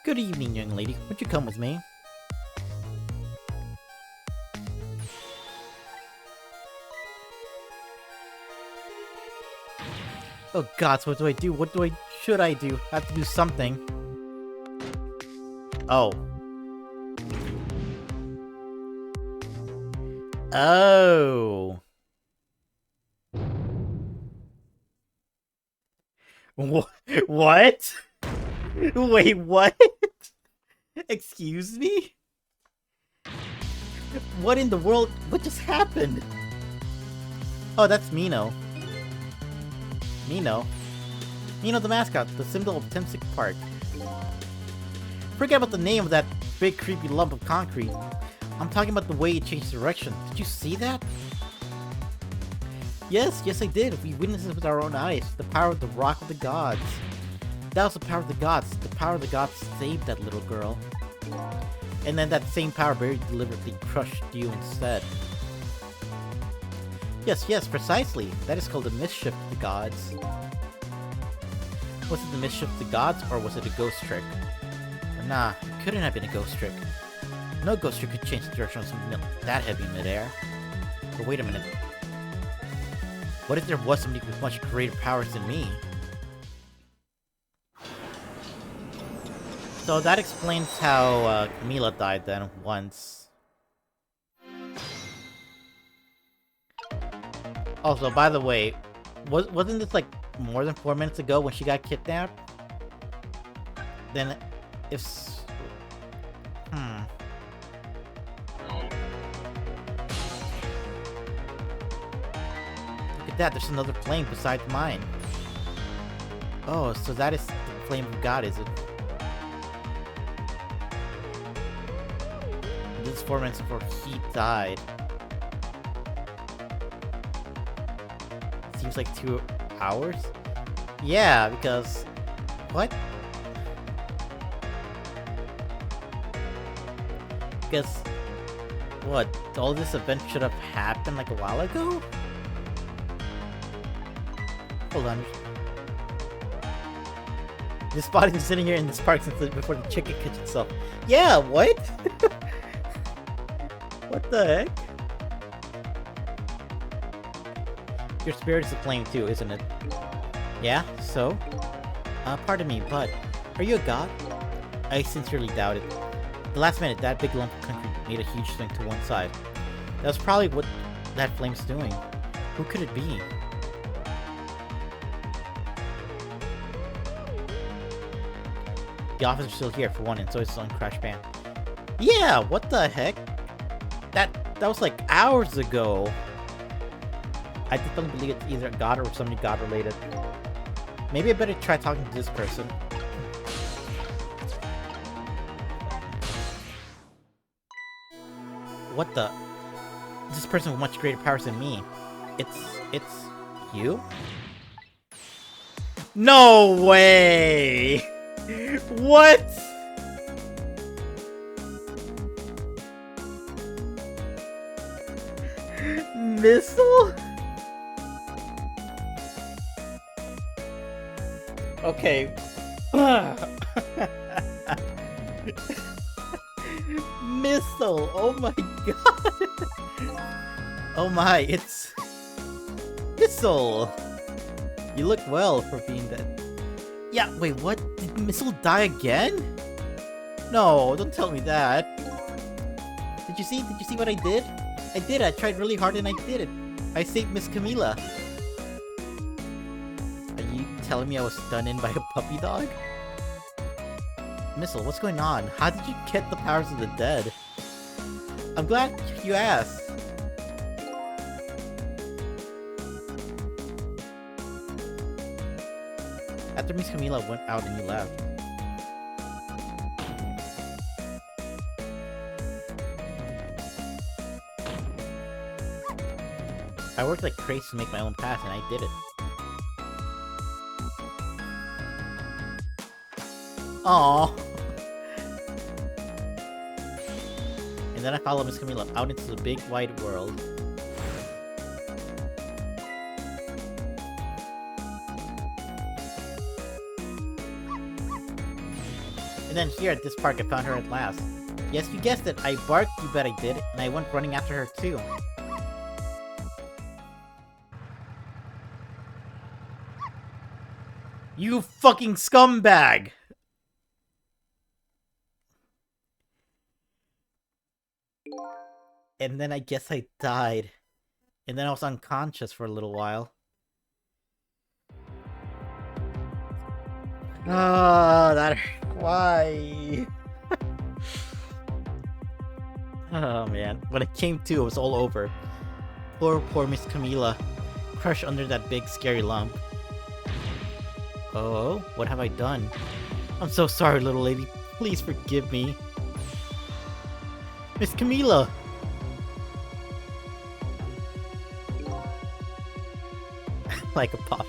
Good evening, young lady. Would you come with me? Oh gods, what do I do? Should I do? I have to do something. Oh. Oh. What? Wait, what? Excuse me? What in the world? What just happened? Oh, that's Mino. Mino the mascot, the symbol of Timsic Park. Forget about the name of that big creepy lump of concrete. I'm talking about the way it changed direction. Did you see that? Yes, I did. We witnessed it with our own eyes. The power of the Rock of the Gods. That was the power of the gods. The power of the gods saved that little girl. And then that same power very deliberately crushed you instead. Yes, precisely. That is called the mischief of the gods. Was it the mischief of the gods, or was it a ghost trick? Nah, it couldn't have been a ghost trick. No ghost trick could change the direction of something that heavy in midair. But wait a minute. What if there was somebody with much greater powers than me? So that explains how Camila died then, once. Also, by the way, wasn't this like more than 4 minutes ago when she got kidnapped? Then, if... Look at that, there's another flame besides mine. Oh, so that is the flame of God, is it? This is 4 minutes before he died. Seems like 2 hours? Yeah, because... What? Because... What? All this event should have happened like a while ago? Hold on. This body's been sitting here in this park since before the chicken catch itself. Yeah, what? What the heck? Your spirit is a flame too, isn't it? Yeah, so? Pardon me, but are you a god? I sincerely doubt it. At the last minute, that big lump of country made a huge swing to one side. That was probably what that flame's doing. Who could it be? The officers are still here for one, and so is his own crash band. Yeah, what the heck? That was like hours ago. I definitely believe it's either God or somebody God related. Maybe I better try talking to this person. What the? This person with much greater powers than me. It's you? No way! What? Missile? Okay. Missile! Oh my god! Oh my, it's... Missile! You look well for being dead. Yeah, wait, what? Did Missile die again? No, don't tell me that. Did you see what I did? I did, I tried really hard and I did it. I saved Miss Camila. Are you telling me I was done in by a puppy dog? Missile, what's going on? How did you get the powers of the dead? I'm glad you asked. After Miss Camila went out and you left. I worked like crazy to make my own path and I did it. Aww. And then I followed Miss Camila out into the big wide world. And then here at this park I found her at last. Yes, you guessed it, I barked, you bet I did, and I went running after her too. You fucking scumbag! And then I guess I died. And then I was unconscious for a little while. Oh, that hurt. Why? Oh man. When it came to, it was all over. Poor Miss Camila. Crushed under that big scary lump. Oh, what have I done? I'm so sorry, little lady. Please forgive me. Miss Camila! like a pop.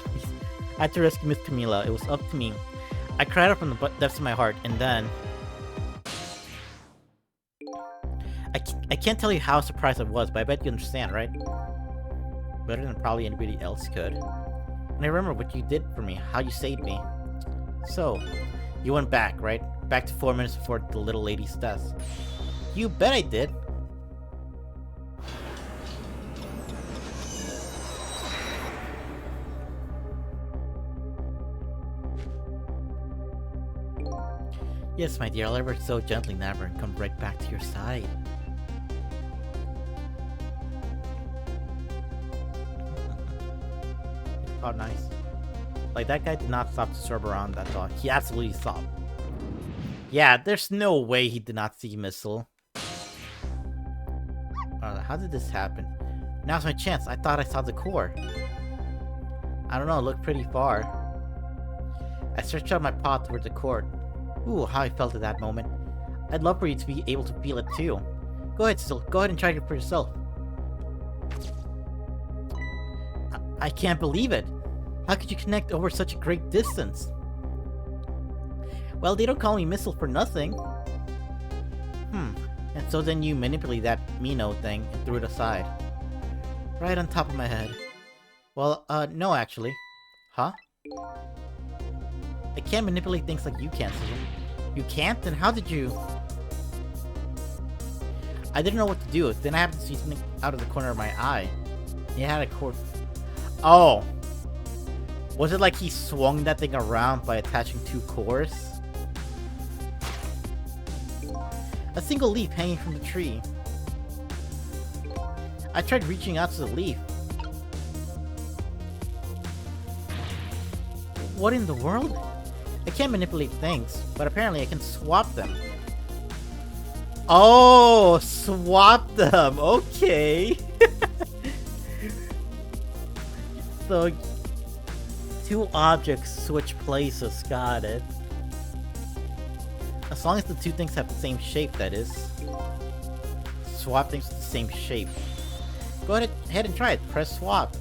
I had to rescue Miss Camila. It was up to me. I cried out from the depths of my heart, and then... I can't tell you how surprised I was, but I bet you understand, right? Better than probably anybody else could. And I remember what you did for me, how you saved me. So, you went back, right? Back to 4 minutes before the little lady's death. You bet I did. Yes, my dear, I'll ever so gently never and come right back to your side. Oh, nice. Like, that guy did not stop to serve around that thought. He absolutely stopped. Yeah, there's no way he did not see Missile. How did this happen? Now's my chance. I thought I saw the core. I don't know, it looked pretty far. I stretched out my paw towards the core. Ooh, how I felt at that moment. I'd love for you to be able to feel it too. Go ahead, Still. Go ahead and try it for yourself. I can't believe it. How could you connect over such a great distance? Well, they don't call me Missile for nothing. And so then you manipulate that Mino thing and threw it aside. Right on top of my head. Well, no actually. Huh? I can't manipulate things like you can, Sizzle. You can't? Then how did you... I didn't know what to do. Then I happened to see something out of the corner of my eye. It had a cord... Oh! Was it like he swung that thing around by attaching two cores? A single leaf hanging from the tree. I tried reaching out to the leaf. What in the world? I can't manipulate things, but apparently I can swap them. Oh, swap them. Okay. So, two objects switch places. Got it. As long as the two things have the same shape, that is. Swap things with the same shape. Go ahead and try it. Press swap.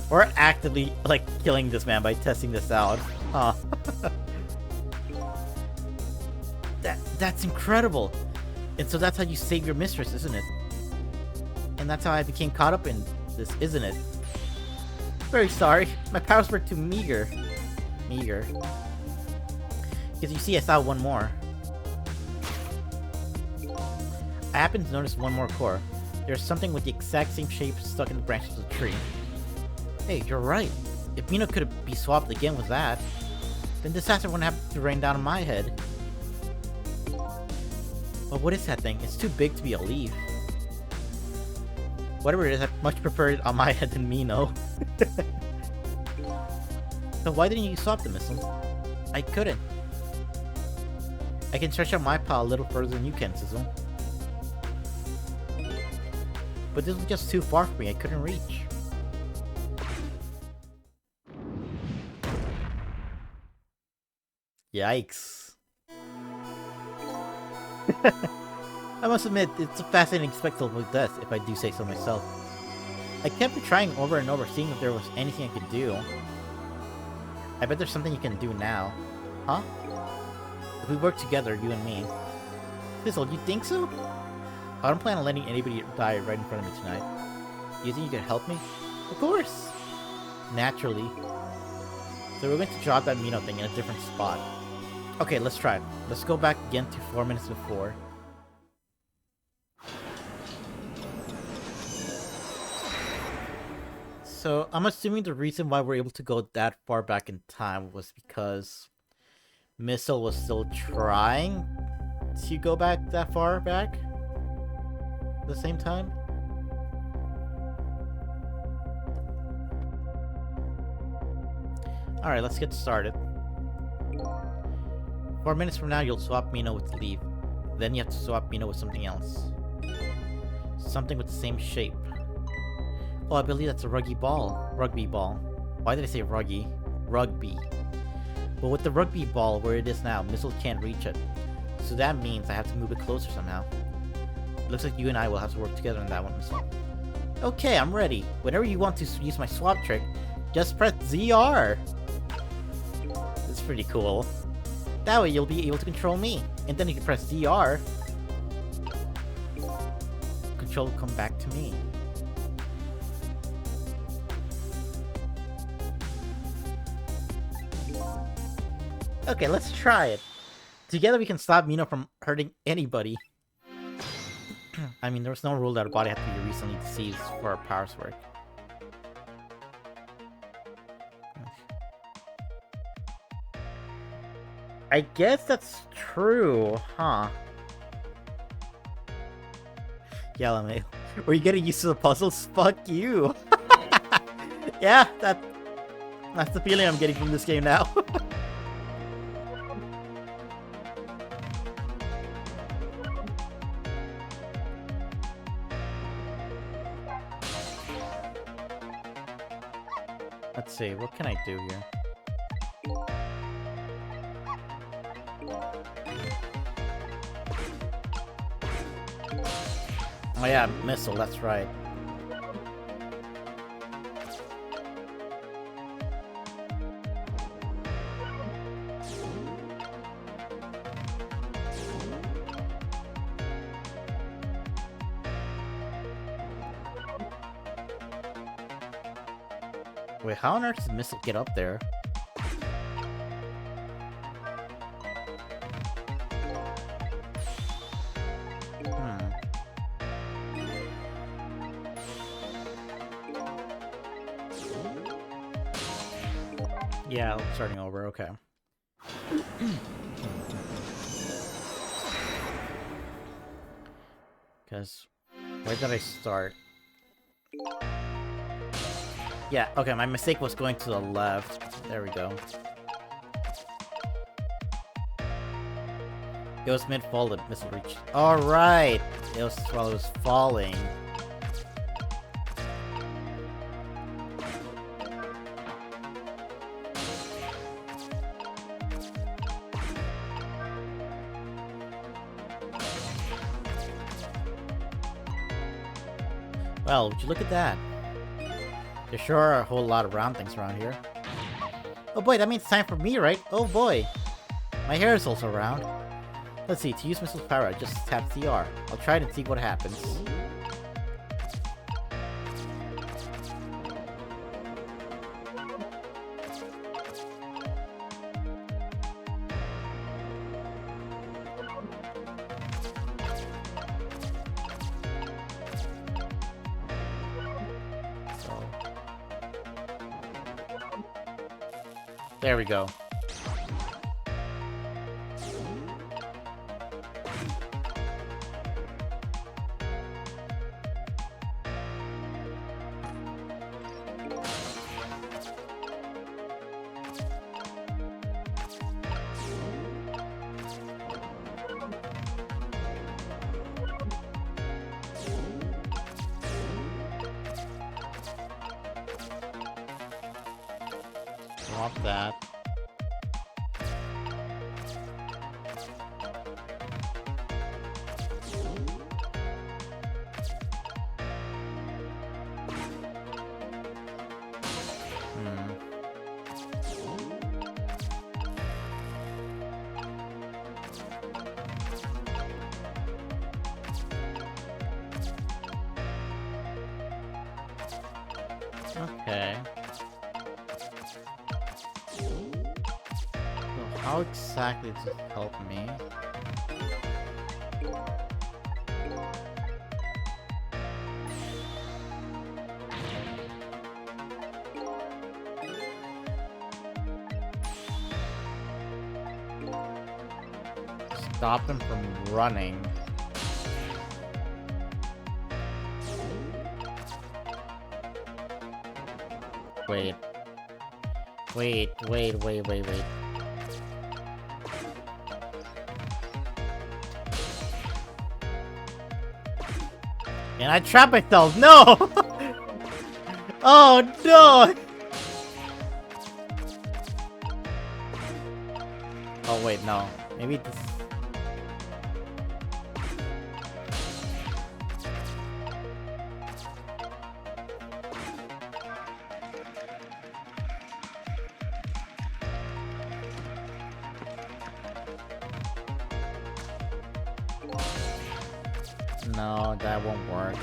We're actively, like, killing this man by testing this out. Huh. That's incredible! And so that's how you save your mistress, isn't it? And that's how I became caught up in this, isn't it? Very sorry. My powers were too meager. Meager. Because you see, I saw one more. I happened to notice one more core. There's something with the exact same shape stuck in the branches of the tree. Hey, you're right. If Mino could be swapped again with that, then disaster wouldn't have to rain down on my head. But what is that thing? It's too big to be a leaf. Whatever it is, I'd much prefer it on my head than Mino. So why didn't you swap the missiles? I couldn't. I can stretch out my paw a little further than you can, Sizzle. But this was just too far for me, I couldn't reach. Yikes. I must admit, it's a fascinating spectacle of death, if I do say so myself. I kept trying over and over, seeing if there was anything I could do. I bet there's something you can do now. Huh? If we work together, you and me. Fizzle, you think so? I don't plan on letting anybody die right in front of me tonight. You think you could help me? Of course! Naturally. So we're going to drop that Mino thing in a different spot. Okay, let's try it. Let's go back again to 4 minutes before. So, I'm assuming the reason why we're able to go that far back in time was because Missile was still trying to go back that far back at the same time. Alright, let's get started. 4 minutes from now, you'll swap Mino with the leaf. Then you have to swap Mino with something else. Something with the same shape. Oh, I believe that's a rugby ball. Rugby ball. Why did I say ruggy? Rugby. But with the rugby ball where it is now, Missile can't reach it. So that means I have to move it closer somehow. It looks like you and I will have to work together on that one, Missile. Okay, I'm ready. Whenever you want to use my swap trick, Just press ZR. It's pretty cool. That way you'll be able to control me. And then you can press ZR. Control will come back to me. Okay, let's try it. Together we can stop Mina from hurting anybody. I mean, there's no rule that a body has to be recently deceased for our powers work. I guess that's true, huh? Yeah, LMA. Were you getting used to the puzzles? Fuck you! Yeah, that's the feeling I'm getting from this game now. Let's see, what can I do here? Oh yeah, missile, that's right. Wait, how on earth does the missile get up there? Yeah, starting over, okay. Because, where did I start? Yeah, okay, my mistake was going to the left. There we go. It was mid-fall that missile reached. Alright! It was while it was falling. Well, would you look at that? There sure are a whole lot of round things around here. Oh boy, that means it's time for me, right? Oh boy! My hair is also round. Let's see, to use missile's power, I just tap CR. I'll try it and see what happens. There we go. Drop that. Okay. So how exactly does it help me? Stop him from running. Wait. Wait. And I trapped myself! No! Oh no! Oh wait, no. Maybe this... No, that won't work.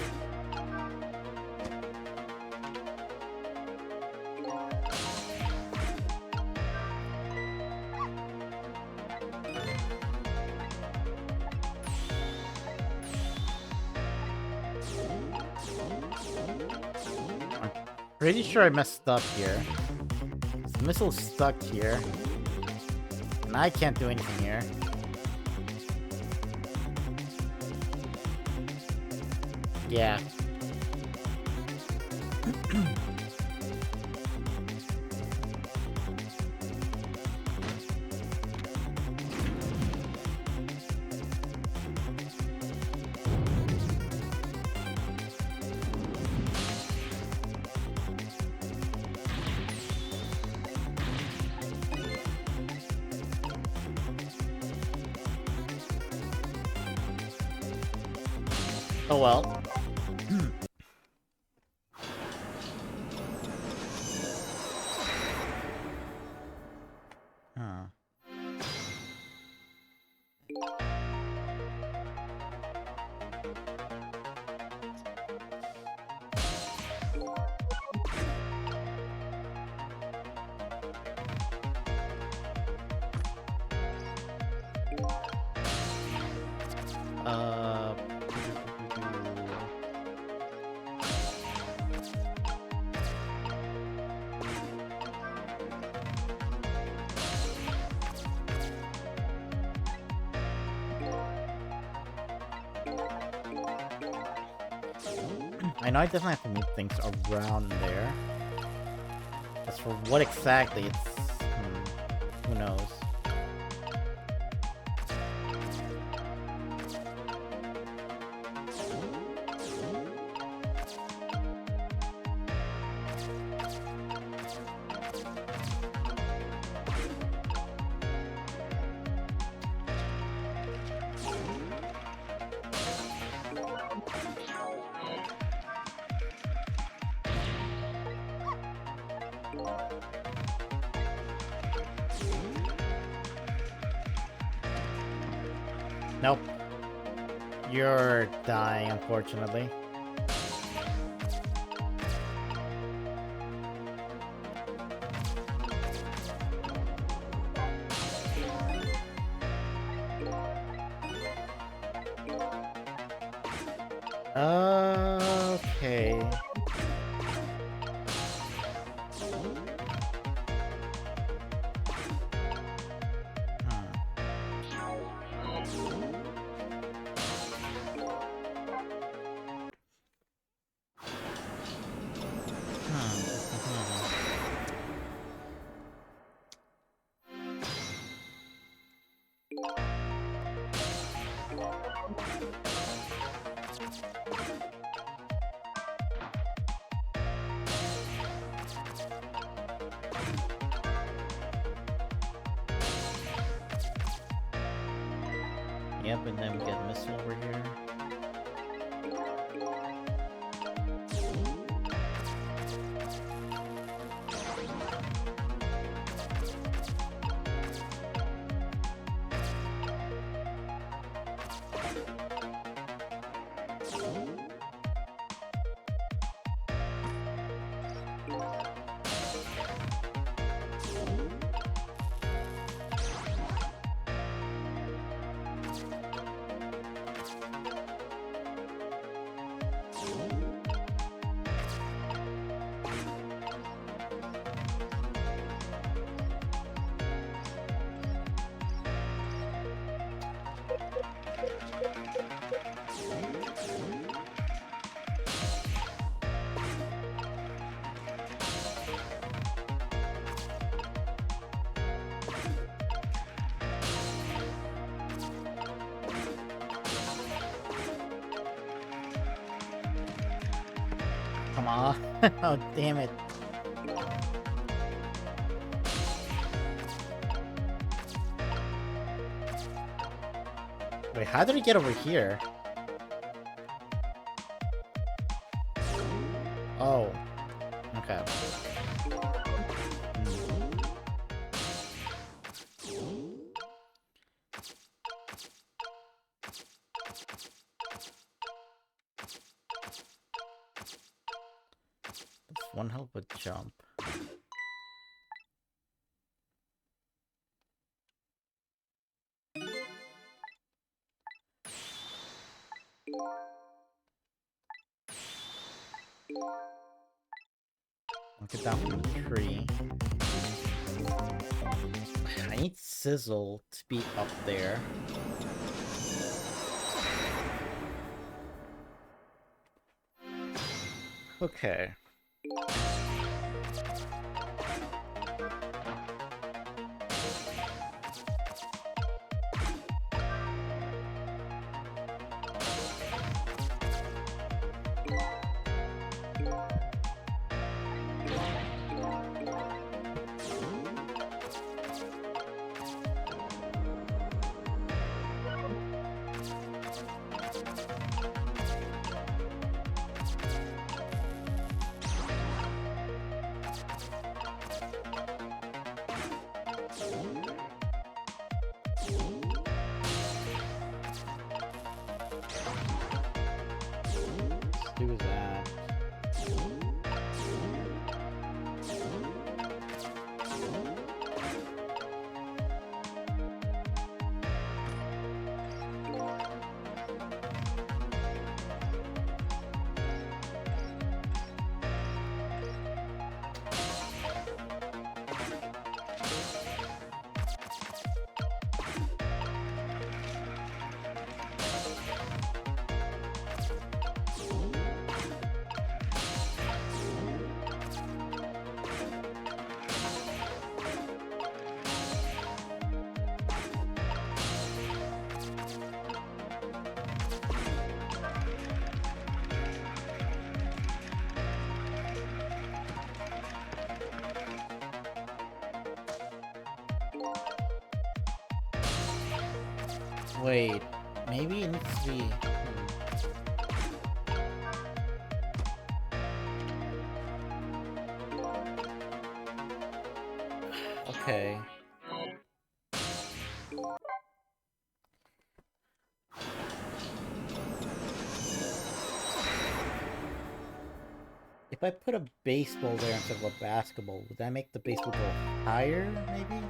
Pretty sure I messed up here. The missile's stuck here. And I can't do anything here. Yeah. Oh well. Huh. Uh... I know I definitely have to move things around there. As for what exactly, it's... who knows? Nope. You're dying, unfortunately. Okay. Yep, and then we get a missile over here. Come on. Oh, damn it. Wait, how did he get over here? Oh. Okay. one hell of a jump. I'll get down from the tree. I need Sizzle to be up there. Okay. Do that. Wait, maybe it needs to be... Okay. If I put a baseball there instead of a basketball, would that make the baseball go higher, maybe?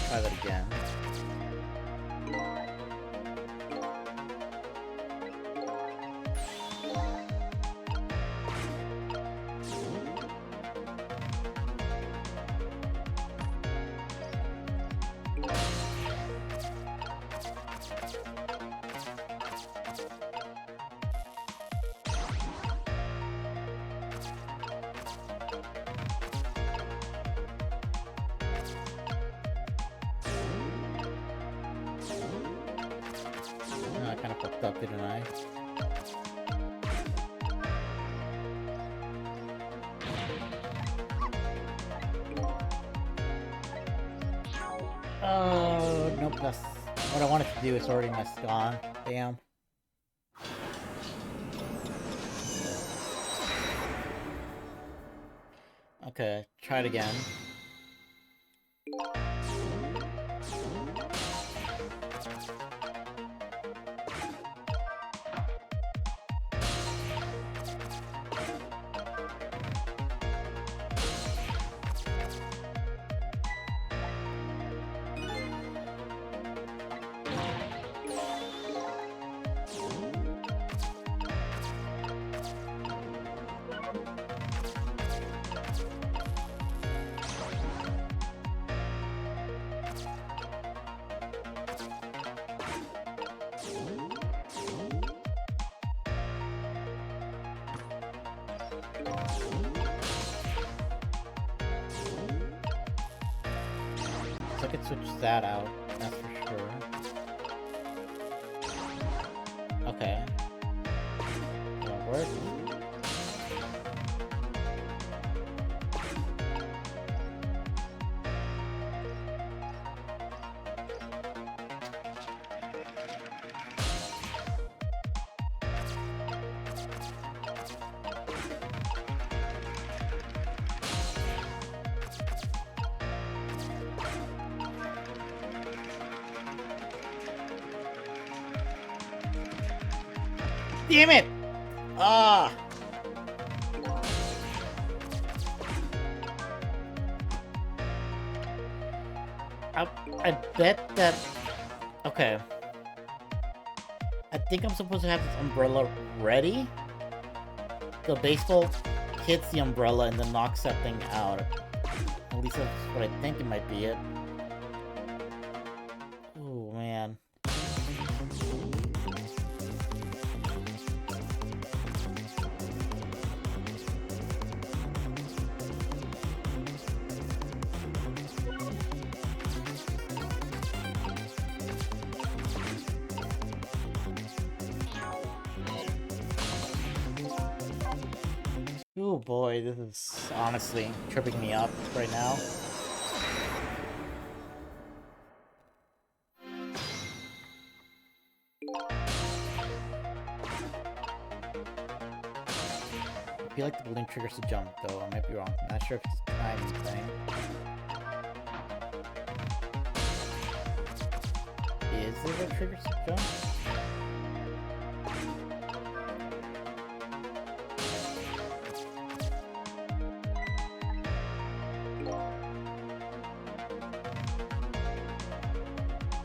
Try that again. I kind of fucked up, didn't I? Oh, nope, that's... What I wanted to do is already gone. Damn. Okay, try it again. So I could switch that out, that's for sure. Okay. That'll work. Damn it! Ah! I bet that... Okay. I think I'm supposed to have this umbrella ready. The baseball hits the umbrella and then knocks that thing out. At least that's what I think it might be it. Oh, man. Oh boy, this is honestly tripping me up right now. I feel like the balloon triggers the jump, though. I might be wrong. I'm not sure if it's a timing thing. Is it what triggers the jump?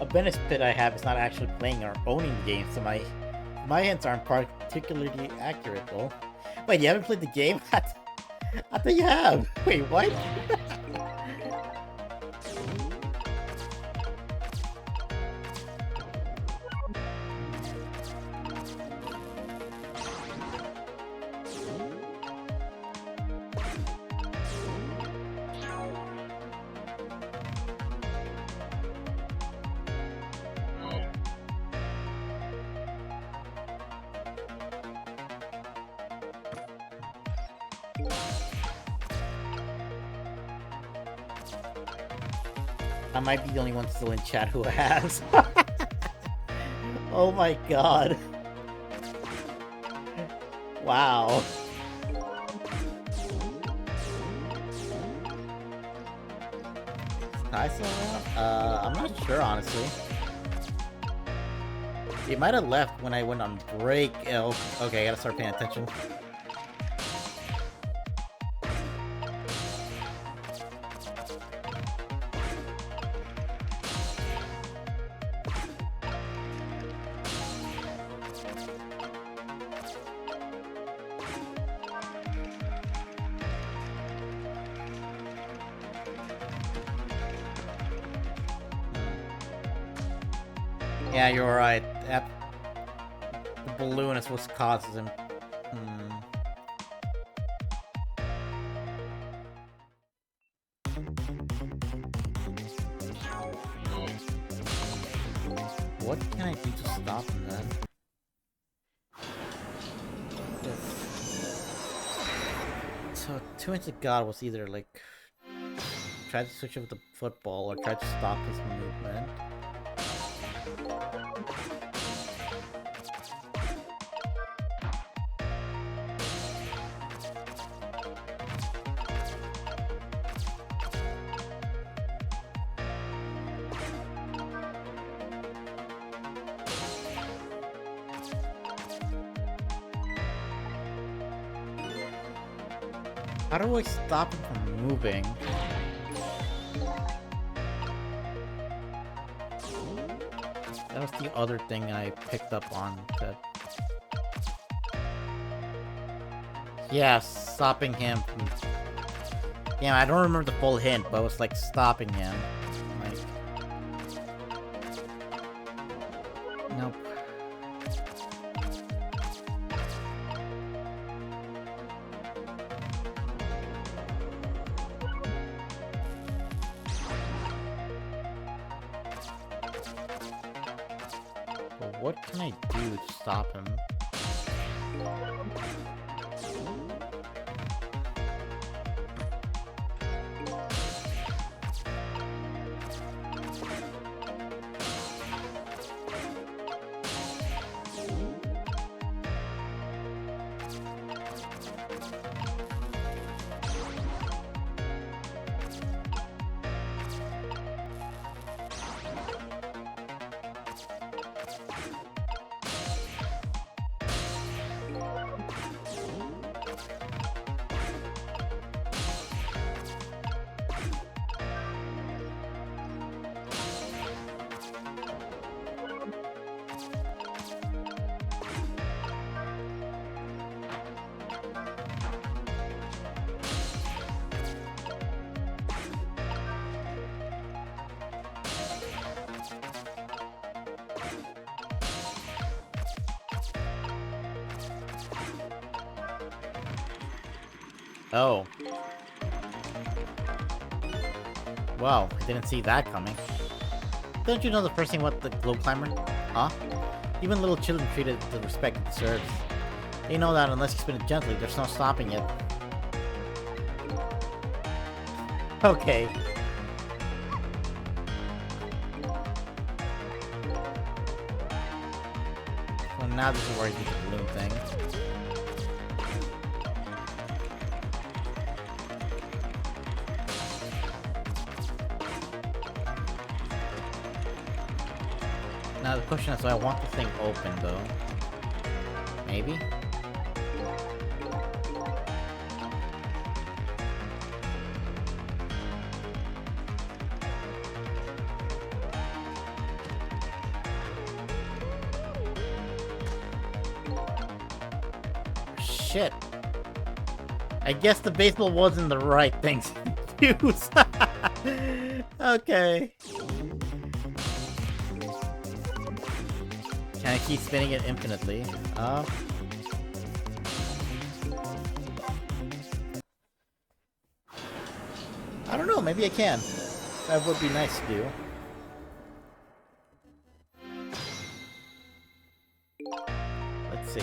A benefit I have is not actually playing or owning the game, so my hints aren't particularly accurate, though. Wait, you haven't played the game? I thought you have! Wait, what? I might be the only one still in chat who has. Oh my god. Wow. Is Kai still around? I'm not sure, honestly. He might have left when I went on break. Oh, okay, I gotta start paying attention. Yeah, you're right. The balloon is what causes him. What can I do to stop him then? So, Two-Inch God was either like try to switch up the football or try to stop his movement. How do I stop him from moving? That was the other thing I picked up on. That... Yeah, stopping him from... Yeah, I don't remember the full hint, but it was like stopping him. Like... Nope. What can I do to stop him? Oh. Wow, I didn't see that coming. Don't you know the first thing about the globe climber? Huh? Even little children treat it with the respect it deserves. They know that unless you spin it gently, there's no stopping it. Okay. Well, now this is where you do the balloon thing. Now the question is, do I want the thing open, though? Maybe? Shit. I guess the baseball wasn't the right thing to use. Okay. Can I keep spinning it infinitely? I don't know, maybe I can. That would be nice to do. Let's see.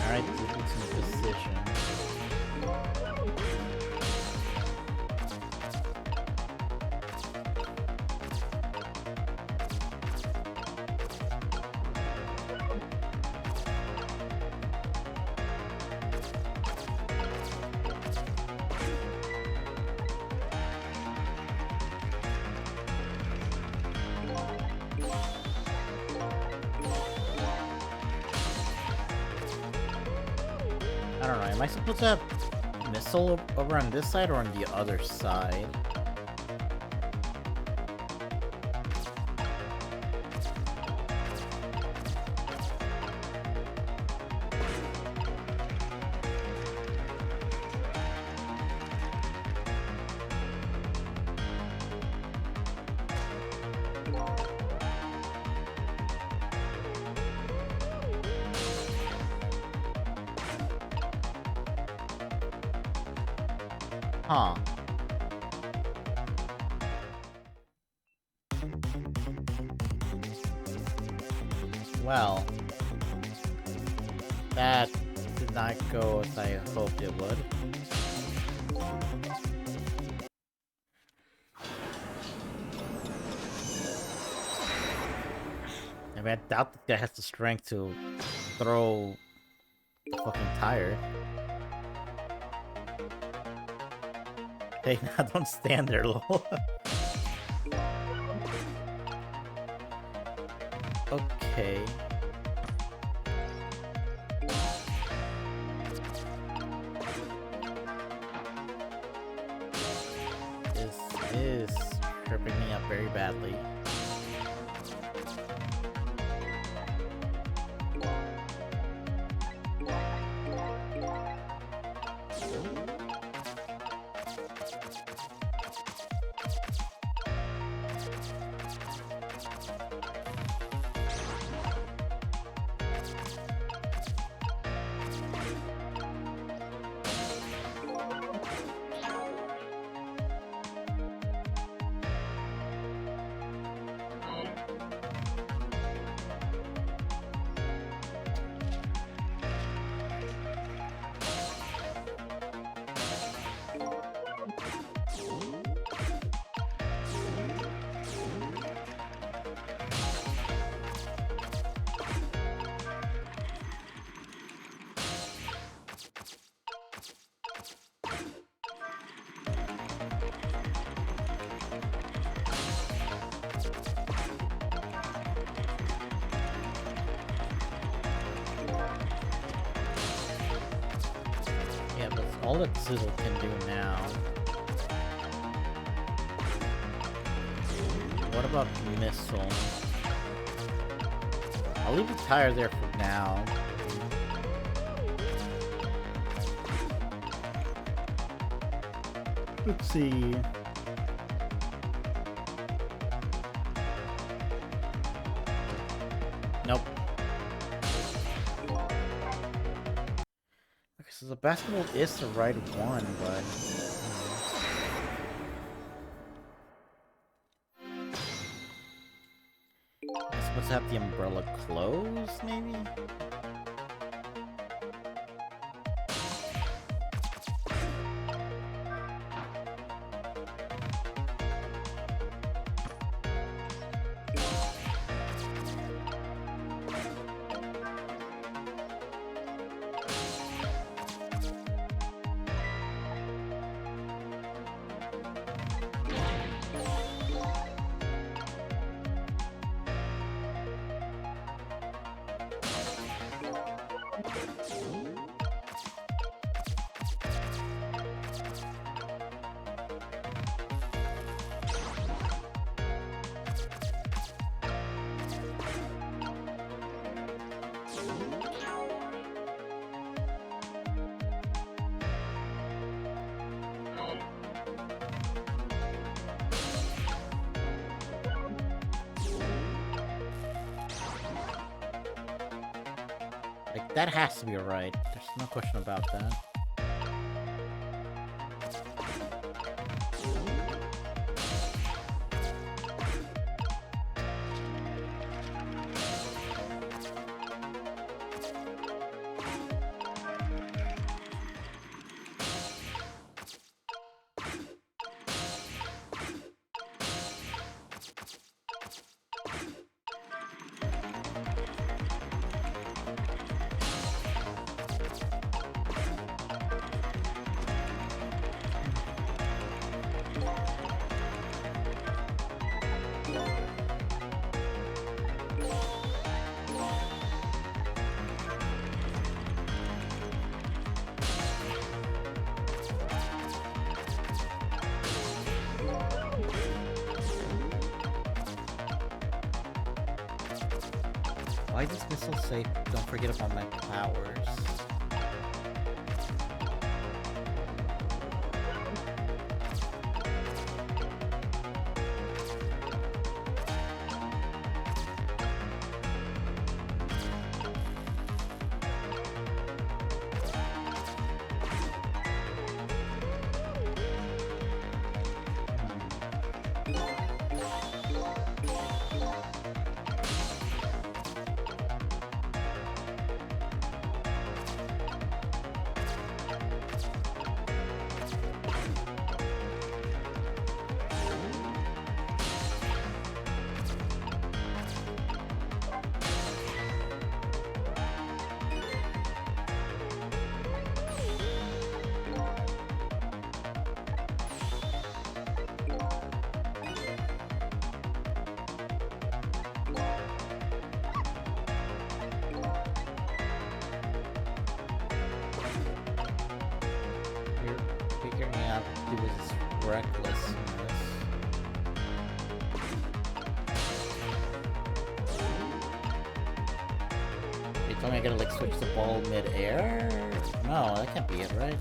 Alright, let's put some position. I don't know, am I supposed to have missile over on this side or on the other side? Huh. Well, that did not go as I hoped it would. I mean, I doubt this guy has the strength to throw the fucking tire. Hey, now don't stand there, lol. Okay. is tripping me up very badly. Yeah, but all that Sizzle can do now. What about Missile? I'll leave the tire there for now. Let's see. Nope. Okay, so the basketball is the right one, but... I'm supposed to have the umbrella closed, maybe? Like, that has to be right. There's no question about that. Why does Missile say, don't forget about my powers? Figuring out he was reckless in this. tell me I gotta like switch the ball mid-air? No, that can't be it, right?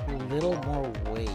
A little more weight.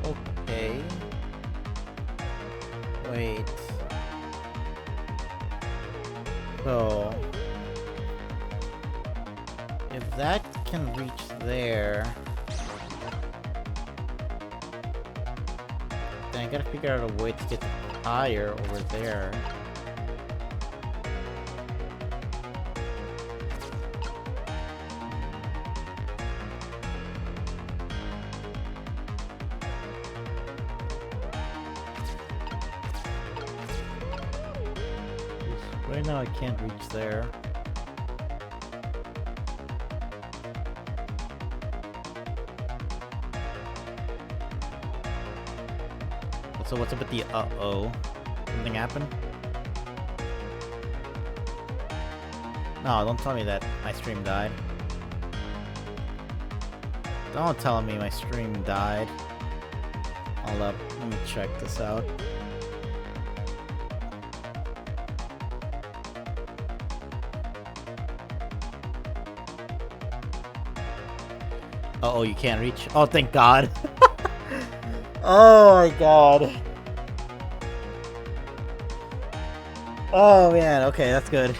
Okay. Wait. So... if that can reach there... then I gotta figure out a way to get the tire over there. Right now I can't reach there. So what's up with the uh-oh? Something happened? No, don't tell me that my stream died. Don't tell me my stream died. Hold up, let me check this out. Uh-oh, you can't reach. Oh, thank God. Oh my God. Oh man, okay, that's good.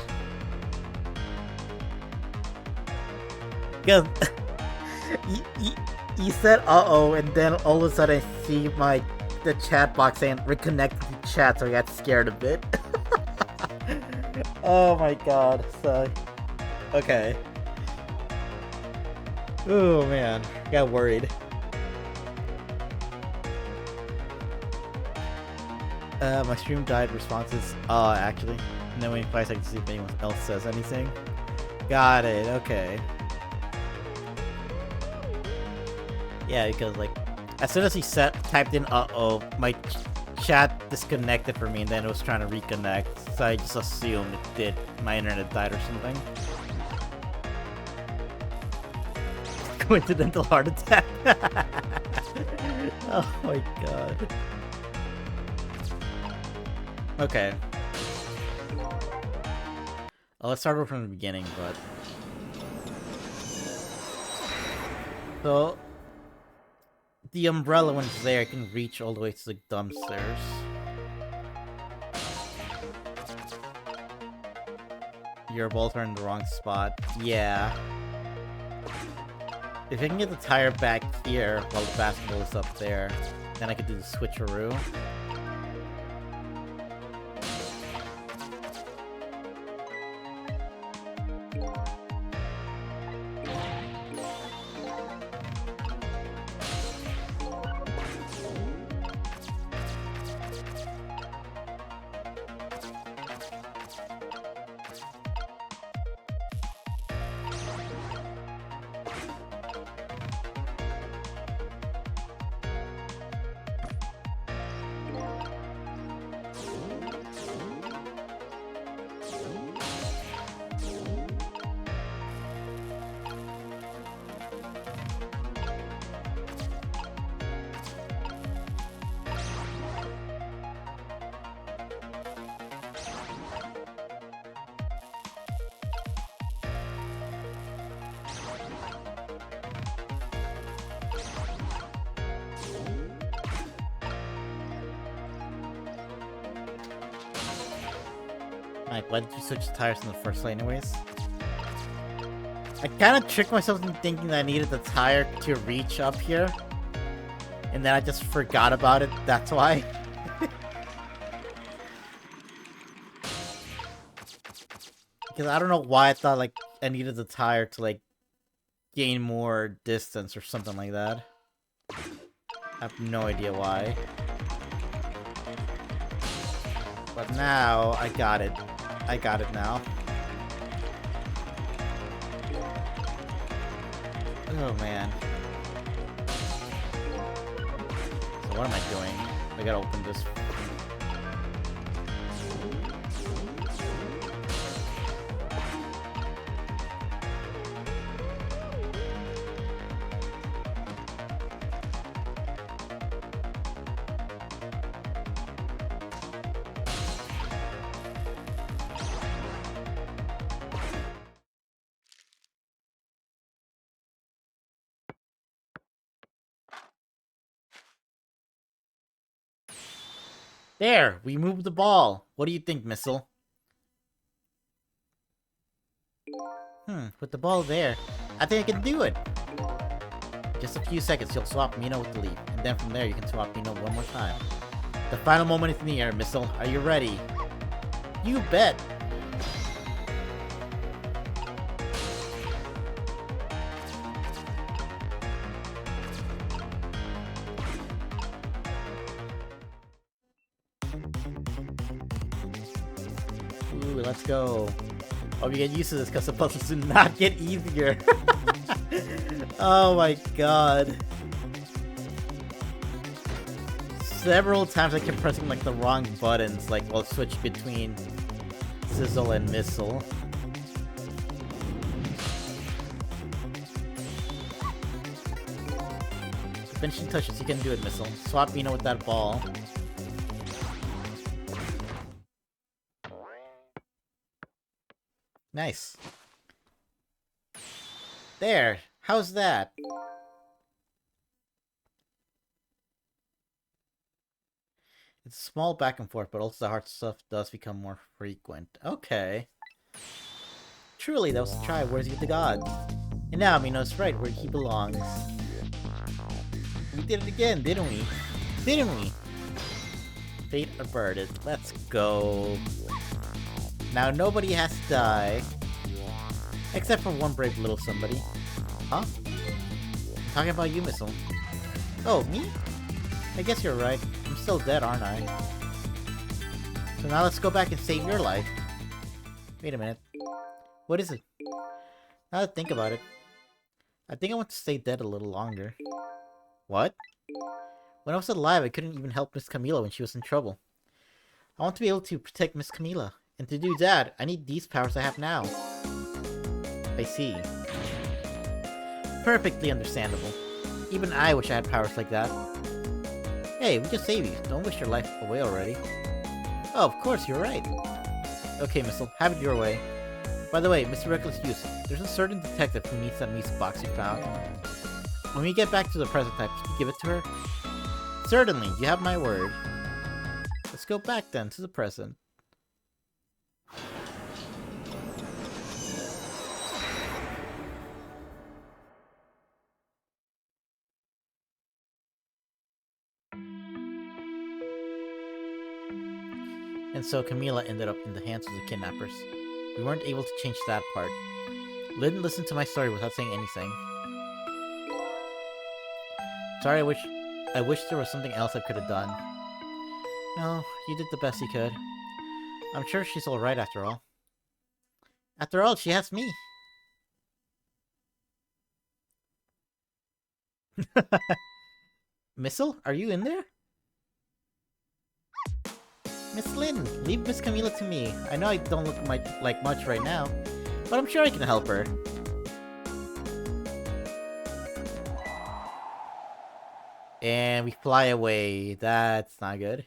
Because you said uh-oh, and then all of a sudden I see the chat box saying reconnect to chat, so I got scared a bit. Oh my God, so... okay. Oh man, got worried. My stream died responses. Actually. And then waiting 5 seconds to see if anyone else says anything. Got it, okay. Yeah, because like, as soon as he typed in uh-oh, my chat disconnected for me and then it was trying to reconnect. So I just assumed it did. My internet died or something. Coincidental heart attack. Oh my God. Okay. Well, let's start over from the beginning, but... so... the umbrella, when it's there, can reach all the way to the dumpsters. You're both are in the wrong spot. Yeah. If I can get the tire back here while the basketball is up there, then I could do the switcheroo. Like, why did you switch tires in the first place anyways? I kind of tricked myself into thinking that I needed the tire to reach up here. And then I just forgot about it, that's why. Because I don't know why I thought, like, I needed the tire to, like, gain more distance or something like that. I have no idea why. But now, I got it. I got it now. Oh, man. So what am I doing? I gotta open this. There! We moved the ball! What do you think, Missile? With the ball there, I think I can do it! Just a few seconds, you'll swap Mino with the leap, and then from there you can swap Mino one more time. The final moment is in the air, Missile. Are you ready? You bet! Ooh, let's go. Hope you get used to this, because the puzzles do not get easier. Oh my god. Several times I kept pressing, like, the wrong buttons, like, while switch between Sizzle and Missile. Finishing touches, you can do it, Missile. Swap Mino with that ball. Nice. There! How's that? It's small back and forth, but also the hard stuff does become more frequent. Okay. Truly, that was a try worthy of the gods. And now Mino's right where he belongs. We did it again, didn't we? Didn't we? Fate averted. Let's go. Now nobody has to die. Except for one brave little somebody. Huh? I'm talking about you, Missile. Oh, me? I guess you're right. I'm still dead, aren't I? So now let's go back and save your life. Wait a minute. What is it? Now that I think about it, I think I want to stay dead a little longer. What? When I was alive, I couldn't even help Miss Camila when she was in trouble. I want to be able to protect Miss Camila. And to do that, I need these powers I have now. I see. Perfectly understandable. Even I wish I had powers like that. Hey, we just saved you. Don't wish your life away already. Oh, of course, you're right. Okay, Missile, have it your way. By the way, Mr. Reckless Youth, there's a certain detective who needs that music box you found. When we get back to the present time, can you give it to her? Certainly, you have my word. Let's go back then to the present. And so Camila ended up in the hands of the kidnappers. We weren't able to change that part. Lynn listened to my story without saying anything. Sorry, I wish there was something else I could have done. No, you did the best you could. I'm sure she's alright after all. After all, she has me. Missile, are you in there? Miss Lynn, leave Miss Camila to me. I know I don't look like much right now, but I'm sure I can help her. And we fly away. That's not good.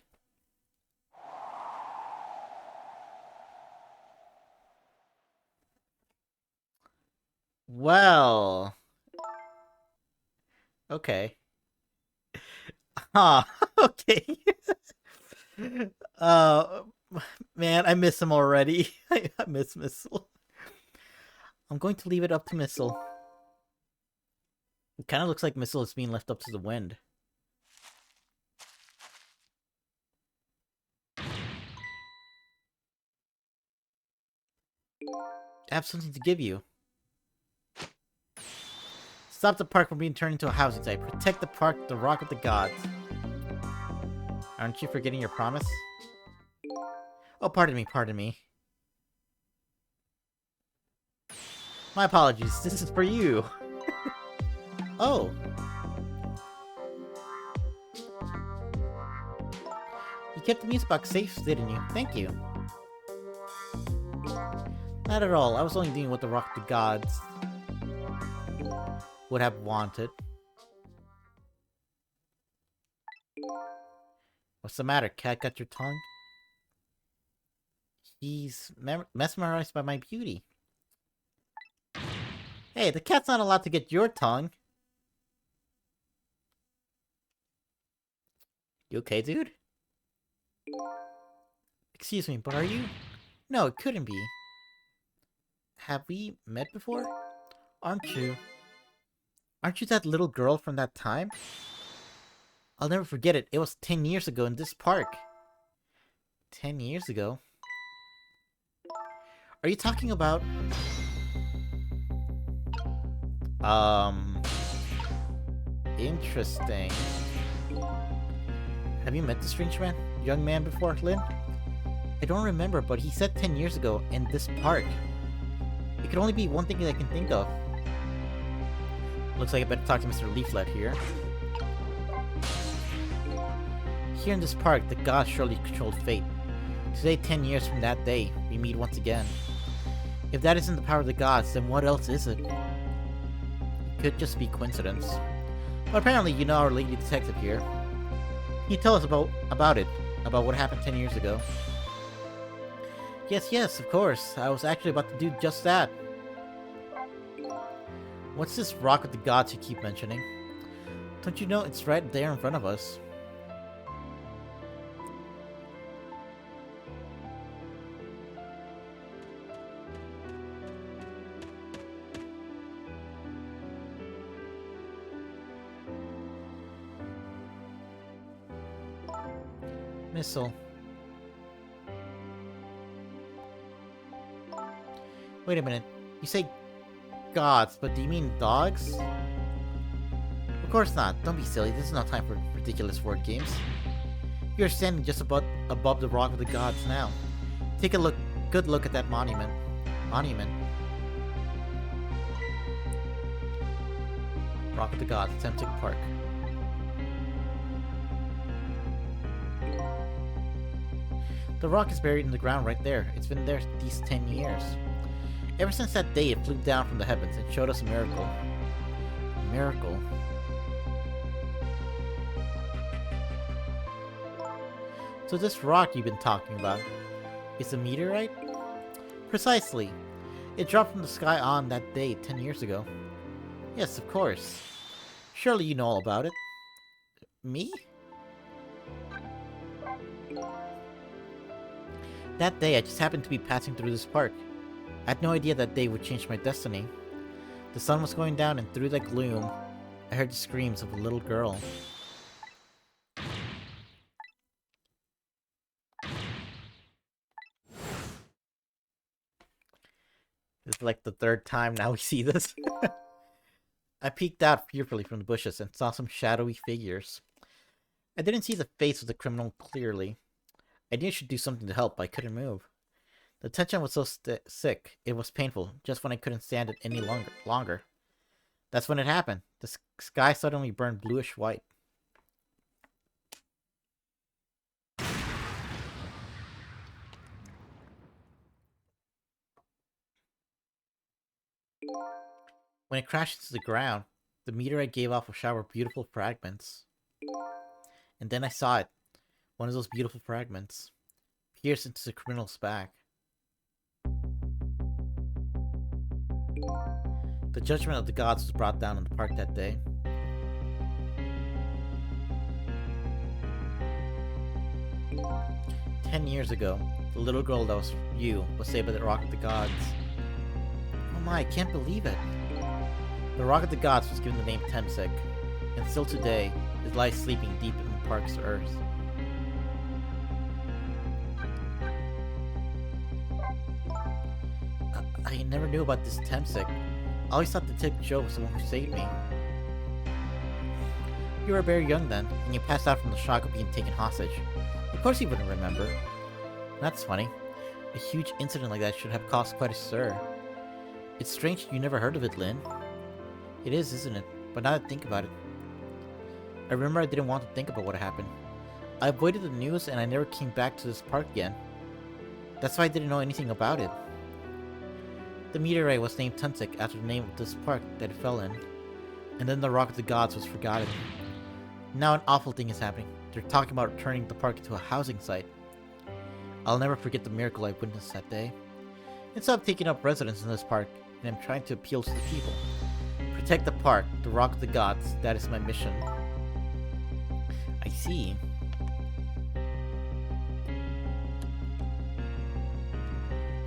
Well... Okay. Huh, okay. Man, I miss him already. I miss Missile. I'm going to leave it up to Missile. It kind of looks like Missile is being left up to the wind. I have something to give you. Stop the park from being turned into a housing site. Protect the park, the Rock of the Gods. Aren't you forgetting your promise? Oh, pardon me, pardon me. My apologies, this is for you. Oh. You kept the music box safe, didn't you? Thank you. Not at all, I was only doing what the Rock of the Gods would have wanted. What's the matter? Cat got your tongue? He's mesmerized by my beauty. Hey, the cat's not allowed to get your tongue. You okay, dude? Excuse me, but are you? No, it couldn't be. Have we met before? Aren't you? Aren't you that little girl from that time? I'll never forget it. It was 10 years ago in this park. 10 years ago? Are you talking about... Interesting. Have you met the strange young man before, Lynn? I don't remember, but he said 10 years ago in this park. It could only be one thing that I can think of. Looks like I better talk to Mr. Leaflet here. Here in this park, the gods surely controlled fate. Today, 10 years from that day, we meet once again. If that isn't the power of the gods, then what else is it? It could just be coincidence. But apparently you know our lady detective here. Can you tell us about it? About what happened 10 years ago? Yes, of course. I was actually about to do just that. What's this rock with the gods you keep mentioning? Don't you know it's right there in front of us? Missile. Wait a minute. You say gods, but do you mean dogs? Of course not. Don't be silly. This is not time for ridiculous word games. You're standing just above the rock of the gods now. Take a good look at that monument. Rock of the Gods, Tempting Park. The rock is buried in the ground right there. It's been there these 10 years. Ever since that day, it flew down from the heavens and showed us a miracle. A miracle? So this rock you've been talking about is a meteorite? Precisely. It dropped from the sky on that day 10 years ago. Yes, of course. Surely you know all about it. Me? That day, I just happened to be passing through this park. I had no idea that day would change my destiny. The sun was going down, and through the gloom, I heard the screams of a little girl. It's like the third time now we see this. I peeked out fearfully from the bushes and saw some shadowy figures. I didn't see the face of the criminal clearly. I knew I should do something to help, but I couldn't move. The tension was so sick, it was painful, just when I couldn't stand it any longer. That's when it happened. The sky suddenly burned bluish-white. When it crashed into the ground, the meteorite gave off a shower of beautiful fragments. And then I saw it. One of those beautiful fragments pierced into the criminal's back. The judgment of the gods was brought down in the park that day. "10 years ago, The little girl that was you was saved by the Rock of the Gods. Oh my, I can't believe it. The Rock of the Gods was given the name Temsik, and still today, it lies sleeping deep in the park's earth. I never knew about this Temsik. I always thought Detective Joe was the one who saved me. You were very young then, and you passed out from the shock of being taken hostage. Of course you wouldn't remember. That's funny. A huge incident like that should have caused quite a stir. It's strange you never heard of it, Lynn. It is, isn't it? But now that I think about it. I remember I didn't want to think about what happened. I avoided the news and I never came back to this park again. That's why I didn't know anything about it. The meteorite was named Tuntic after the name of this park that it fell in. And then the Rock of the Gods was forgotten. Now an awful thing is happening. They're talking about turning the park into a housing site. I'll never forget the miracle I witnessed that day. Instead of taking up residence in this park, and I'm trying to appeal to the people. Protect the park, the Rock of the Gods, that is my mission. I see.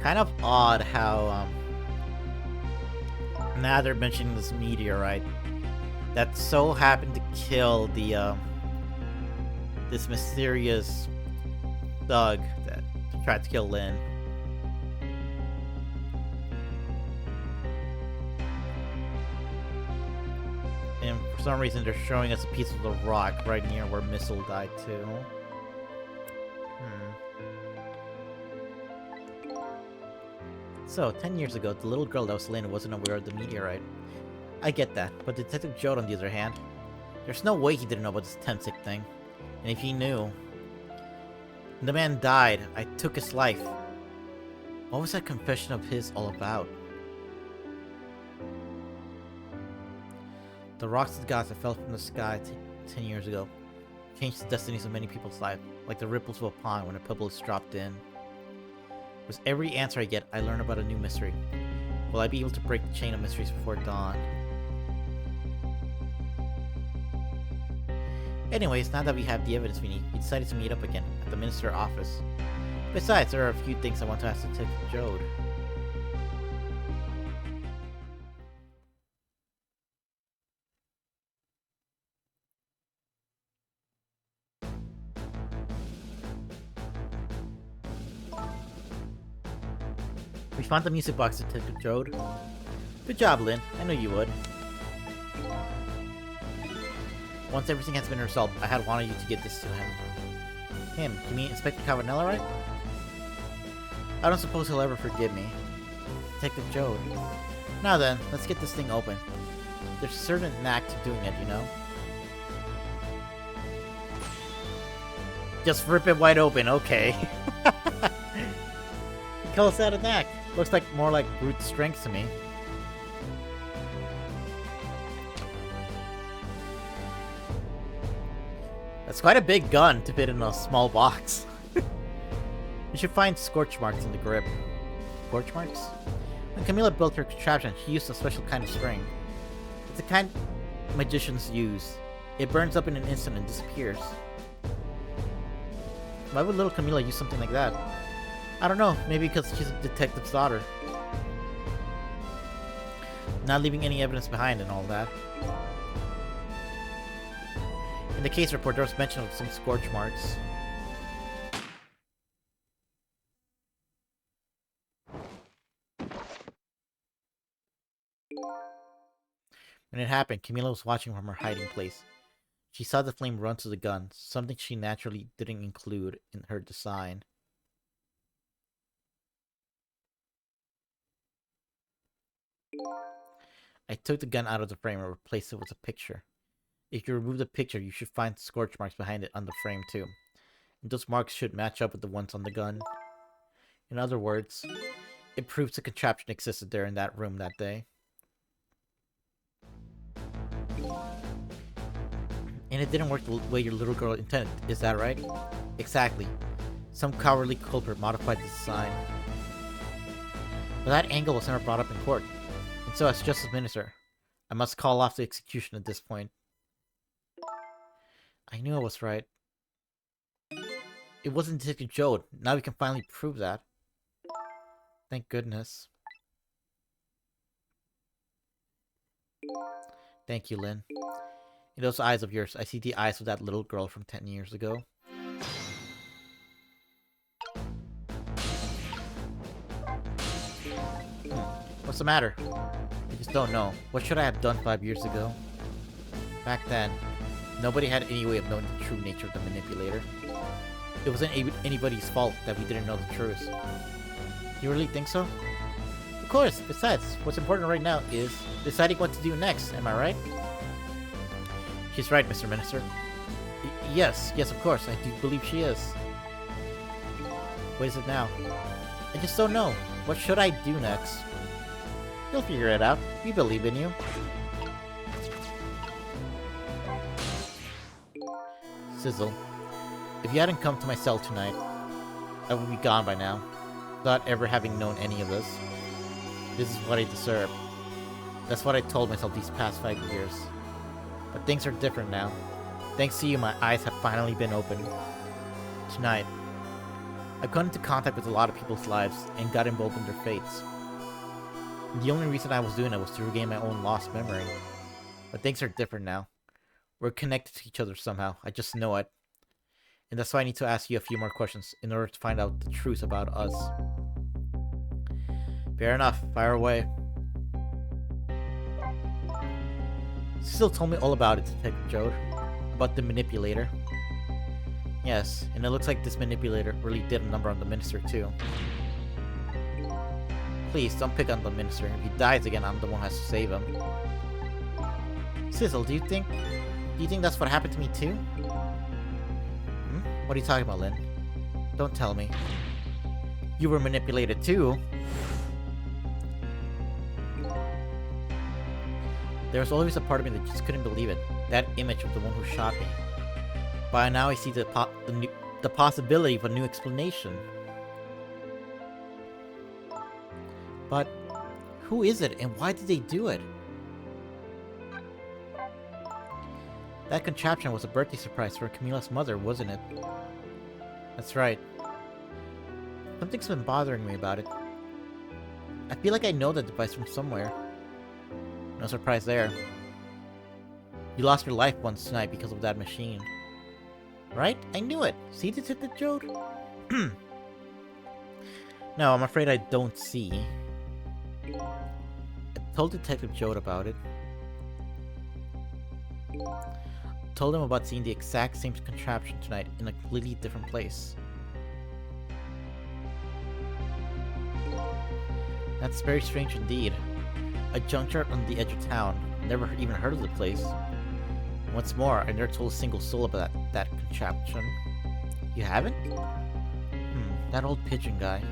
Kind of odd how, now they're mentioning this meteorite that so happened to kill the, this mysterious thug that tried to kill Lynn. And for some reason, they're showing us a piece of the rock right near where Missile died too. So, 10 years ago, the little girl that was Lynn wasn't aware of the meteorite. I get that, but Detective Joe, on the other hand, there's no way he didn't know about this Temsik thing. And if he knew... When the man died, I took his life. What was that confession of his all about? The rocks of the gods that fell from the sky 10 years ago changed the destinies of many people's lives, like the ripples of a pond when a pebble is dropped in. With every answer I get, I learn about a new mystery. Will I be able to break the chain of mysteries before dawn? Anyways, now that we have the evidence we need, we decided to meet up again at the minister's office. Besides, there are a few things I want to ask Detective Jode. We found the music box, Detective Jode. Good job, Lynn. I knew you would. Once everything has been resolved, I had wanted you to give this to him. Him? You mean Inspector Cavanella, right? I don't suppose he'll ever forgive me. Detective Jode. Now then, let's get this thing open. There's a certain knack to doing it, you know? Just rip it wide open, okay. He calls that a knack. Looks like more like brute strength to me. That's quite a big gun to fit in a small box. You should find scorch marks in the grip. Scorch marks? When Camilla built her contraption, she used a special kind of spring. It's the kind magicians use. It burns up in an instant and disappears. Why would little Camilla use something like that? I don't know, maybe because she's a detective's daughter. Not leaving any evidence behind and all that. In the case report, there was mention of some scorch marks. When it happened, Camilla was watching from her hiding place. She saw the flame run to the gun, something she naturally didn't include in her design. I took the gun out of the frame and replaced it with a picture. If you remove the picture, you should find scorch marks behind it on the frame too. And those marks should match up with the ones on the gun. In other words, it proves the contraption existed there in that room that day. And it didn't work the way your little girl intended, is that right? Exactly. Some cowardly culprit modified the design. But that angle was never brought up in court. And so as Justice Minister, I must call off the execution at this point. I knew I was right. It wasn't Detective Joe. Now we can finally prove that. Thank goodness. Thank you, Lynn. In those eyes of yours, I see the eyes of that little girl from 10 years ago. What's the matter? I just don't know. What should I have done 5 years ago? Back then, nobody had any way of knowing the true nature of the manipulator. It wasn't anybody's fault that we didn't know the truth. You really think so? Of course. Besides, what's important right now is deciding what to do next. Am I right? She's right, Mr. Minister. Yes, of course. I do believe she is. What is it now? I just don't know. What should I do next? You'll figure it out. We believe in you. Sizzle. If you hadn't come to my cell tonight, I would be gone by now, without ever having known any of this. This is what I deserve. That's what I told myself these past 5 years. But things are different now. Thanks to you, my eyes have finally been opened. Tonight, I've come into contact with a lot of people's lives and got involved in their fates. And the only reason I was doing it was to regain my own lost memory. But things are different now. We're connected to each other somehow. I just know it. And that's why I need to ask you a few more questions in order to find out the truth about us. Fair enough. Fire away. Cecil told me all about it, Detective Jode. About the manipulator. Yes, and it looks like this manipulator really did a number on the minister too. Please, don't pick on the minister. If he dies again, I'm the one who has to save him. Cecil, do you think that's what happened to me too? What are you talking about, Lynn? Don't tell me. You were manipulated too? There was always a part of me that just couldn't believe it. That image of the one who shot me. By now I see the possibility of a new explanation. But who is it and why did they do it? That contraption was a birthday surprise for Camilla's mother, wasn't it? That's right. Something's been bothering me about it. I feel like I know that device from somewhere. No surprise there. You lost your life once tonight because of that machine. Right? I knew it! See, Detective Jode? No, I'm afraid I don't see. I told Detective Jode about it. Told him about seeing the exact same contraption tonight in a completely different place. That's very strange indeed. A junkyard on the edge of town. Never even heard of the place. And what's more, I never told a single soul about that contraption. You haven't? That old pigeon guy.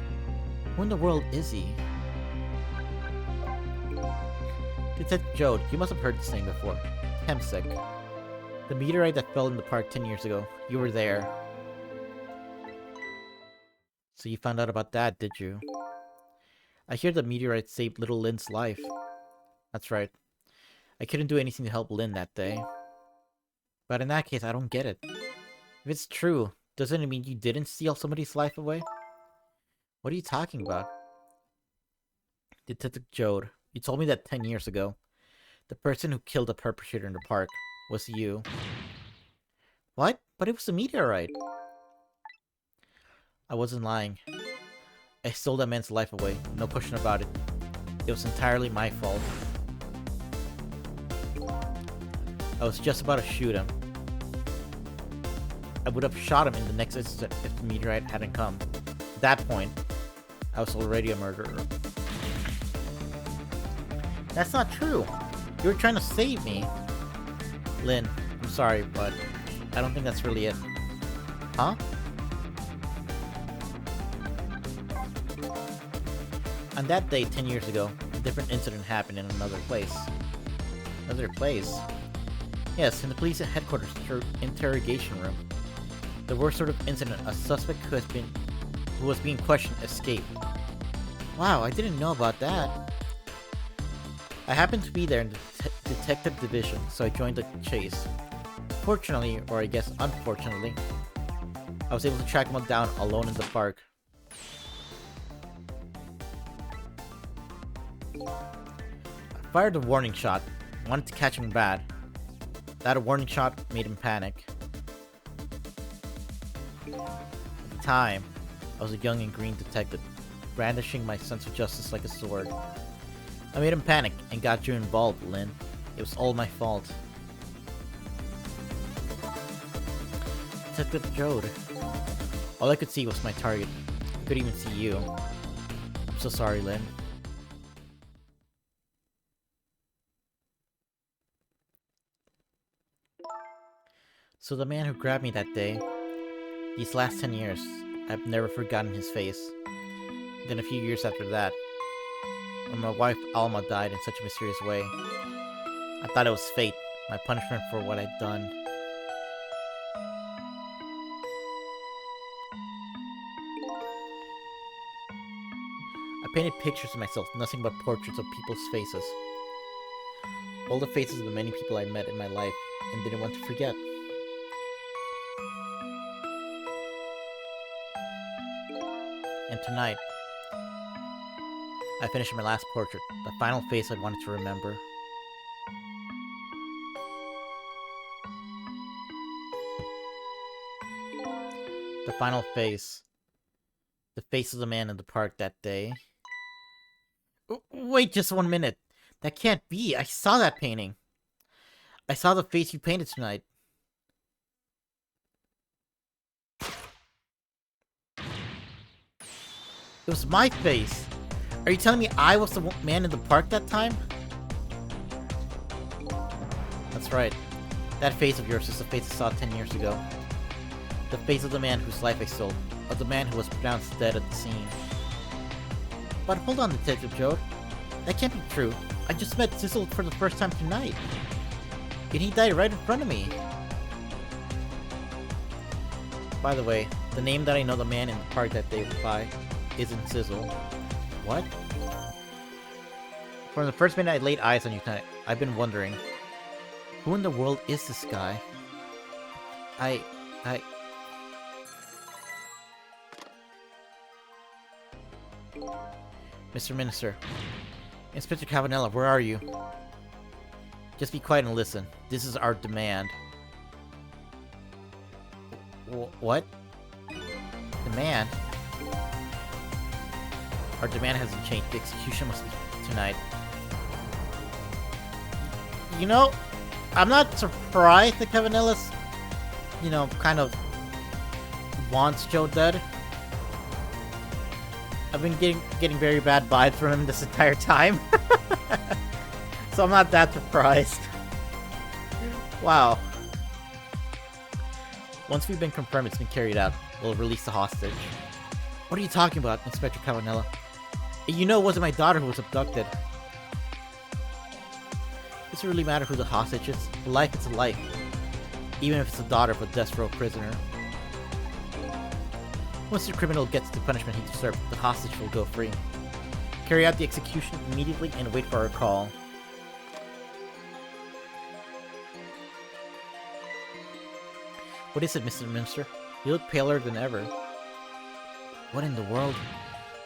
Who in the world is he? Detective Jode, you must have heard this name before. Temsek. The meteorite that fell in the park 10 years ago. You were there. So you found out about that, did you? I hear the meteorite saved little Lynn's life. That's right. I couldn't do anything to help Lynn that day. But in that case, I don't get it. If it's true, doesn't it mean you didn't steal somebody's life away? What are you talking about? Detective Jode, you told me that 10 years ago, the person who killed the perpetrator in the park was you. What? But it was a meteorite. I wasn't lying. I stole that man's life away, no question about it. It was entirely my fault. I was just about to shoot him. I would have shot him in the next instant if the meteorite hadn't come. At that point, I was already a murderer. That's not true! You were trying to save me! Lynn, I'm sorry, but I don't think that's really it. Huh? On that day 10 years ago, a different incident happened in another place. Another place? Yes, in the police headquarters interrogation room. The worst sort of incident, a suspect who was being questioned escaped. Wow, I didn't know about that. I happened to be there in the detective division, so I joined the chase. Fortunately, or I guess unfortunately, I was able to track him down alone in the park. I fired a warning shot. Wanted to catch him bad. That warning shot made him panic. At the time, I was a young and green detective, brandishing my sense of justice like a sword. I made him panic and got you involved, Lynn. It was all my fault. Detective Jode. All I could see was my target. I couldn't even see you. I'm so sorry, Lynn. So the man who grabbed me that day, these last 10 years, I've never forgotten his face. Then a few years after that, when my wife Alma died in such a mysterious way, I thought it was fate, my punishment for what I'd done. I painted pictures of myself, nothing but portraits of people's faces. All the faces of the many people I met in my life and didn't want to forget. And tonight, I finished my last portrait, the final face I wanted to remember. The final face. The face of the man in the park that day. Wait just 1 minute. That can't be. I saw that painting. I saw the face you painted tonight. It was my face. Are you telling me I was the man in the park that time? That's right. That face of yours is the face I saw 10 years ago. The face of the man whose life I stole. Of the man who was pronounced dead at the scene. But hold on, Detective Jode. That can't be true. I just met Sizzle for the first time tonight. And he died right in front of me. By the way, the name that I know the man in the park that day went by isn't Sizzle. What? From the first minute I laid eyes on you tonight, I've been wondering, who in the world is this guy? Mr. Minister. Inspector Cavanella, where are you? Just be quiet and listen. This is our demand. What? Demand? Our demand hasn't changed. The execution must be tonight. You know, I'm not surprised that Cavanella's, kind of wants Joe dead. I've been getting very bad vibes from him this entire time. So I'm not that surprised. Wow. Once we've been confirmed it's been carried out, we'll release the hostage. What are you talking about, Inspector Cavanella? You know it wasn't my daughter who was abducted. Does it really matter who the hostage is? A life is a life. Even if it's the daughter of a death row prisoner. Once the criminal gets the punishment he deserves, the hostage will go free. Carry out the execution immediately and wait for our call. What is it, Mr. Minister? You look paler than ever. What in the world?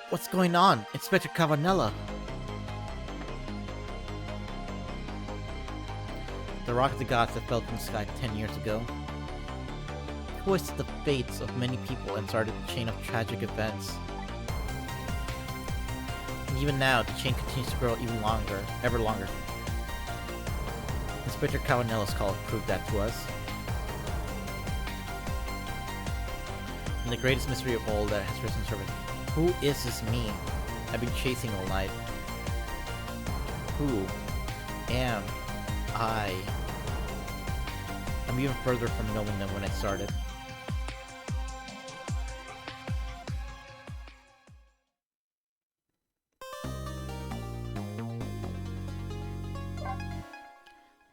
What's going on? Inspector Cavanella! The rock of the gods that fell from the sky 10 years ago. Twisted the fates of many people and started a chain of tragic events. And even now, the chain continues to grow even longer, ever longer. Inspector Cavanella's call proved that to us. And the greatest mystery of all that has risen to surface. Who is this me I've been chasing all night? Who am I? I'm even further from knowing them when I started.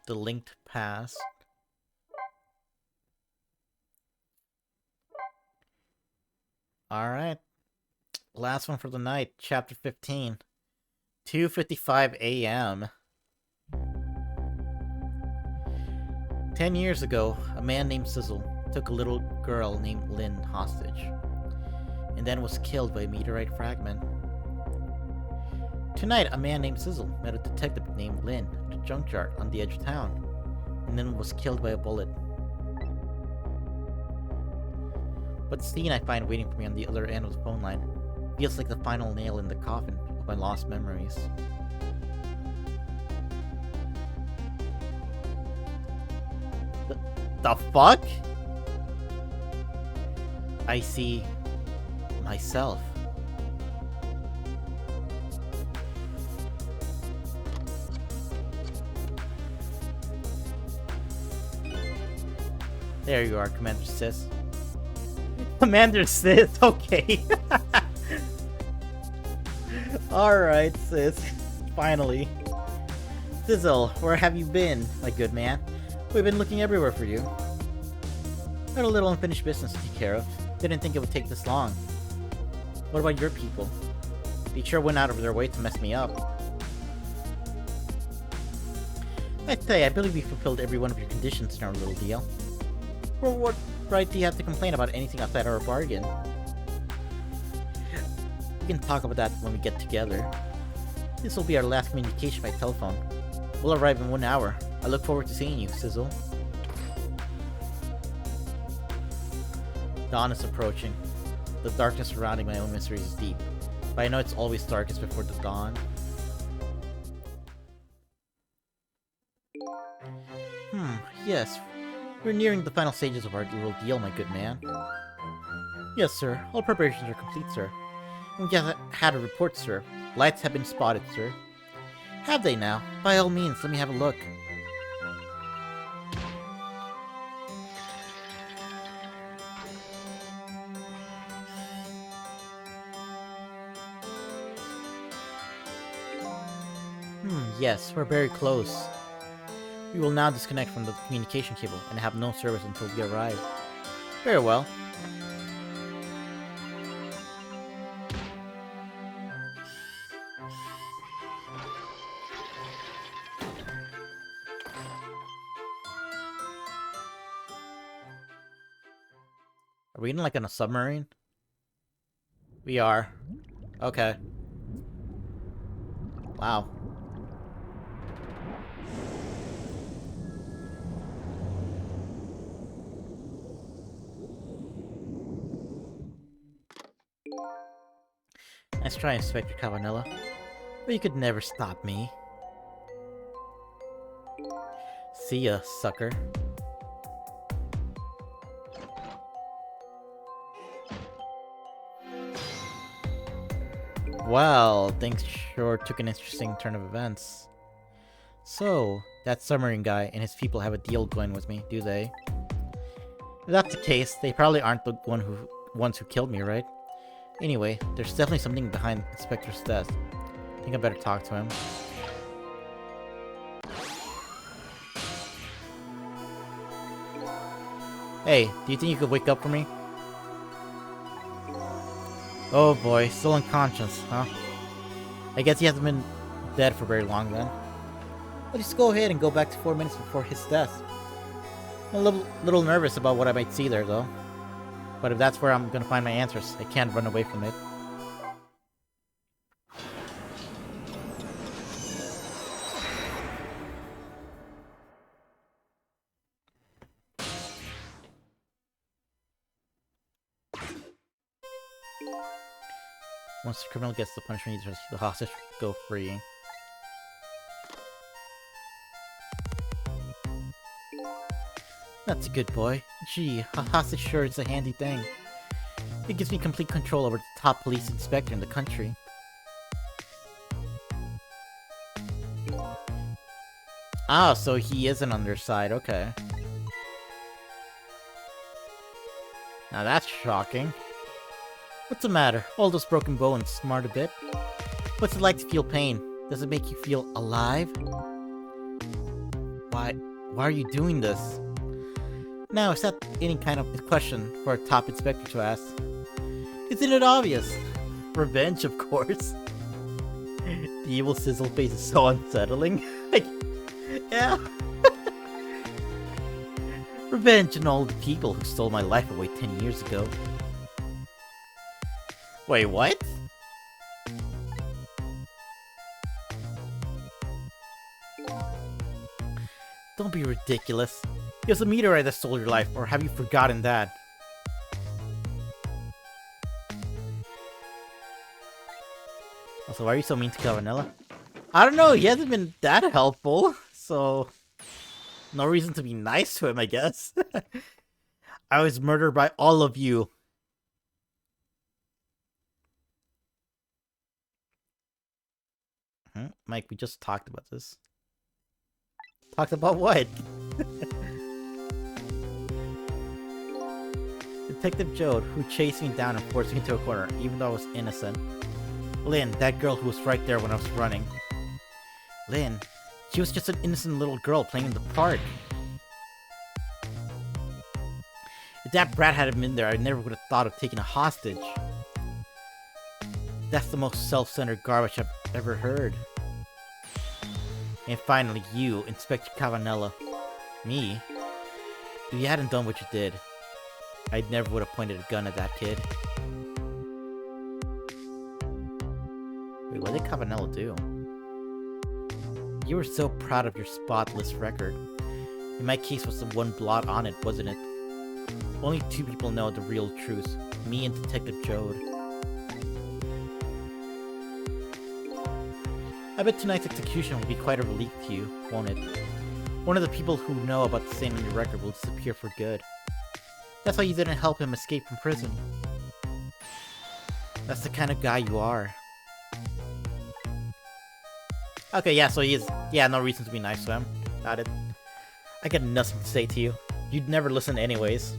The linked past. Alright. Last one for the night. Chapter 15. 2:55 a.m. 10 years ago, a man named Sizzle, took a little girl named Lynn hostage, and then was killed by a meteorite fragment. Tonight, a man named Sizzle met a detective named Lynn at a junkyard on the edge of town, and then was killed by a bullet. But the scene I find waiting for me on the other end of the phone line feels like the final nail in the coffin of my lost memories. The fuck? I see myself. There you are, Commander Sis. Commander Sis, okay. Alright, Sis. Finally. Sizzle, where have you been, my good man? We've been looking everywhere for you. Got a little unfinished business to take care of. Didn't think it would take this long. What about your people? They sure went out of their way to mess me up. I'd say, I believe we fulfilled every one of your conditions in our little deal. Well, what right do you have to complain about anything outside our bargain? We can talk about that when we get together. This will be our last communication by telephone. We'll arrive in 1 hour. I look forward to seeing you, Sizzle. Dawn is approaching. The darkness surrounding my own miseries is deep, but I know it's always darkest before the dawn. Yes. We're nearing the final stages of our little deal, my good man. Yes, sir. All preparations are complete, sir. We just had a report, sir. Lights have been spotted, sir. Have they now? By all means, let me have a look. Yes, we're very close. We will now disconnect from the communication cable and have no service until we arrive. Very well. Are we in like on a submarine? We are. Okay. Wow. Nice try, Inspector Cavanella. But you could never stop me. See ya, sucker. Well, things sure took an interesting turn of events. So, that submarine guy and his people have a deal going with me, do they? If that's the case, they probably aren't the ones who killed me, right? Anyway, there's definitely something behind Inspector's death. I think I better talk to him. Hey, do you think you could wake up for me? Oh boy, still unconscious, huh? I guess he hasn't been dead for very long then. I'll just go ahead and go back to 4 minutes before his death. I'm a little nervous about what I might see there, though. But if that's where I'm gonna find my answers, I can't run away from it. Once the criminal gets the punishment, the hostage will go free. That's a good boy. Gee, a hostage sure is a handy thing. It gives me complete control over the top police inspector in the country. Ah, so he is an underside, okay. Now that's shocking. What's the matter? All those broken bones, smart a bit? What's it like to feel pain? Does it make you feel alive? Why are you doing this? Now, is that any kind of question for a top inspector to ask? Isn't it obvious? Revenge, of course. The evil Sizzle face is so unsettling. Like, yeah. Revenge on all the people who stole my life away 10 years ago. Wait, what? Don't be ridiculous. It was a meteorite that stole your life, or have you forgotten that? Also, why are you so mean to Cavanella? I don't know, he hasn't been that helpful, so... no reason to be nice to him, I guess. I was murdered by all of you. Mike, we just talked about this. Talked about what? Detective Jode, who chased me down and forced me into a corner, even though I was innocent. Lynn, that girl who was right there when I was running. Lynn, she was just an innocent little girl playing in the park. If that brat hadn't been there, I never would have thought of taking a hostage. That's the most self-centered garbage I've ever heard. And finally, you, Inspector Cavanella. Me? If you hadn't done what you did, I never would have pointed a gun at that kid. Wait, what did Cavanella do? You were so proud of your spotless record. In my case was the one blot on it, wasn't it? Only two people know the real truth. Me and Detective Jode. I bet tonight's execution will be quite a relief to you, won't it? One of the people who know about the stain on your record will disappear for good. That's why you didn't help him escape from prison. That's the kind of guy you are. Okay, yeah, so he is... yeah, no reason to be nice to him. Got it. I got nothing to say to you. You'd never listen anyways.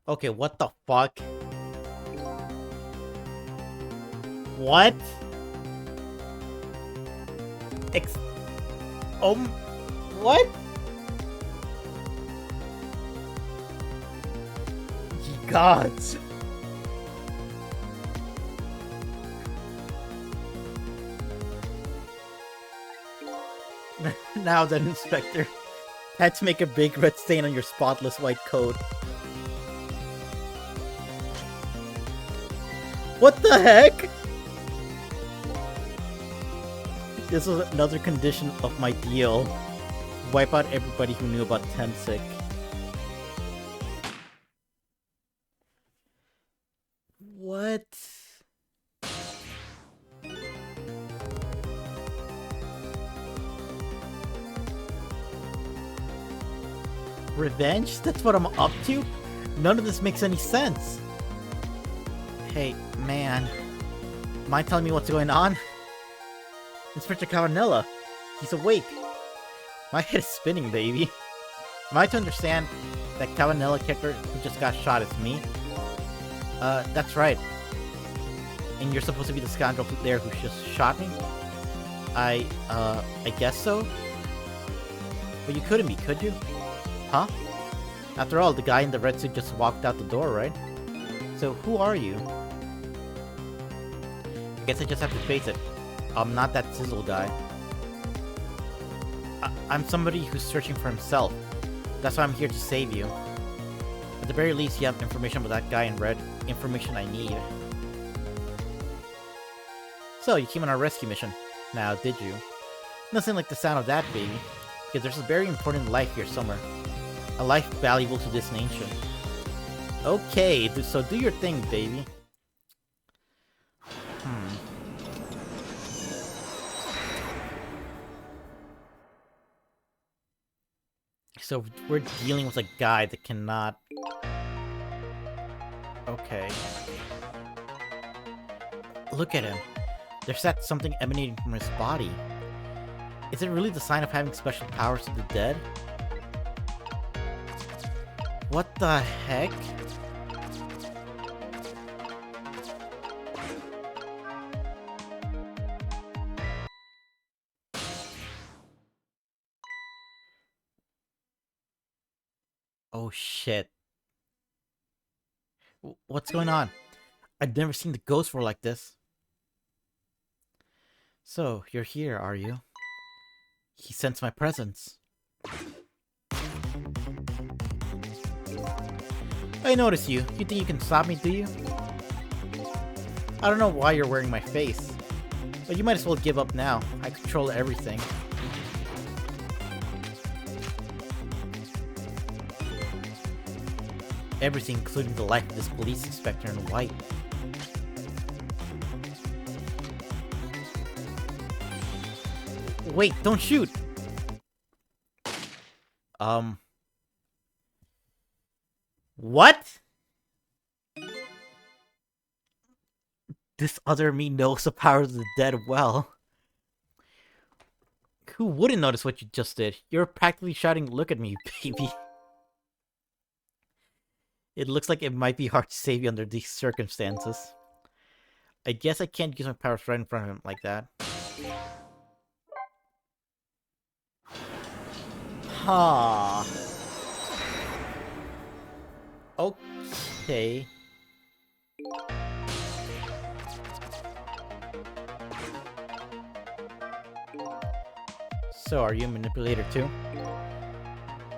Okay, what the fuck? What? What? Ye gods. Now then, Inspector. Had to make a big red stain on your spotless white coat. What the heck? This was another condition of my deal. Wipe out everybody who knew about Tensic. What? Revenge? That's what I'm up to? None of this makes any sense. Hey, man. Mind telling me what's going on? Inspector Cavanella. He's awake. My head is spinning, baby. Am I to understand that Cavanella character who just got shot is me? That's right. And you're supposed to be the scoundrel there who just shot me? I guess so? But you couldn't be, could you? Huh? After all, the guy in the red suit just walked out the door, right? So, who are you? I guess I just have to face it. I'm not that sizzle guy. I'm somebody who's searching for himself. That's why I'm here to save you. At the very least, you have information about that guy in red. Information I need. So, you came on our rescue mission. Now, did you? Nothing like the sound of that, baby. Because there's a very important life here somewhere. A life valuable to this nation. Okay, so do your thing, baby. So we're dealing with a guy that cannot... Okay. Look at him. There's that something emanating from his body. Is it really the sign of having special powers to the dead? What the heck? Oh shit. What's going on? I've never seen the ghost roar like this. So, you're here, are you? He sensed my presence. I notice you. You think you can stop me, do you? I don't know why you're wearing my face, but you might as well give up now. I control everything. Everything, including the life of this police inspector in white. Wait, don't shoot! What? This other me knows the powers of the dead well. Who wouldn't notice what you just did? You're practically shouting, "Look at me, baby." It looks like it might be hard to save you under these circumstances. I guess I can't use my powers right in front of him like that. Ha. Okay. So, are you a manipulator too?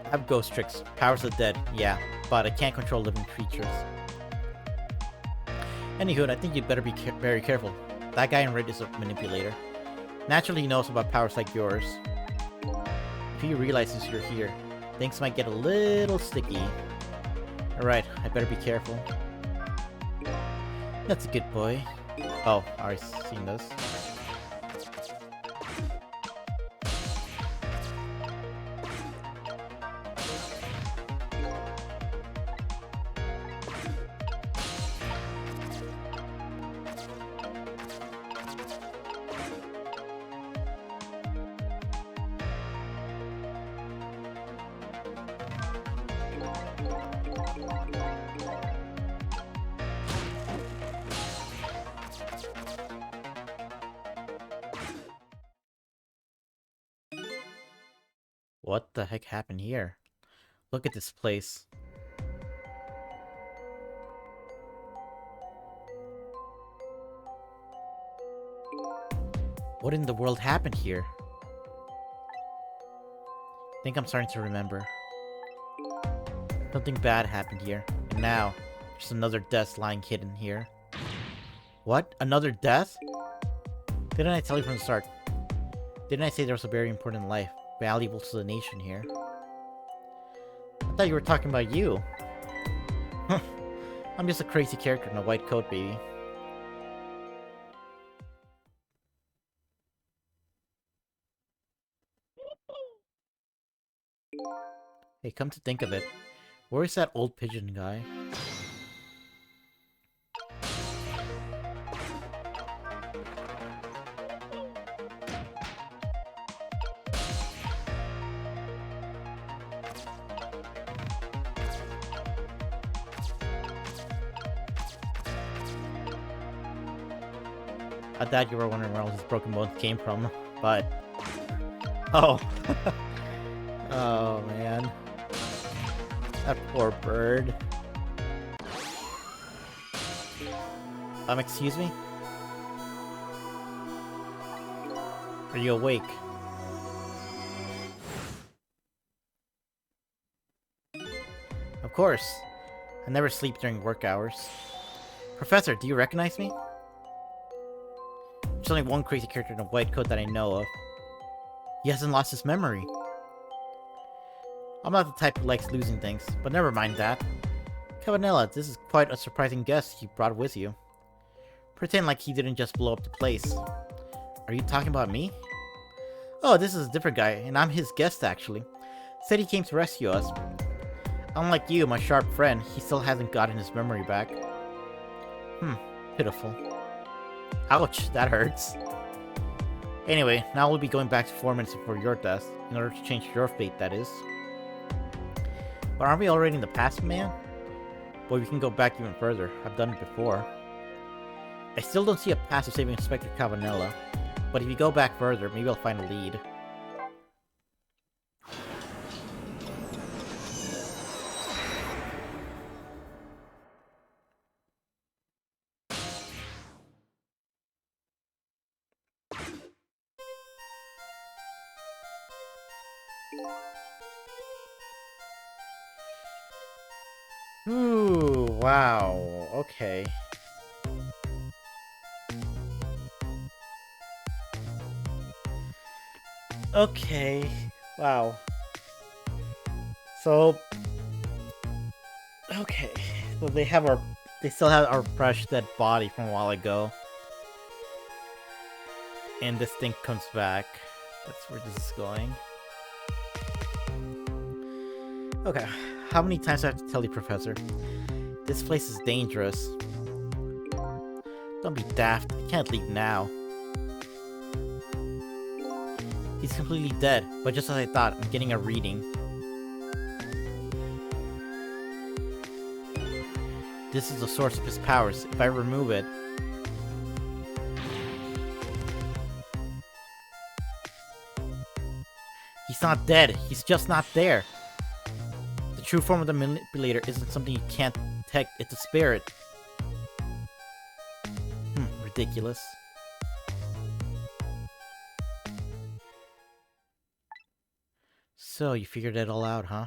I have ghost tricks, powers of the dead, yeah, but I can't control living creatures. Anywho, I think you'd better be very careful. That guy in red is a manipulator. Naturally, he knows about powers like yours. If he realizes you're here, things might get a little sticky. Alright, I better be careful. That's a good boy. Oh, already seen this. What the heck happened here? Look at this place. What in the world happened here? I think I'm starting to remember. Something bad happened here, and now there's another death lying hidden here. What? Another death? Didn't I tell you from the start? Didn't I say there was a very important life, valuable to the nation here? I thought you were talking about you. I'm just a crazy character in a white coat, baby. Hey, come to think of it, where is that old pigeon guy? I thought you were wondering where all his broken bones came from, but... Oh. Oh, man. That poor bird. Excuse me? Are you awake? Of course. I never sleep during work hours. Professor, do you recognize me? There's only one crazy character in a white coat that I know of. He hasn't lost his memory. I'm not the type who likes losing things, but never mind that. Cavanella, this is quite a surprising guest you brought with you. Pretend like he didn't just blow up the place. Are you talking about me? Oh, this is a different guy, and I'm his guest actually. Said he came to rescue us. Unlike you, my sharp friend, he still hasn't gotten his memory back. Pitiful. Ouch, that hurts. Anyway, now we'll be going back to 4 minutes before your death, in order to change your fate, that is. But aren't we already in the past, man? Boy, we can go back even further. I've done it before. I still don't see a path to saving Inspector Cavanella, but if you go back further, maybe I'll find a lead. Ooh, wow. Okay. Okay. Wow. So, okay. So they still have our fresh dead body from a while ago. And this thing comes back. That's where this is going. Okay. How many times do I have to tell you, Professor? This place is dangerous. Don't be daft. I can't leave now. He's completely dead, but just as I thought, I'm getting a reading. This is the source of his powers. If I remove it... He's not dead. He's just not there. The true form of the manipulator isn't something you can't detect. It's a spirit. Ridiculous. So, you figured it all out, huh?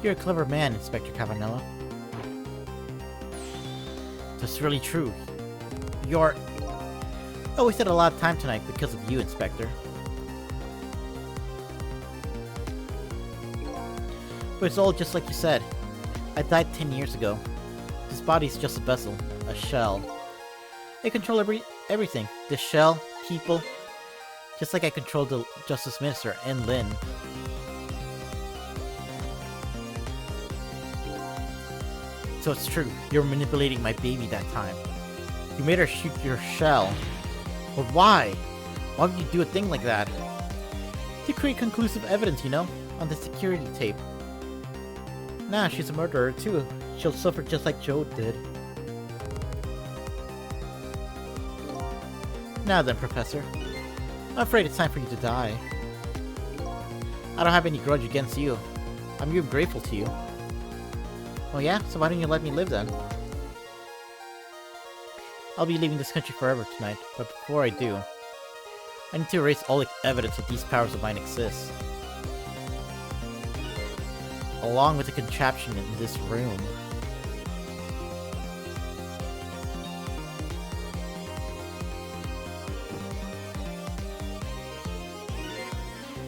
You're a clever man, Inspector Cavanello. That's really true. You're... I wasted a lot of time tonight because of you, Inspector. But it's all just like you said. I died 10 years ago. This body's just a vessel, a shell. I control everything. This shell, people, just like I controlled the Justice Minister and Lynn. So it's true, you were manipulating my baby that time. You made her shoot your shell. But why? Why would you do a thing like that? To create conclusive evidence, you know? On the security tape. Nah, she's a murderer too. She'll suffer just like Joe did. Now then, Professor. I'm afraid it's time for you to die. I don't have any grudge against you. I'm even grateful to you. Oh yeah? So why don't you let me live then? I'll be leaving this country forever tonight, but before I do, I need to erase all evidence that these powers of mine exist. Along with the contraption in this room.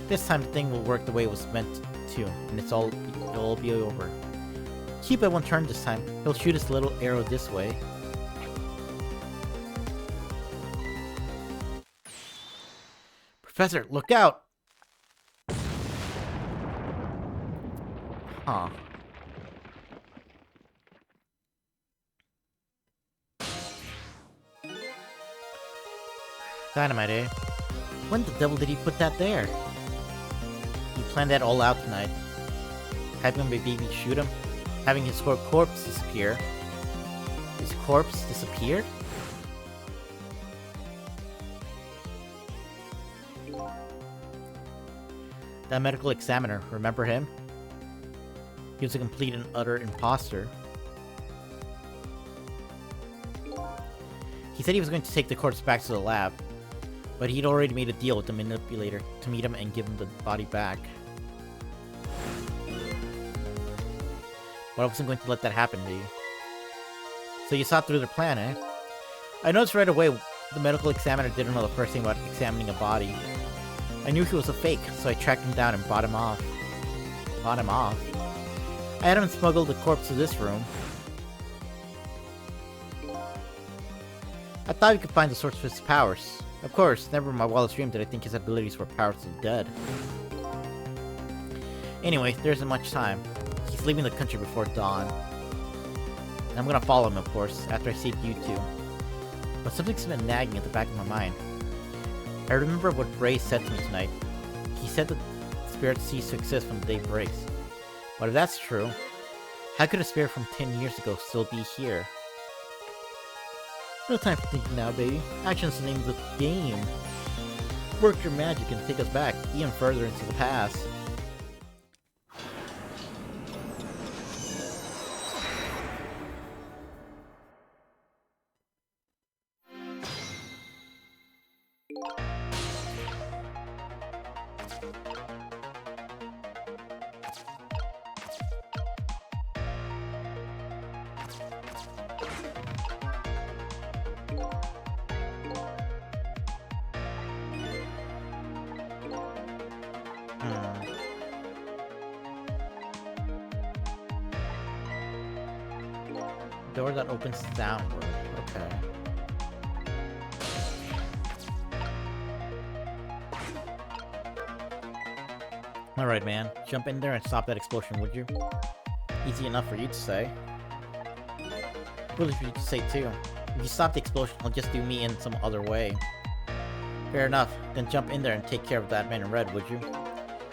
This time the thing will work the way it was meant to, and it'll all be over. Cupid won't turn this time. He'll shoot his little arrow this way. Professor, look out! Huh. Dynamite, eh? When the devil did he put that there? He planned that all out tonight. Having my baby shoot him, having his corpse disappear. His corpse disappeared? That medical examiner, remember him? He was a complete and utter imposter. He said he was going to take the corpse back to the lab, but he'd already made a deal with the manipulator to meet him and give him the body back. But I wasn't going to let that happen to you. So you saw through their plan, eh? I noticed right away the medical examiner didn't know the first thing about examining a body. I knew he was a fake, so I tracked him down and bought him off. Bought him off? I had him smuggle the corpse to this room. I thought we could find the source of his powers. Of course, never in my wildest dream did I think his abilities were powers of the dead. Anyway, there isn't much time. He's leaving the country before dawn. And I'm gonna follow him, of course, after I save you two. But something's been nagging at the back of my mind. I remember what Bray said to me tonight. He said that spirits cease to exist when the day breaks. But if that's true, how could a spirit from 10 years ago still be here? No time for thinking now, baby. Action's the name of the game. Work your magic and take us back, even further into the past. Door that opens downward. Okay. Alright, man. Jump in there and stop that explosion, would you? Easy enough for you to say. Really for you to say, too. If you stop the explosion, I'll just do me in some other way. Fair enough. Then jump in there and take care of that man in red, would you?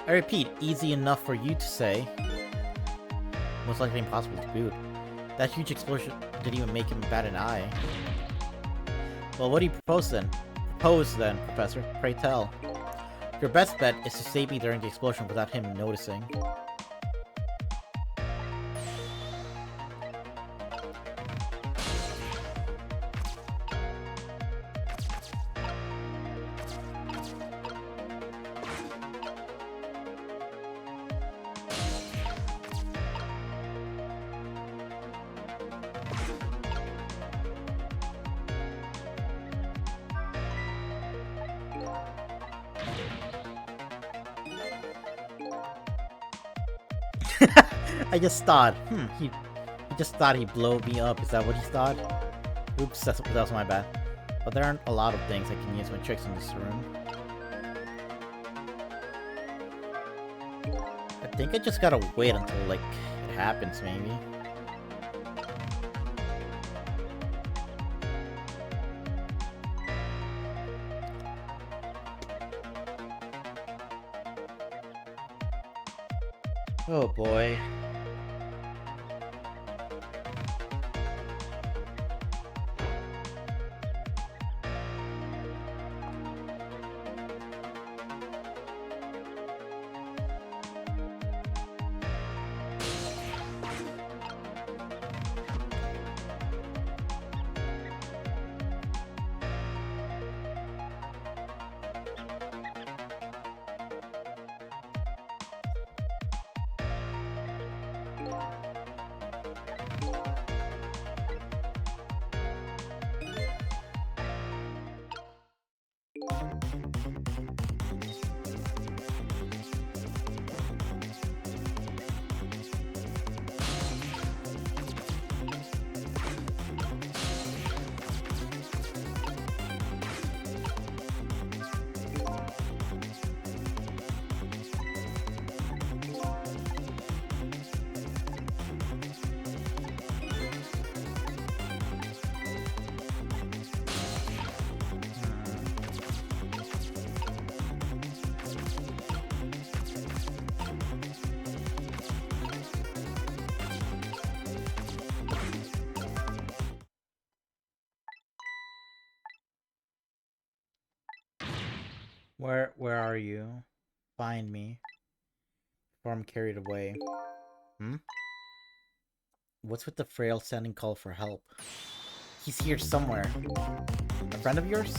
I repeat, easy enough for you to say. Most likely impossible to boot. That huge explosion didn't even make him bat an eye. Well, what do you propose then? Propose then, Professor. Pray tell. Your best bet is to save me during the explosion without him noticing. I just thought, he just thought he'd blow me up. Is that what he thought? Oops, that was my bad. But there aren't a lot of things I can use my tricks in this room. I think I just gotta wait until, like, it happens, maybe. Oh boy. Where are you? Find me. Before I'm carried away. What's with the frail sounding call for help? He's here somewhere. A friend of yours?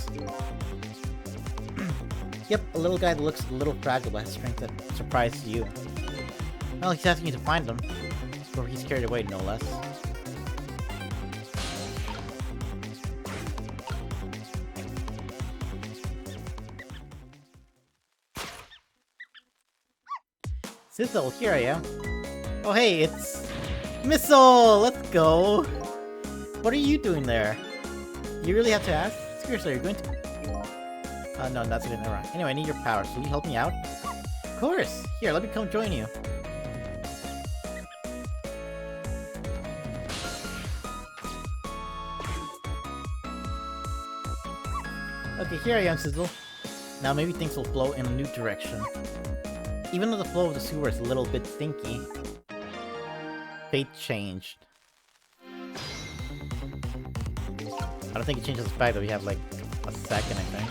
Yep, a little guy that looks a little fragile but has strength that surprises you. Well, he's asking you to find him. Before he's carried away, no less. Sizzle, here I am. Oh hey, it's... Missile! Let's go! What are you doing there? You really have to ask? Seriously, are you going to... no, that's good, never mind. Anyway, I need your power, so will you help me out? Of course! Here, let me come join you. Okay, here I am, Sizzle. Now maybe things will flow in a new direction. Even though the flow of the sewer is a little bit stinky, fate changed. I don't think it changes the fact that we have like a second, I think.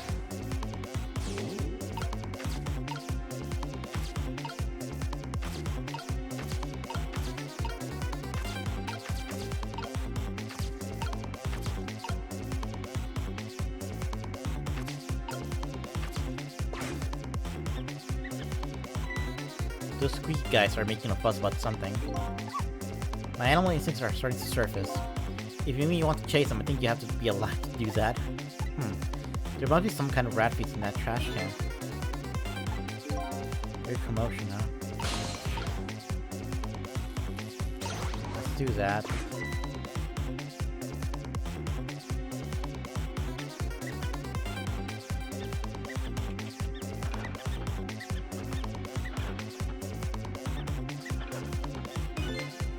Those squeaky guys are making a fuss about something. My animal instincts are starting to surface. If you mean you want to chase them, I think you have to be alive to do that. There must be some kind of rat feast in that trash can. Weird commotion, huh? Let's do that.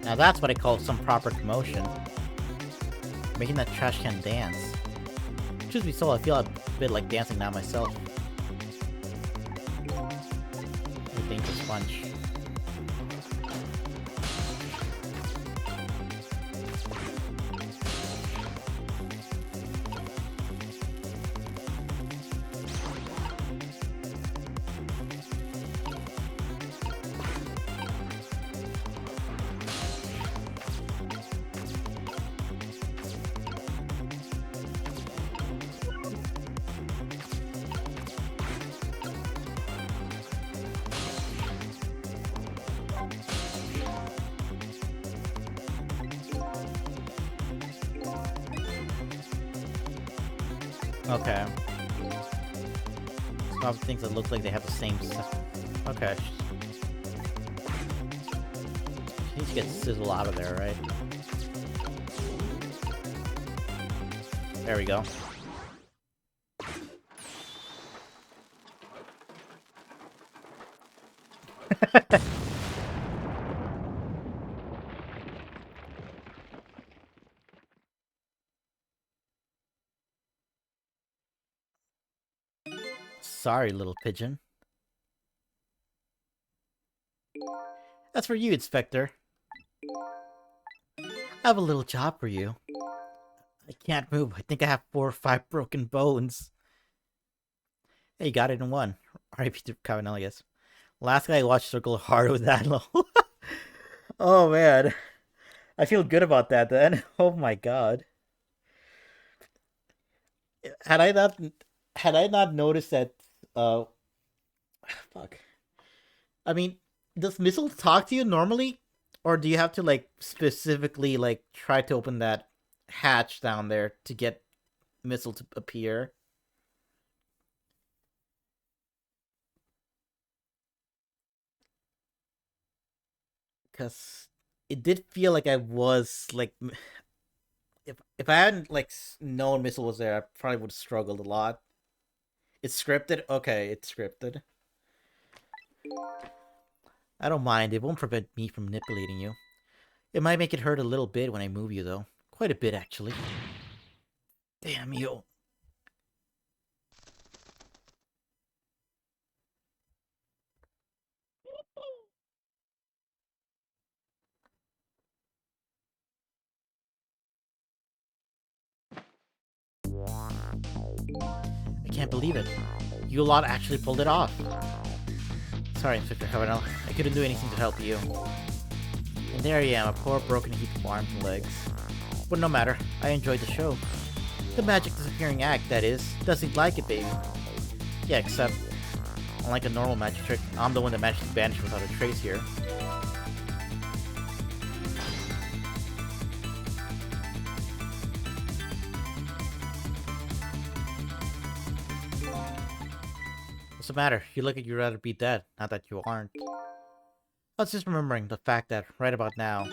Now that's what I call some proper commotion. Making that trash can dance. Truth be told, I feel a bit like dancing now myself. A dangerous sponge. Okay. Some things that look like they have the same stuff. Okay. She needs to get Sizzle out of there, right? There we go. Sorry, little pigeon. That's for you, Inspector. I have a little job for you. I can't move. I think I have 4 or 5 broken bones. Hey, you got it in one. R.I.P. to Cavanelli, yes. Last guy I watched circle hard with that low. Oh, man. I feel good about that, then. Oh, my God. Had I not noticed that, fuck. I mean, does Missile talk to you normally? Or do you have to, like, specifically, like, try to open that hatch down there to get Missile to appear? Because it did feel like I was, like... If I hadn't, like, known Missile was there, I probably would have struggled a lot. It's scripted? Okay, it's scripted. I don't mind. It won't prevent me from manipulating you. It might make it hurt a little bit when I move you, though. Quite a bit, actually. Damn you. I can't believe it. You lot actually pulled it off. Sorry, Inspector Cavernell. I couldn't do anything to help you. And there I am, a poor broken heap of arms and legs. But no matter, I enjoyed the show. The magic disappearing act, that is. Doesn't like it, baby. Yeah, except, unlike a normal magic trick, I'm the one that managed to vanish without a trace here. What's the matter? You look like you'd rather be dead, not that you aren't. I was just remembering the fact that, right about now,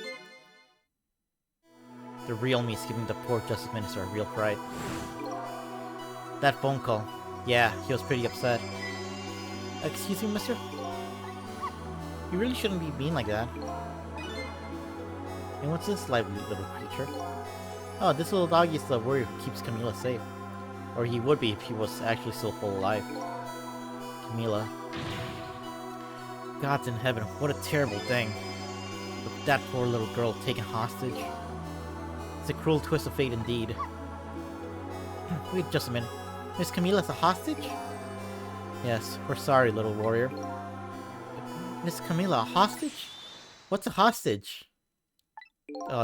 the real me is giving the poor Justice Minister a real fright. That phone call. Yeah, he was pretty upset. Excuse me, mister? You really shouldn't be mean like that. And what's this lively little creature? Oh, this little doggy is the warrior who keeps Camila safe. Or he would be if he was actually still full alive. Camila. Gods in heaven, what a terrible thing. But that poor little girl taken hostage. It's a cruel twist of fate indeed. Wait just a minute. Miss Camila's a hostage? Yes, we're sorry, little warrior. Miss Camila, a hostage? What's a hostage? Oh,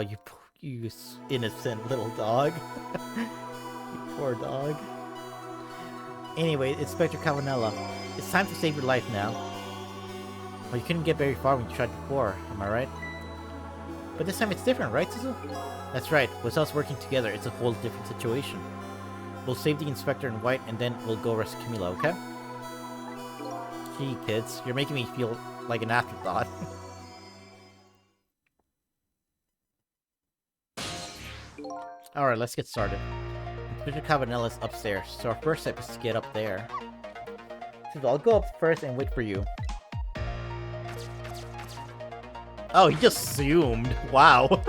you innocent little dog. You poor dog. Anyway, Inspector Cavanella, it's time to save your life now. Well, you couldn't get very far when you tried before, am I right? But this time it's different, right, Sizzle? That's right. With us working together, it's a whole different situation. We'll save the Inspector in white, and then we'll go rescue Camila, okay? Gee, kids, you're making me feel like an afterthought. Alright, let's get started. Inspector Cavanella's upstairs, so our first step is to get up there. So I'll go up first and wait for you. Oh, he just zoomed. Wow.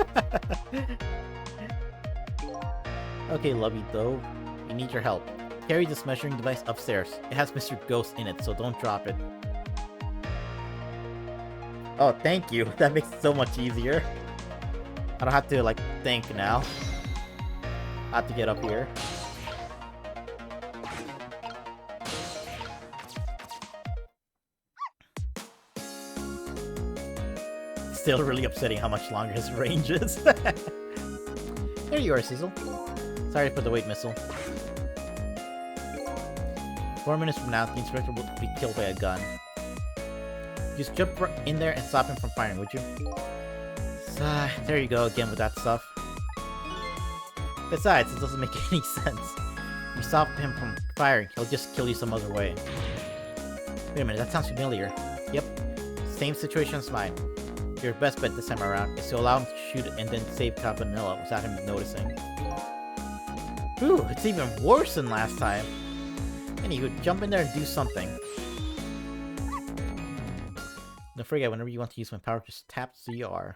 Okay, Lovey though. We need your help. Carry this measuring device upstairs. It has Mr. Ghost in it, so don't drop it. Oh, thank you. That makes it so much easier. I don't have to, like, think now. I have to get up here. Still really upsetting how much longer his range is. There you are, Sizzle. Sorry for the wait, Missile. 4 minutes from now, the Inspector will be killed by a gun. Just jump in there and stop him from firing, would you? So, there you go again with that stuff. Besides, it doesn't make any sense. If you stop him from firing, he'll just kill you some other way. Wait a minute, that sounds familiar. Yep, same situation as mine. Your best bet this time around is to allow him to shoot and then save Campanella without him noticing. Ooh, it's even worse than last time. Anywho, jump in there and do something. Don't forget, whenever you want to use my power, just tap ZR.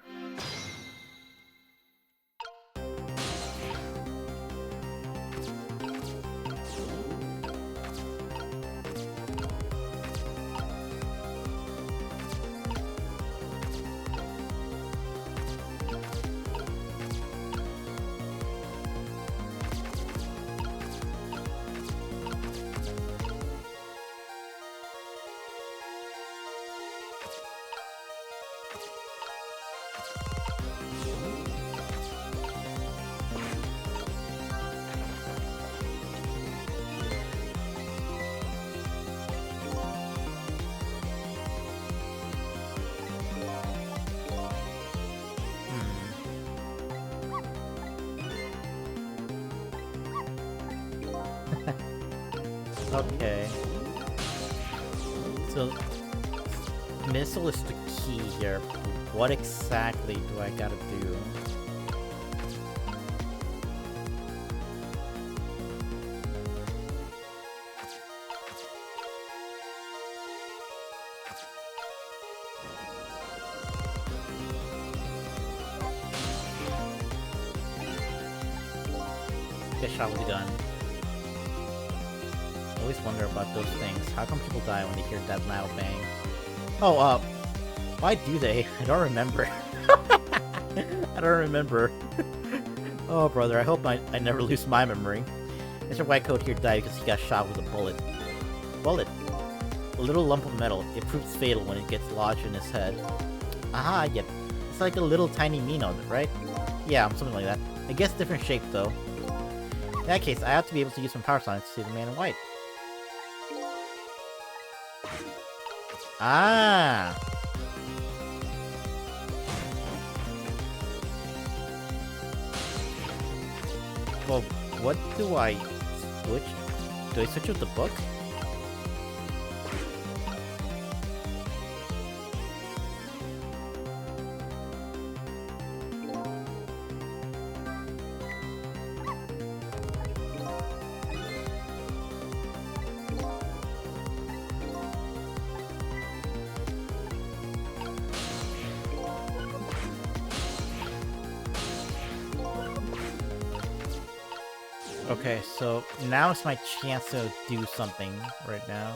Okay. So, missile is the key here. What exactly do I gotta do? Get shot with a gun. I always wonder about those things. How come people die when they hear that loud bang? Oh, why do they? I don't remember. I don't remember. Oh, brother, I hope I never lose my memory. Mr. Whitecoat here died because he got shot with a bullet. Bullet? A little lump of metal. It proves fatal when it gets lodged in his head. Aha, yep. It's like a little tiny Mino, right? Yeah, something like that. I guess different shape, though. In that case, I have to be able to use some power science to save the man in white. Ah! Well, what do I switch? Do I switch with the book? Okay, so now it's my chance to do something right now.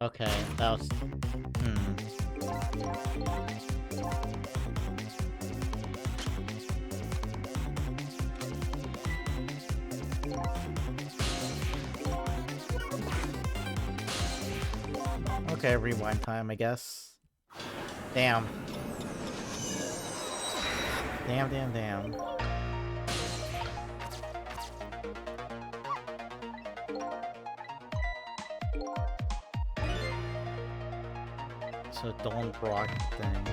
Okay, that was... Okay, rewind time, I guess. Damn. Damn. So don't block thing.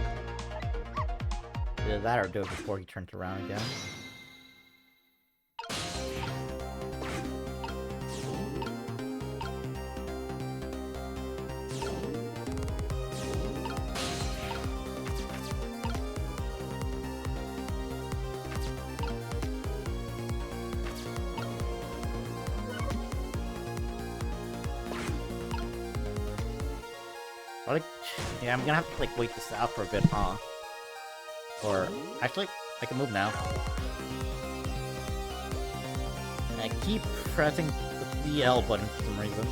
Either that or do it before he turns around again. Yeah, I'm gonna have to like wait this out for a bit, huh? Or actually, I can move now. I keep pressing the L button for some reason.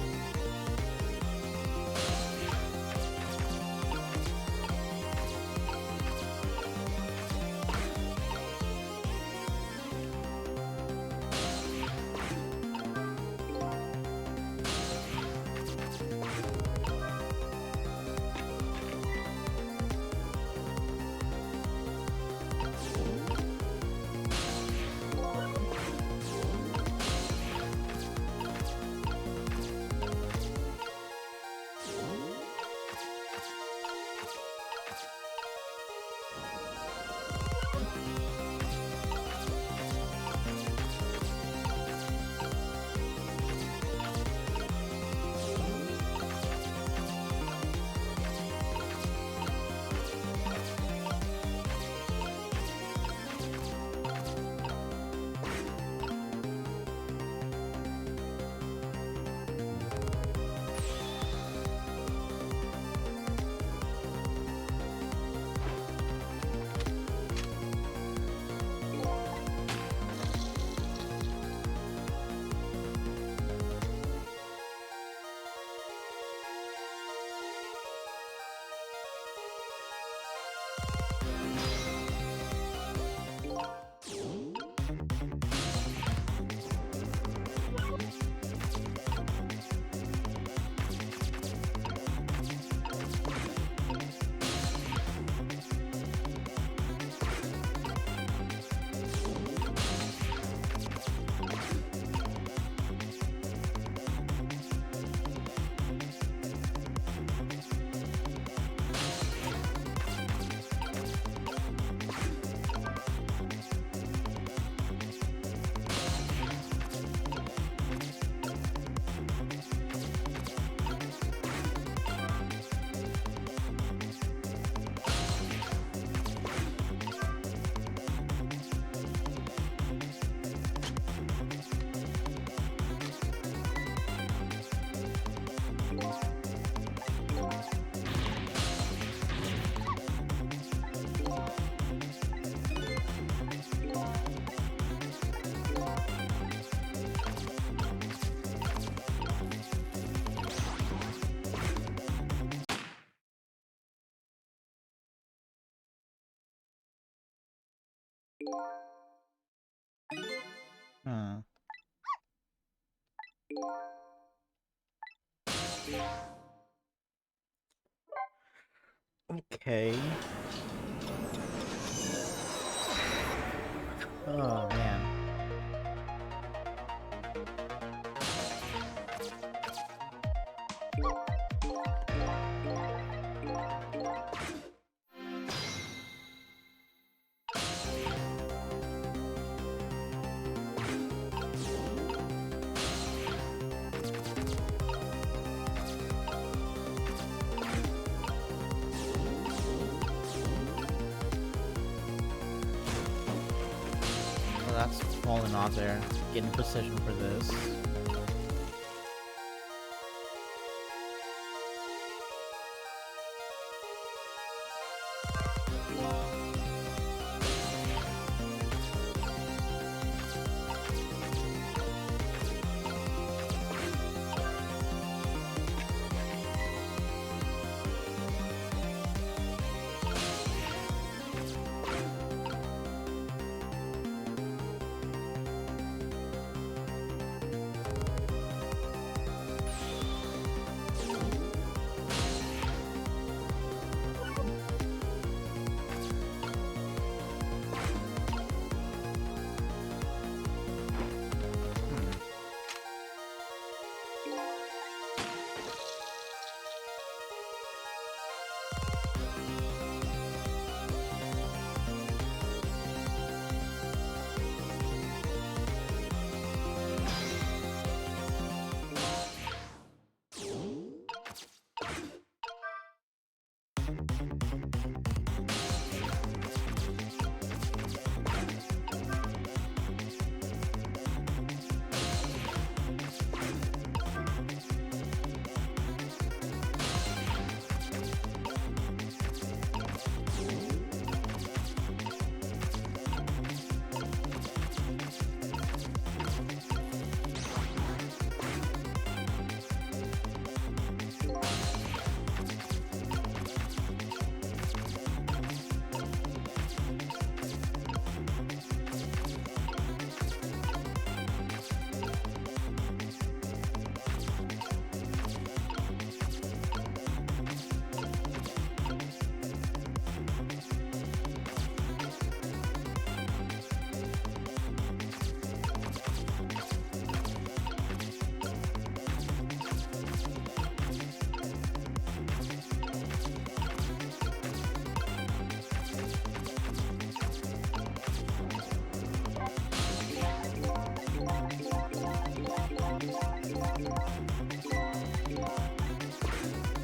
Hmm. Okay. Oh, man. that's falling off there. Getting position for this.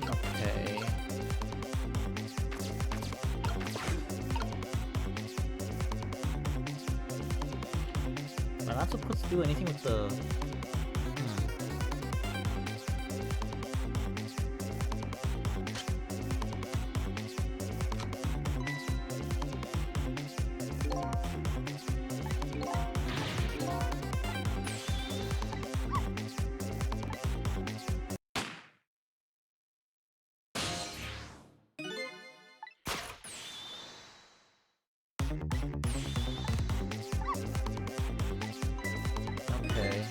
Okay. Am I not supposed to do anything with the... Okay.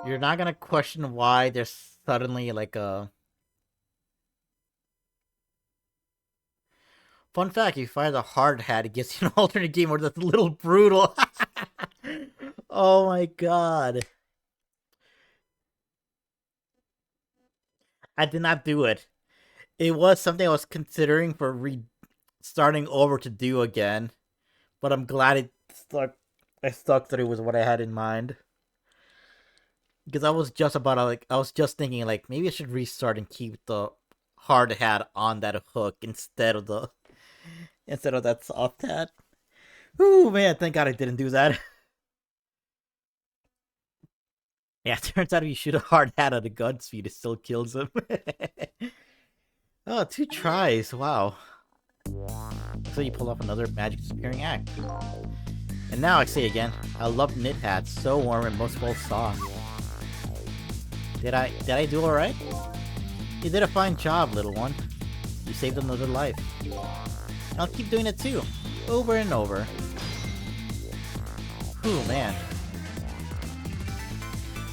You're not gonna question why there's suddenly like a... Fun fact, if you find a hard hat, it gives you an alternate game where that's a little brutal. Oh my god. I did not do it. It was something I was considering for starting over to do again. But I'm glad I stuck through with what I had in mind. Because I was just about I was just thinking like maybe I should restart and keep the hard hat on that hook instead of that soft hat. Ooh man, thank god I didn't do that. Yeah, it turns out if you shoot a hard hat at a gun speed, it still kills him. Oh, 2 tries, wow. So you pull off another magic disappearing act. And now I say again, I love knit hats, so warm and most fall soft. Did I do alright? You did a fine job, little one. You saved another life. And I'll keep doing it too, over and over. Whew, man.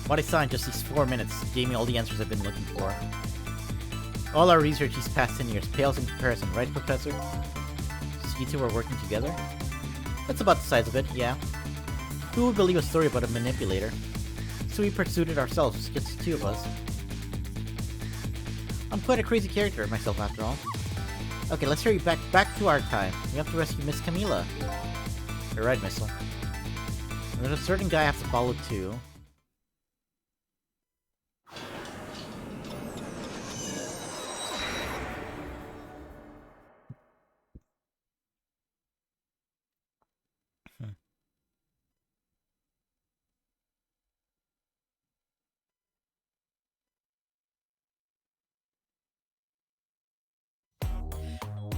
What I saw in just these 4 minutes gave me all the answers I've been looking for. All our research these past 10 years pales in comparison, right, Professor? So you two are working together? That's about the size of it, yeah. Who would believe a story about a manipulator? So we pursued it ourselves, just the 2 of us. I'm quite a crazy character myself, after all. Okay, let's hurry back to our time. We have to rescue Miss Camila. You're right, Missile. And there's a certain guy I have to follow too.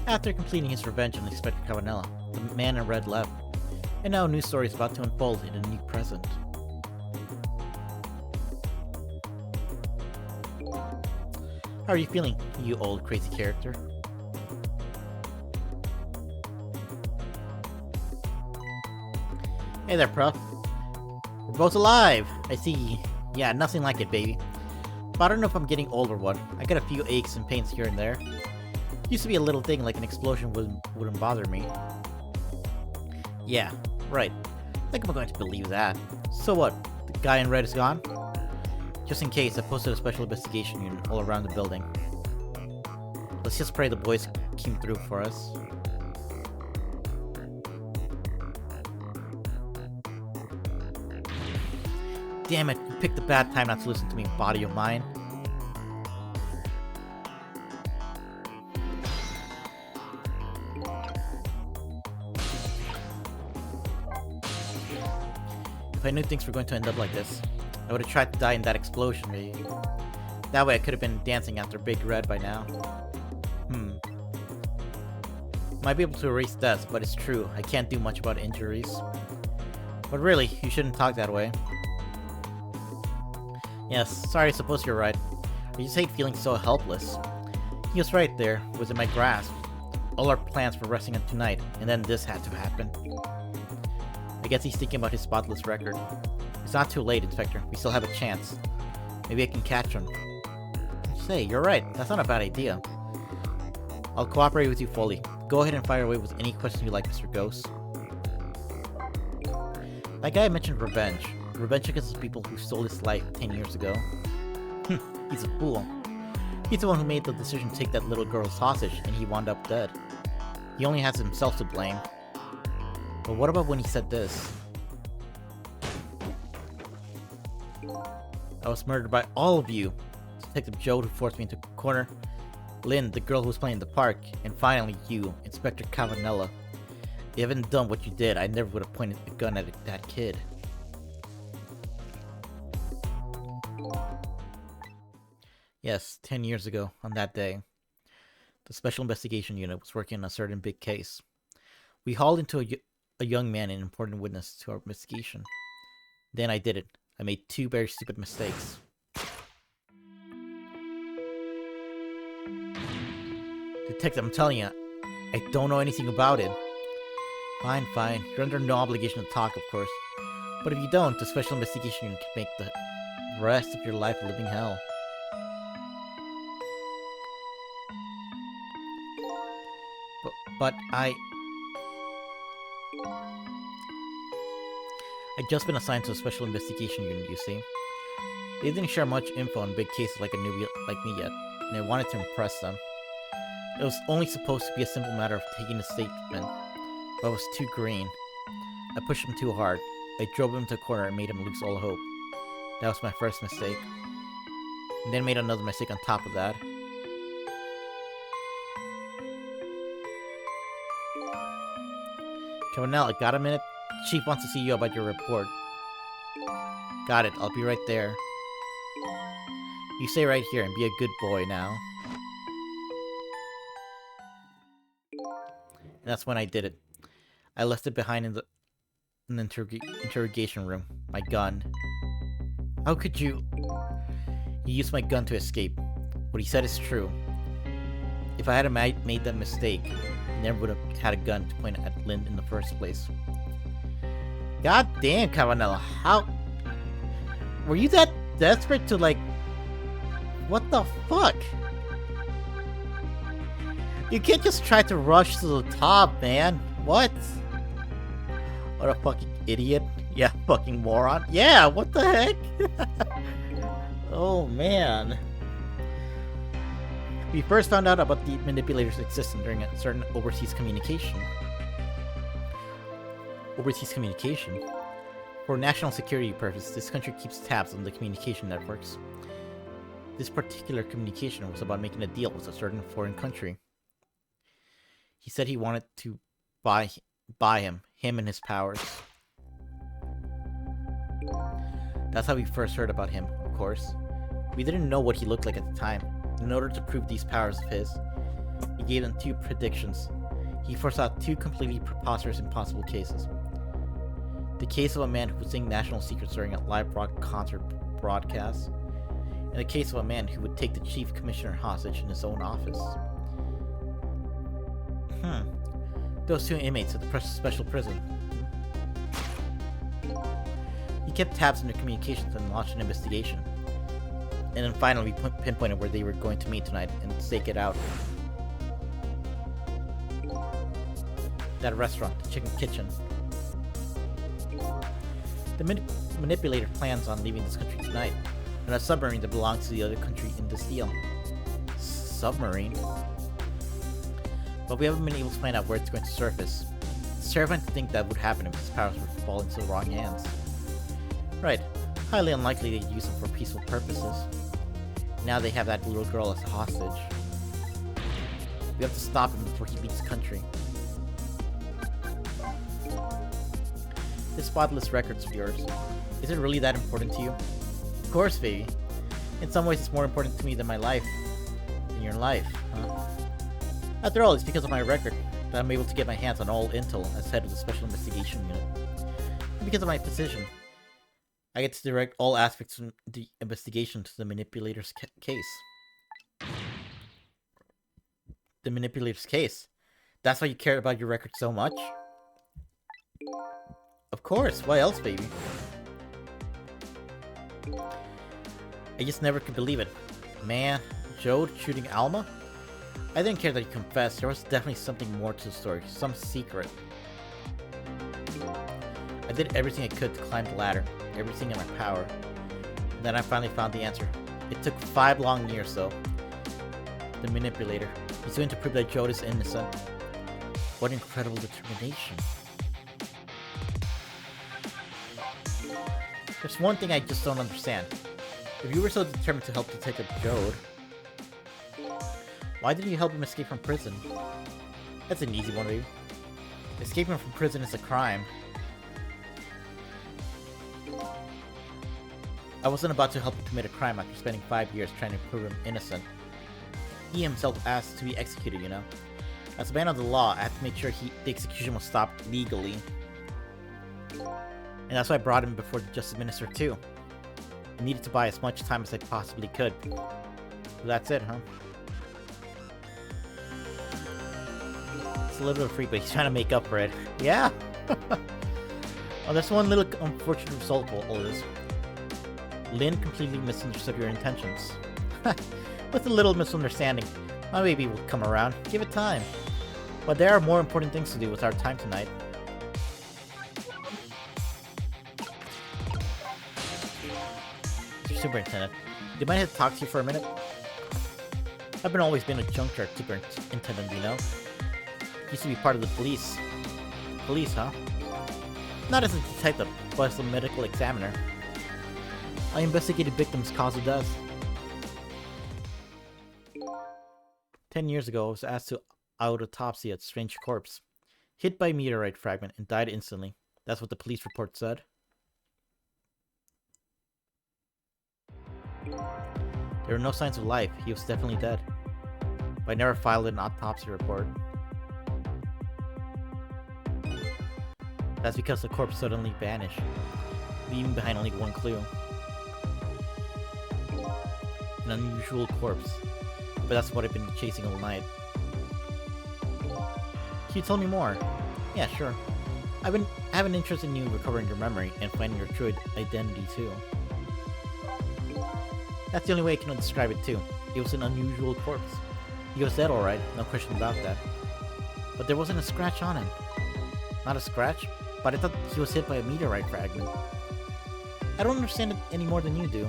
After completing his revenge on Inspector Cavanella, the man in red left. And now a new story is about to unfold in a new present. How are you feeling, you old crazy character? Hey there, Prof. We're both alive! I see. Yeah, nothing like it, baby. But I don't know if I'm getting old or what. I got a few aches and pains here and there. Used to be a little thing like an explosion wouldn't bother me. Yeah, right. I think I'm going to believe that. So what? The guy in red is gone? Just in case, I posted a special investigation unit all around the building. Let's just pray the boys came through for us. Damn it, you picked a bad time not to listen to me, body of mine. If I knew things were going to end up like this, I would have tried to die in that explosion, maybe. That way I could have been dancing after Big Red by now. Might be able to erase deaths, but it's true, I can't do much about injuries. But really, you shouldn't talk that way. Yes, sorry, I suppose you're right. I just hate feeling so helpless. He was right there, was in my grasp. All our plans were resting on tonight, and then this had to happen. I guess he's thinking about his spotless record. It's not too late, Inspector. We still have a chance. Maybe I can catch him. Say, you're right. That's not a bad idea. I'll cooperate with you fully. Go ahead and fire away with any questions you like, Mr. Ghost. That guy mentioned revenge. Revenge against the people who stole his life 10 years ago. He's a fool. He's the one who made the decision to take that little girl's hostage, and he wound up dead. He only has himself to blame. But what about when he said this? I was murdered by all of you. Detective Joe, who forced me into a corner. Lynn, the girl who was playing in the park. And finally you, Inspector Cavanella. If you haven't done what you did, I never would have pointed a gun at that kid. Yes, 10 years ago, on that day, the Special Investigation Unit was working on a certain big case. We hauled into a young man, an important witness to our investigation. Then I did it. I made 2 very stupid mistakes. Detective, I'm telling you, I don't know anything about it. Fine, fine. You're under no obligation to talk, of course. But if you don't, the Special Investigation Unit can make the rest of your life a living hell. But I just been assigned to a Special Investigation Unit, you see. They didn't share much info on big cases like a newbie like me yet, and I wanted to impress them. It was only supposed to be a simple matter of taking a statement, but I was too green. I pushed him too hard. I drove him to a corner and made him lose all hope. That was my first mistake. And then made another mistake on top of that. Cavanella, got a minute? Chief wants to see you about your report. Got it, I'll be right there. You stay right here and be a good boy now. And that's when I did it. I left it behind in the interrogation room. My gun. How could you... He used my gun to escape. What he said is true. If I had made that mistake, I never would have had a gun to point at Lynn in the first place. God damn, Cavanella, how... Were you that desperate to, like... What the fuck? You can't just try to rush to the top, man. What? What a fucking idiot. Yeah, fucking moron. Yeah, what the heck? Oh, man. We first found out about the manipulators' existence during a certain overseas communication. For national security purposes, this country keeps tabs on the communication networks. This particular communication was about making a deal with a certain foreign country. He said he wanted to buy him and his powers. That's how we first heard about him, of course. We didn't know what he looked like at the time. In order to prove these powers of his, he gave them 2 predictions. He foresaw 2 completely preposterous impossible cases. The case of a man who would sing national secrets during a live concert broadcast, and the case of a man who would take the chief commissioner hostage in his own office. Those 2 inmates at the special prison. He kept tabs on their communications and launched an investigation. And then finally we pinpointed where they were going to meet tonight and stake it out. That restaurant, the Chicken Kitchen. The manipulator plans on leaving this country tonight on a submarine that belongs to the other country in this deal. Submarine? But we haven't been able to find out where it's going to surface. It's terrifying to think that would happen if his powers were to fall into the wrong hands. Right. Highly unlikely they'd use them for peaceful purposes. Now they have that little girl as a hostage. We have to stop him before he leaves the country. This spotless records of yours, is it really that important to you? Of course, baby. In some ways it's more important to me than my life. Than your life, huh? After all, it's because of my record that I'm able to get my hands on all intel as head of the Special Investigation Unit. And because of my position, I get to direct all aspects of the investigation to the manipulator's case. The manipulator's case? That's why you care about your record so much? Of course, why else, baby? I just never could believe it. Man, Jode shooting Alma? I didn't care that he confessed. There was definitely something more to the story. Some secret. I did everything I could to climb the ladder. Everything in my power. And then I finally found the answer. It took 5 long years, though. The manipulator. He's going to prove that Jode is innocent. What incredible determination. There's one thing I just don't understand. If you were so determined to help Detective Jode, why didn't you help him escape from prison? That's an easy one, baby. Escaping from prison is a crime. I wasn't about to help him commit a crime after spending 5 years trying to prove him innocent. He himself asked to be executed, you know. As a man of the law, I had to make sure the execution was stopped legally. And that's why I brought him before the Justice Minister, too. I needed to buy as much time as I possibly could. So that's it, huh? It's a little bit of free, but he's trying to make up for it. Yeah! Oh, there's one little unfortunate result of all this. Lynn completely misunderstood your intentions. With a little misunderstanding, my baby will come around. Give it time. But there are more important things to do with our time tonight. Mr. Superintendent, do you mind if I talk to you for a minute? I've always been a junkyard superintendent, you know? Used to be part of the police. Police, huh? Not as a detective, but as a medical examiner. I investigated victims' cause of death. 10 years ago, I was asked to autopsy a strange corpse. Hit by a meteorite fragment and died instantly. That's what the police report said. There were no signs of life. He was definitely dead. But I never filed an autopsy report. That's because the corpse suddenly vanished, leaving behind only one clue. An unusual corpse. But that's what I've been chasing all night. Can you tell me more? Yeah, sure. I have an interest in you recovering your memory and finding your true identity too. That's the only way I can describe it too. It was an unusual corpse. He was dead alright, no question about that. But there wasn't a scratch on him. Not a scratch? But I thought he was hit by a meteorite fragment. I don't understand it any more than you do.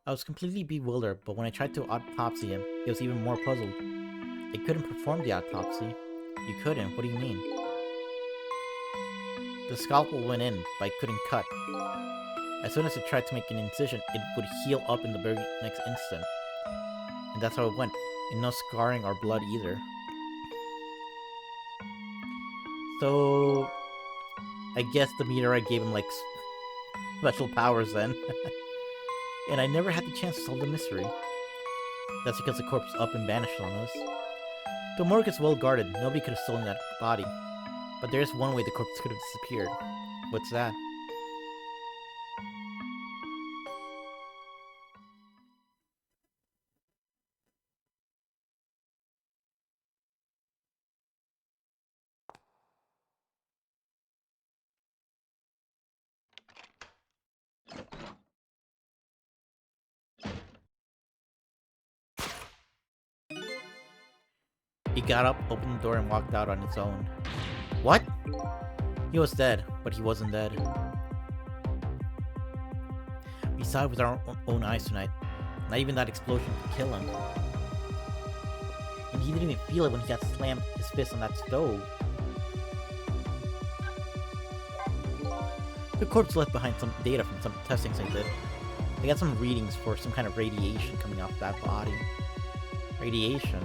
I was completely bewildered, but when I tried to autopsy him, he was even more puzzled. I couldn't perform the autopsy. You couldn't? What do you mean? The scalpel went in, but I couldn't cut. As soon as I tried to make an incision, it would heal up in the very next instant. And that's how it went, and no scarring or blood either. So, I guess the meteorite gave him, like, special powers then. And I never had the chance to solve the mystery. That's because the corpse up and vanished on us. The morgue is well guarded, nobody could have stolen that body. But there is one way the corpse could have disappeared. What's that? He got up, opened the door, and walked out on his own. What? He was dead, but he wasn't dead. We saw it with our own eyes tonight. Not even that explosion could kill him. And he didn't even feel it when he got slammed his fist on that stove. The corpse left behind some data from some testings I did. They got some readings for some kind of radiation coming off that body. Radiation?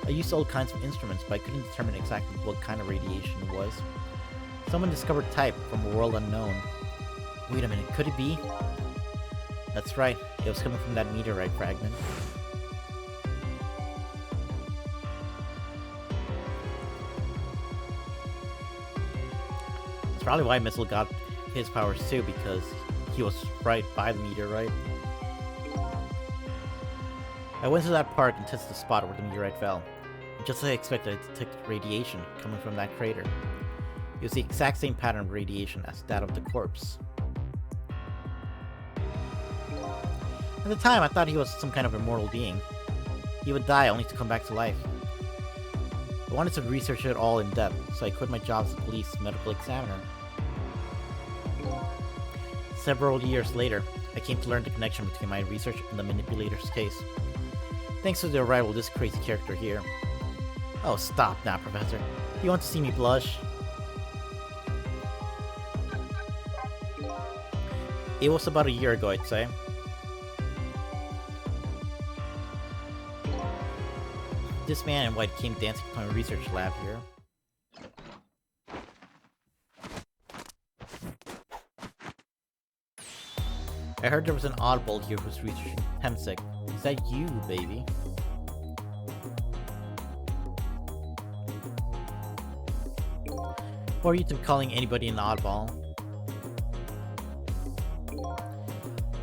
I used all kinds of instruments, but I couldn't determine exactly what kind of radiation it was. Someone discovered type from a world unknown. Wait a minute, could it be? That's right, it was coming from that meteorite fragment. That's probably why Missile got his powers too, because he was right by the meteorite. I went to that park and tested the spot where the meteorite fell. Just as I expected, I detected radiation coming from that crater. It was the exact same pattern of radiation as that of the corpse. At the time, I thought he was some kind of immortal being. He would die only to come back to life. I wanted to research it all in depth, so I quit my job as a police medical examiner. Several years later, I came to learn the connection between my research and the manipulator's case. Thanks to the arrival of this crazy character here. Oh, stop now, Professor. You want to see me blush? It was about a year ago, I'd say. This man in white came dancing to my research lab here. I heard there was an oddball here who was researching Hemsick. Is that you, baby? Who are you to be calling anybody an oddball?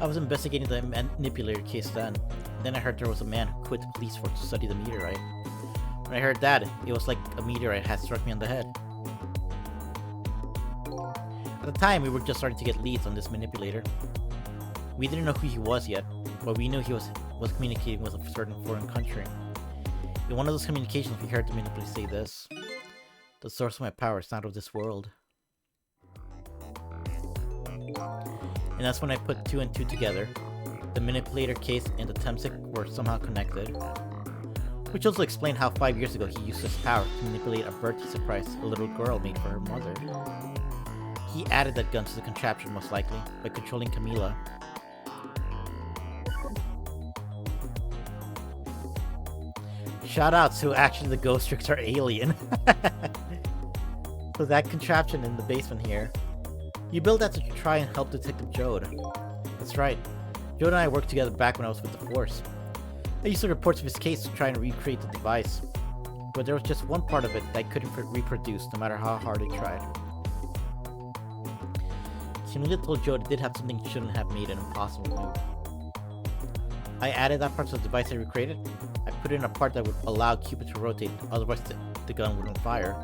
I was investigating the manipulator case then. Then I heard there was a man who quit the police force to study the meteorite. When I heard that, it was like a meteorite had struck me on the head. At the time, we were just starting to get leads on this manipulator. We didn't know who he was yet, but we knew he was communicating with a certain foreign country. In one of those communications, we heard the manipulator say this: "The source of my power is not of this world." And that's when I put two and two together. The manipulator case and the Temsic were somehow connected. Which also explained how 5 years ago he used his power to manipulate a bird to surprise a little girl made for her mother. He added that gun to the contraption most likely, by controlling Camila. Shoutouts to actually the Ghost Trickster alien. So that contraption in the basement here. You built that to try and help Detective Jode. That's right. Jode and I worked together back when I was with the Force. I used the reports of his case to try and recreate the device. But there was just one part of it that I couldn't reproduce no matter how hard I tried. Camila told Jode it did have something he shouldn't have made an impossible move. I added that part to the device I recreated. I put in a part that would allow Cupid to rotate, otherwise the gun wouldn't fire.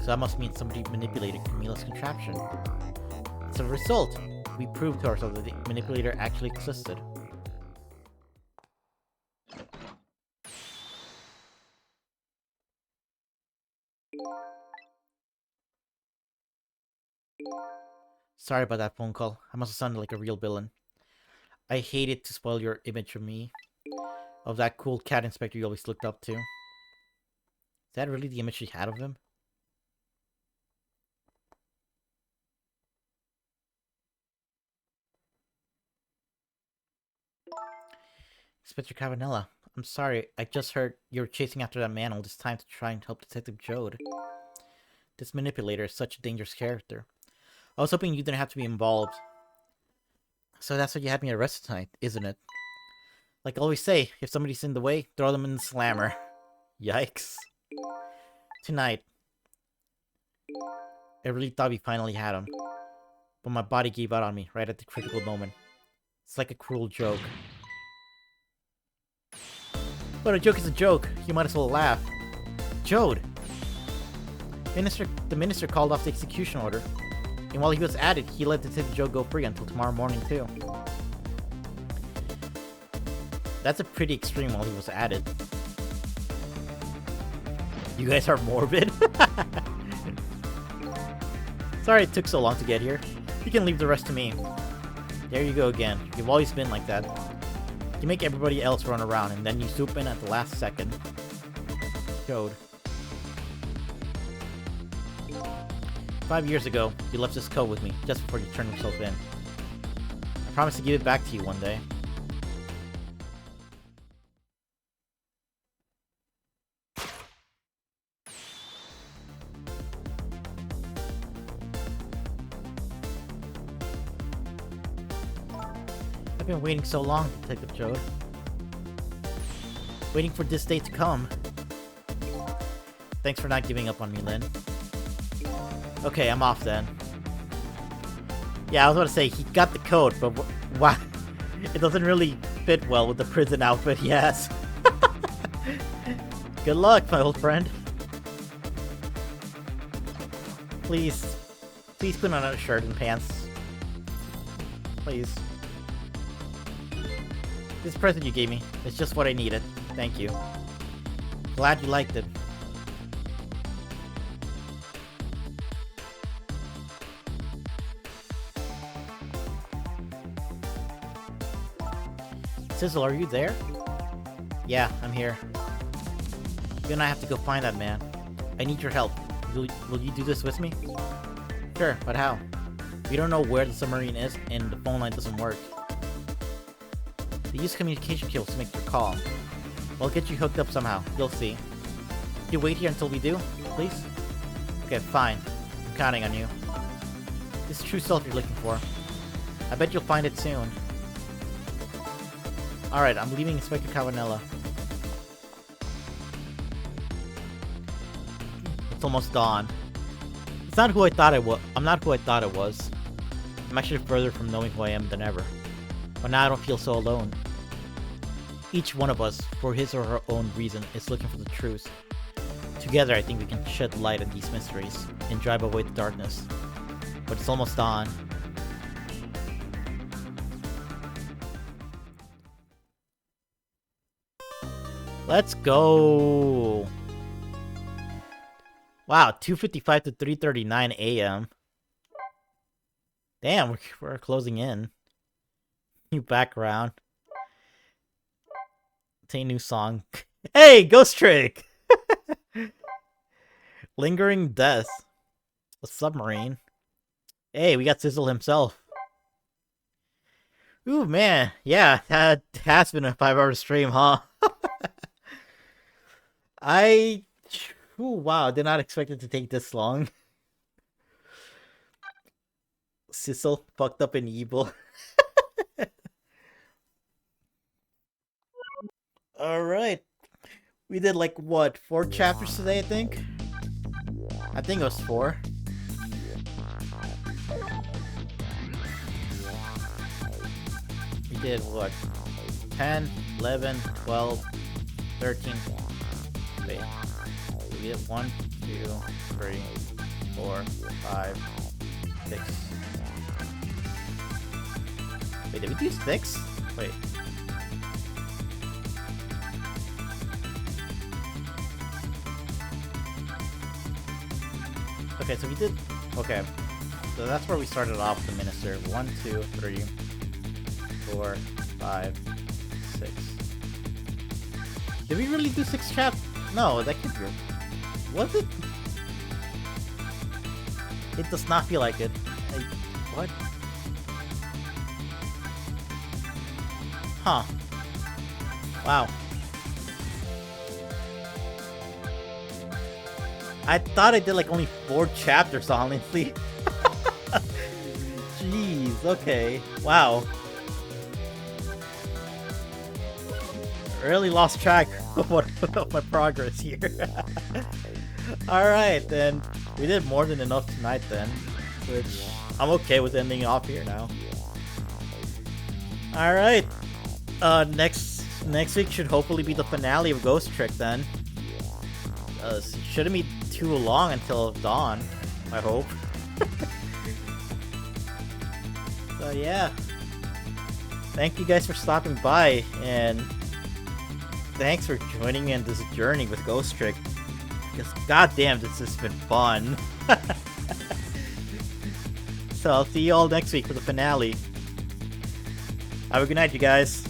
So that must mean somebody manipulated Camila's contraption. As a result, we proved to ourselves that the manipulator actually existed. Sorry about that phone call. I must have sounded like a real villain. I hated to spoil your image of me, of that cool cat inspector you always looked up to. Is that really the image she had of him? Inspector Cavanella, I'm sorry. I just heard you were chasing after that man all this time to try and help Detective Jode. This manipulator is such a dangerous character. I was hoping you didn't have to be involved. So that's why you had me arrested tonight, isn't it? Like I always say, if somebody's in the way, throw them in the slammer. Yikes. Tonight, I really thought we finally had him. But my body gave out on me right at the critical moment. It's like a cruel joke. But a joke is a joke. You might as well laugh. Jode! The minister called off the execution order. And while he was at it, he let Detective Jode go free until tomorrow morning, too. That's a pretty extreme while he was at it. You guys are morbid? Sorry it took so long to get here. You can leave the rest to me. There you go again. You've always been like that. You make everybody else run around, and then you swoop in at the last second. Jode. 5 years ago, you left this coat with me, just before you turned yourself in. I promise to give it back to you one day. I've been waiting so long, Detective Jode. Waiting for this day to come. Thanks for not giving up on me, Lynn. Okay, I'm off then. Yeah, I was about to say, he got the coat, but why? It doesn't really fit well with the prison outfit, yes. Good luck, my old friend. Please put on a shirt and pants. Please. This present you gave me is just what I needed. Thank you. Glad you liked it. Sizzle, are you there? Yeah, I'm here. You and I have to go find that man. I need your help. Will you do this with me? Sure, but how? We don't know where the submarine is, and the phone line doesn't work. They use communication cables to make your call. I'll get you hooked up somehow. You'll see. You wait here until we do, please? Okay, fine. I'm counting on you. This true self you're looking for. I bet you'll find it soon. Alright, I'm leaving Inspector Cavanella. It's almost dawn. It's not who I thought I was. I'm not who I thought I was. I'm actually further from knowing who I am than ever. But now I don't feel so alone. Each one of us, for his or her own reason, is looking for the truth. Together, I think we can shed light on these mysteries and drive away the darkness. But it's almost dawn. Let's go! Wow, 2:55 to 3:39 a.m. Damn, we're closing in. New background. It's a new song. Hey, Ghost Trick! Lingering Death. A submarine. Hey, we got Sizzle himself. Ooh, man. Yeah, that has been a 5-hour stream, huh? Ooh, wow, did not expect it to take this long. Sizzle, fucked up and evil. Alright. We did like, what, 4 chapters today, I think? I think it was 4. We did, what, 10, 11, 12, 13. Wait. We did 1, 2, 3, 4, 5, 6. Wait, did we do 6? Wait. Okay, so we did... Okay. So that's where we started off with the Minister. 1, 2, 3, 4, 5, 6. Did we really do 6 chapters? No, that could be... Was it? It does not feel like it. What? Huh. Wow. I thought I did like only 4 chapters, honestly. Jeez, okay. Wow. I really lost track of my progress here. Alright, then. We did more than enough tonight then. Which, I'm okay with ending off here now. Alright. Next week should hopefully be the finale of Ghost Trick then. It shouldn't be too long until dawn, I hope. So yeah. Thank you guys for stopping by, and thanks for joining me on this journey with Ghost Trick. Because goddamn, this has been fun. So I'll see you all next week for the finale. Have a good night, you guys.